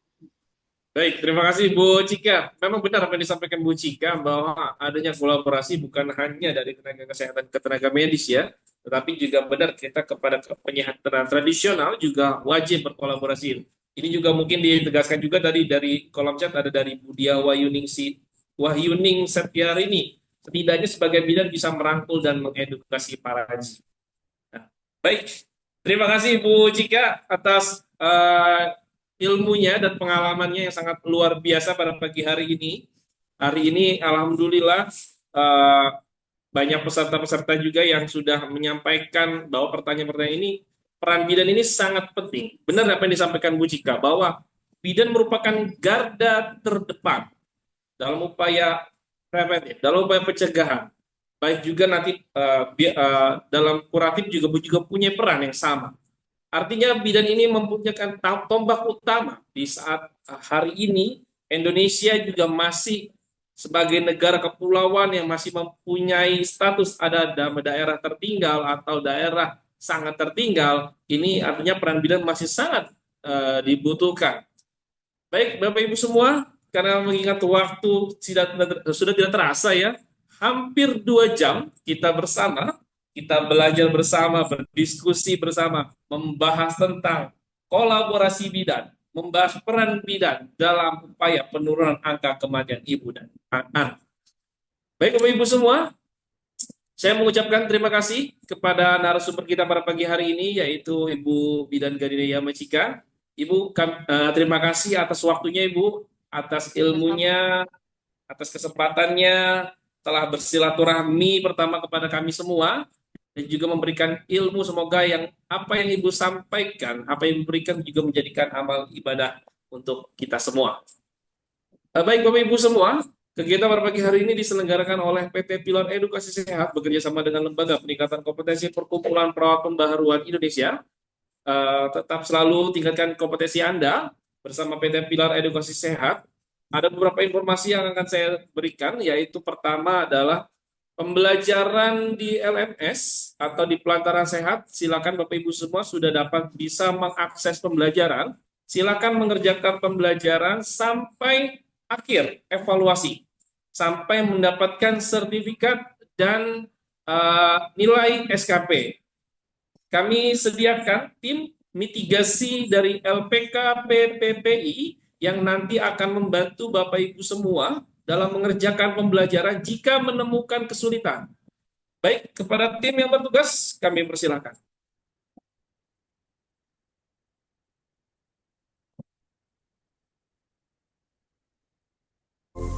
Baik, terima kasih Bu Cika. Memang benar apa yang disampaikan Bu Cika bahwa adanya kolaborasi bukan hanya dari tenaga kesehatan ke tenaga medis ya, tetapi juga benar kita kepada penyihatan tradisional juga wajib berkolaborasi. Ini juga mungkin ditegaskan juga dari kolom chat ada dari Budia Wahyuning Setiarini. Setidaknya sebagai bidan bisa merangkul dan mengedukasi para haji. Nah, baik, terima kasih Bu Cika atas ilmunya dan pengalamannya yang sangat luar biasa pada pagi hari ini. Hari ini alhamdulillah banyak peserta-peserta juga yang sudah menyampaikan bahwa pertanyaan-pertanyaan ini, peran bidan ini sangat penting. Benar apa yang disampaikan Bu Cika, bahwa bidan merupakan garda terdepan dalam upaya preventif, dalam upaya pencegahan. Baik juga nanti dalam kuratif juga punya peran yang sama. Artinya bidan ini mempunyai tombak utama di saat hari ini Indonesia juga masih sebagai negara kepulauan yang masih mempunyai status ada daerah tertinggal atau daerah sangat tertinggal. Ini artinya peran bidan masih sangat dibutuhkan. Baik Bapak Ibu semua, karena mengingat waktu sudah tidak terasa ya, hampir 2 jam kita bersama. Kita belajar bersama, berdiskusi bersama, membahas tentang kolaborasi bidan, membahas peran bidan dalam upaya penurunan angka kematian ibu dan anak. Baik Bapak Ibu semua, saya mengucapkan terima kasih kepada narasumber kita pada pagi hari ini, yaitu Ibu Bidan Gadinia Macika. Ibu, terima kasih atas waktunya Ibu, atas ilmunya, atas kesempatannya, telah bersilaturahmi pertama kepada kami semua, dan juga memberikan ilmu. Semoga apa yang Ibu sampaikan, apa yang Ibu berikan juga menjadikan amal ibadah untuk kita semua. Baik Bapak Ibu semua, kegiatan pada pagi hari ini diselenggarakan oleh PT Pilar Edukasi Sehat bekerja sama dengan Lembaga Peningkatan Kompetensi Perkumpulan Perawat Pembaharuan Indonesia. Tetap selalu tingkatkan kompetensi Anda bersama PT Pilar Edukasi Sehat. Ada beberapa informasi yang akan saya berikan, yaitu pertama adalah pembelajaran di LMS atau di Pelantaran Sehat. Silakan Bapak Ibu semua sudah bisa mengakses pembelajaran. Silakan mengerjakan pembelajaran sampai akhir evaluasi, sampai mendapatkan sertifikat dan nilai SKP. Kami sediakan tim mitigasi dari LPK PPPI yang nanti akan membantu Bapak Ibu semua dalam mengerjakan pembelajaran jika menemukan kesulitan. Baik, kepada tim yang bertugas, kami persilakan.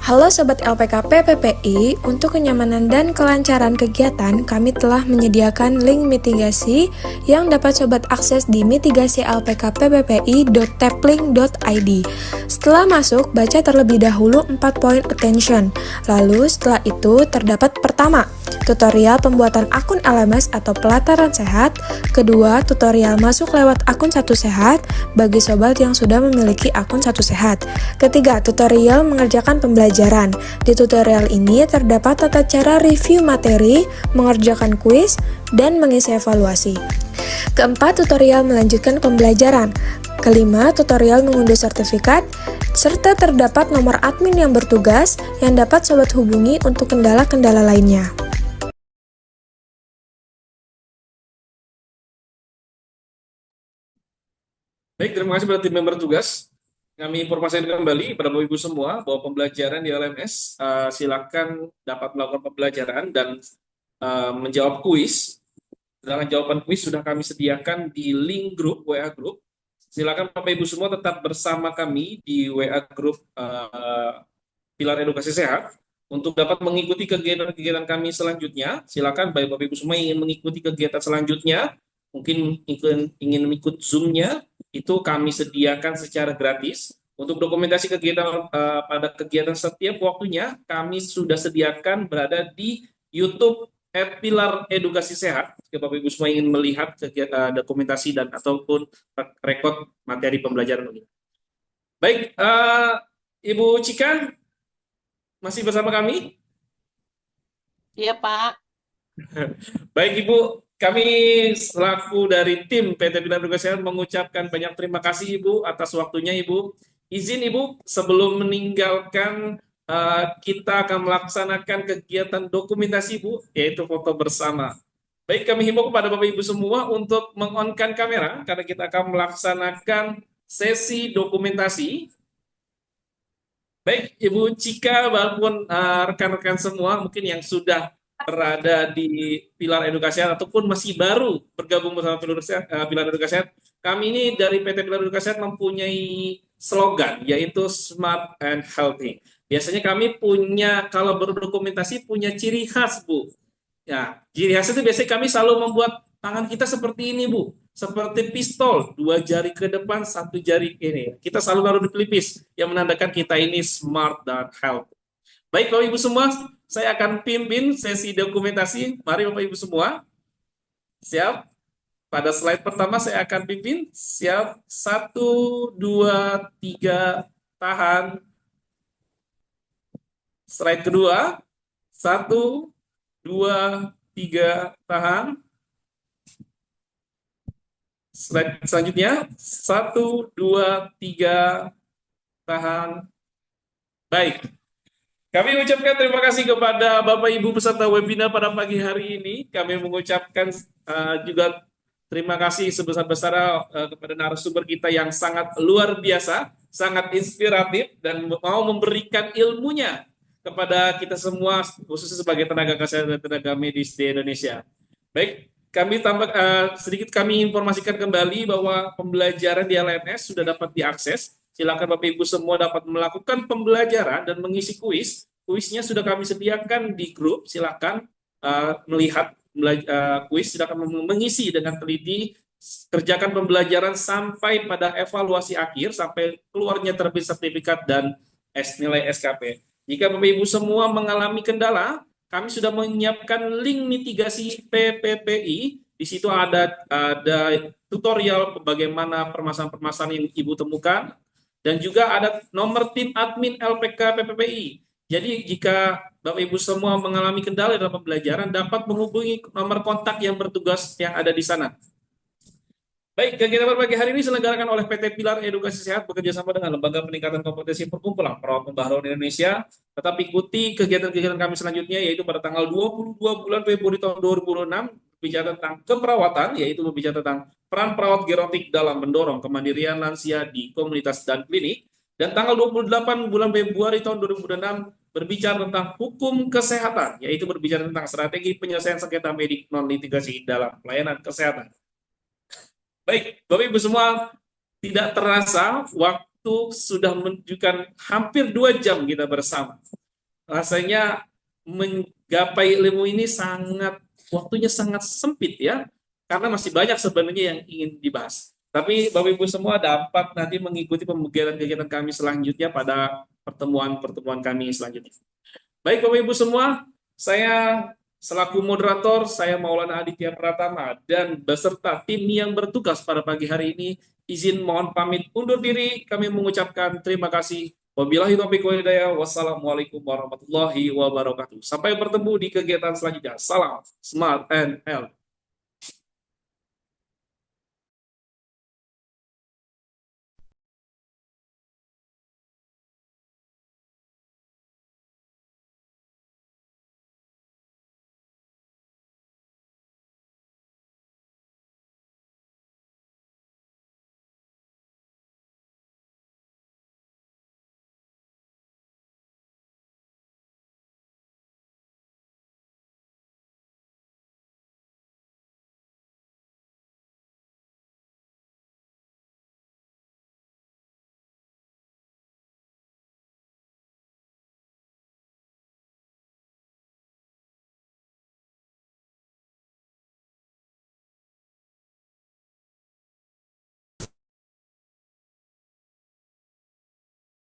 Halo Sobat LPKP PPI, untuk kenyamanan dan kelancaran kegiatan, kami telah menyediakan link mitigasi yang dapat Sobat akses di mitigasilpkpppi.taplink.id. Setelah masuk, baca terlebih dahulu 4 poin attention. Lalu setelah itu terdapat pertama, tutorial pembuatan akun LMS atau pelataran sehat. Kedua, tutorial masuk lewat akun Satu Sehat bagi Sobat yang sudah memiliki akun Satu Sehat. Ketiga, tutorial mengerjakan pembelajaran. Di tutorial ini terdapat tata cara review materi, mengerjakan kuis, dan mengisi evaluasi. Keempat, tutorial melanjutkan pembelajaran. Kelima, tutorial mengunduh sertifikat, serta terdapat nomor admin yang bertugas yang dapat Sobat hubungi untuk kendala-kendala lainnya. Baik, terima kasih pada tim yang bertugas. Kami informasikan kembali pada Bapak Ibu semua bahwa pembelajaran di LMS silakan dapat melakukan pembelajaran dan menjawab kuis. Sedangkan jawaban kuis sudah kami sediakan di link grup WA grup. Silakan Bapak Ibu semua tetap bersama kami di WA grup Pilar Edukasi Sehat untuk dapat mengikuti kegiatan-kegiatan kami selanjutnya. Silakan Bapak Ibu semua yang ingin mengikuti kegiatan selanjutnya, mungkin ingin ikut Zoom-nya, itu kami sediakan secara gratis. Untuk dokumentasi kegiatan pada kegiatan setiap waktunya, kami sudah sediakan berada di YouTube @Pilar Edukasi Sehat. Jika Bapak Ibu semua ingin melihat kegiatan dokumentasi dan ataupun rekod materi pembelajaran ini. Baik, Ibu Cika masih bersama kami? Iya, Pak. Baik Ibu, kami selaku dari tim PT Pilar Edukasi Sehat mengucapkan banyak terima kasih Ibu atas waktunya Ibu. Izin Ibu, sebelum meninggalkan kita akan melaksanakan kegiatan dokumentasi Ibu, yaitu foto bersama. Baik, kami himbau kepada Bapak Ibu semua untuk meng-on-kan kamera karena kita akan melaksanakan sesi dokumentasi. Baik, Ibu Cika maupun rekan-rekan semua mungkin yang sudah berada di Pilar Edukasi ataupun masih baru bergabung bersama Pilar Edukasi, kami ini dari PT Pilar Edukasi mempunyai slogan yaitu Smart and Healthy. Biasanya kami punya, kalau berdokumentasi, punya ciri khas, Bu. Ya, ciri khas itu biasanya kami selalu membuat tangan kita seperti ini, Bu. Seperti pistol, 2 jari ke depan, 1 jari ini. Kita selalu naruh di pelipis yang menandakan kita ini smart dan healthy. Baik, Bapak Ibu semua, saya akan pimpin sesi dokumentasi. Mari Bapak Ibu semua. Siap? Pada slide pertama saya akan pimpin. Siap? 1, 2, 3, tahan. Slide kedua. 1, 2, 3, tahan. Slide selanjutnya. 1, 2, 3, tahan. Baik. Kami mengucapkan terima kasih kepada Bapak Ibu peserta webinar pada pagi hari ini. Kami mengucapkan juga terima kasih sebesar-besarnya kepada narasumber kita yang sangat luar biasa, sangat inspiratif, dan mau memberikan ilmunya kepada kita semua, khususnya sebagai tenaga kesehatan dan tenaga medis di Indonesia. Baik, kami sedikit kami informasikan kembali bahwa pembelajaran di LMS sudah dapat diakses. Silakan Bapak Ibu semua dapat melakukan pembelajaran dan mengisi kuis. Kuisnya sudah kami sediakan di grup. Silakan melihat kuis, silakan mengisi dengan teliti, kerjakan pembelajaran sampai pada evaluasi akhir, sampai keluarnya terbit sertifikat dan nilai SKP. Jika Bapak Ibu semua mengalami kendala, kami sudah menyiapkan link mitigasi PPPI. Di situ ada tutorial bagaimana permasalahan-permasalahan yang Ibu temukan, dan juga ada nomor tim admin LPK PPPI. Jadi jika Bapak Ibu semua mengalami kendala dalam pembelajaran, dapat menghubungi nomor kontak yang bertugas yang ada di sana. Baik, kegiatan pagi hari ini diselenggarakan oleh PT Pilar Edukasi Sehat bekerja sama dengan Lembaga Peningkatan Kompetensi Perkumpulan Perawat Pembaharuan Indonesia. Tetap ikuti kegiatan-kegiatan kami selanjutnya, yaitu pada tanggal 22 bulan Februari tahun 2006, berbicara tentang keperawatan, yaitu berbicara tentang peran perawat gerontik dalam mendorong kemandirian lansia di komunitas dan klinik. Dan tanggal 28 bulan Februari tahun 2006, berbicara tentang hukum kesehatan, yaitu berbicara tentang strategi penyelesaian sengketa medik non-litigasi dalam pelayanan kesehatan. Baik, Bapak Ibu semua, tidak terasa waktu sudah menunjukkan hampir 2 jam kita bersama. Rasanya menggapai ilmu ini waktunya sangat sempit ya, karena masih banyak sebenarnya yang ingin dibahas. Tapi Bapak Ibu semua dapat nanti mengikuti kegiatan-kegiatan kami selanjutnya pada pertemuan-pertemuan kami selanjutnya. Baik Bapak Ibu semua, saya selaku moderator, saya Maulana Aditya Pratama, dan beserta tim yang bertugas pada pagi hari ini, izin mohon pamit undur diri. Kami mengucapkan terima kasih. Wabillahi taufiq wal hidayah. Wassalamualaikum warahmatullahi wabarakatuh. Sampai bertemu di kegiatan selanjutnya. Salam Smart and Health.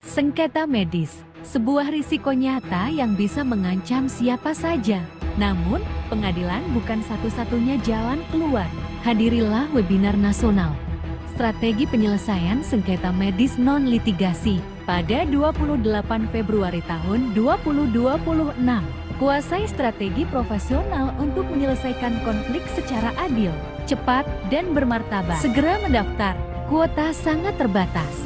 Sengketa medis, sebuah risiko nyata yang bisa mengancam siapa saja. Namun, pengadilan bukan satu-satunya jalan keluar. Hadirilah webinar nasional Strategi Penyelesaian Sengketa Medis Non-Litigasi pada 28 Februari tahun 2026. Kuasai strategi profesional untuk menyelesaikan konflik secara adil, cepat, dan bermartabat. Segera mendaftar, kuota sangat terbatas.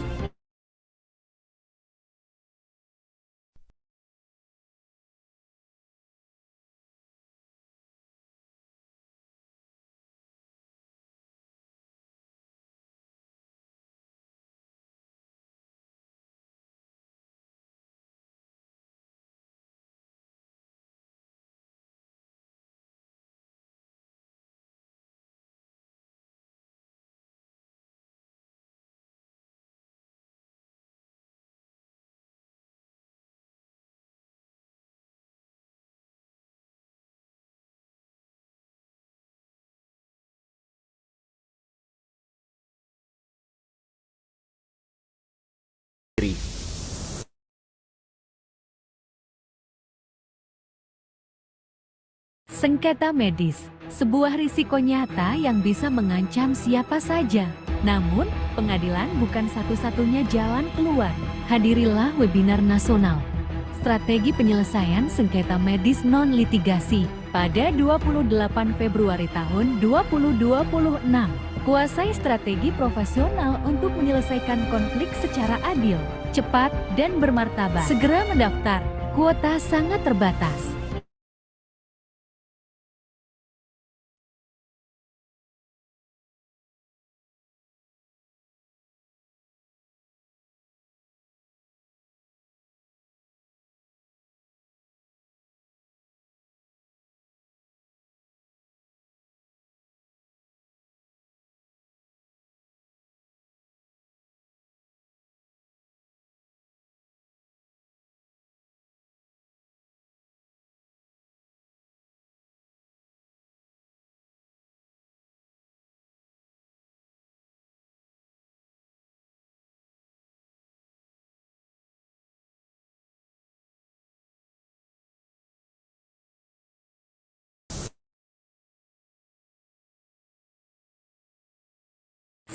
Sengketa medis, sebuah risiko nyata yang bisa mengancam siapa saja. Namun, pengadilan bukan satu-satunya jalan keluar. Hadirilah webinar nasional Strategi Penyelesaian Sengketa Medis Non-Litigasi pada 28 Februari tahun 2026. Kuasai strategi profesional untuk menyelesaikan konflik secara adil, cepat, dan bermartabat. Segera mendaftar, kuota sangat terbatas.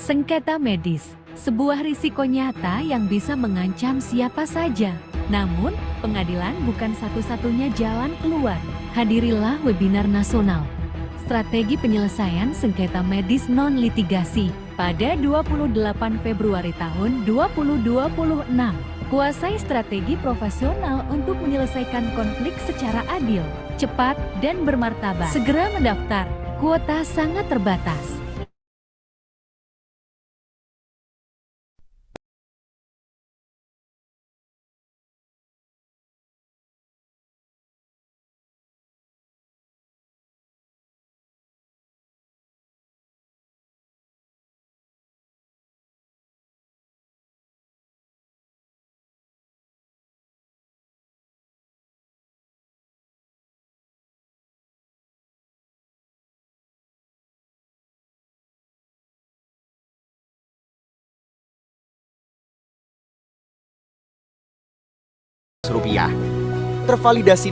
Sengketa medis, sebuah risiko nyata yang bisa mengancam siapa saja. Namun, pengadilan bukan satu-satunya jalan keluar. Hadirilah webinar nasional Strategi Penyelesaian Sengketa Medis Non-Litigasi pada 28 Februari tahun 2026. Kuasai strategi profesional untuk menyelesaikan konflik secara adil, cepat, dan bermartabat. Segera mendaftar, kuota sangat terbatas. Rupiah tervalidasi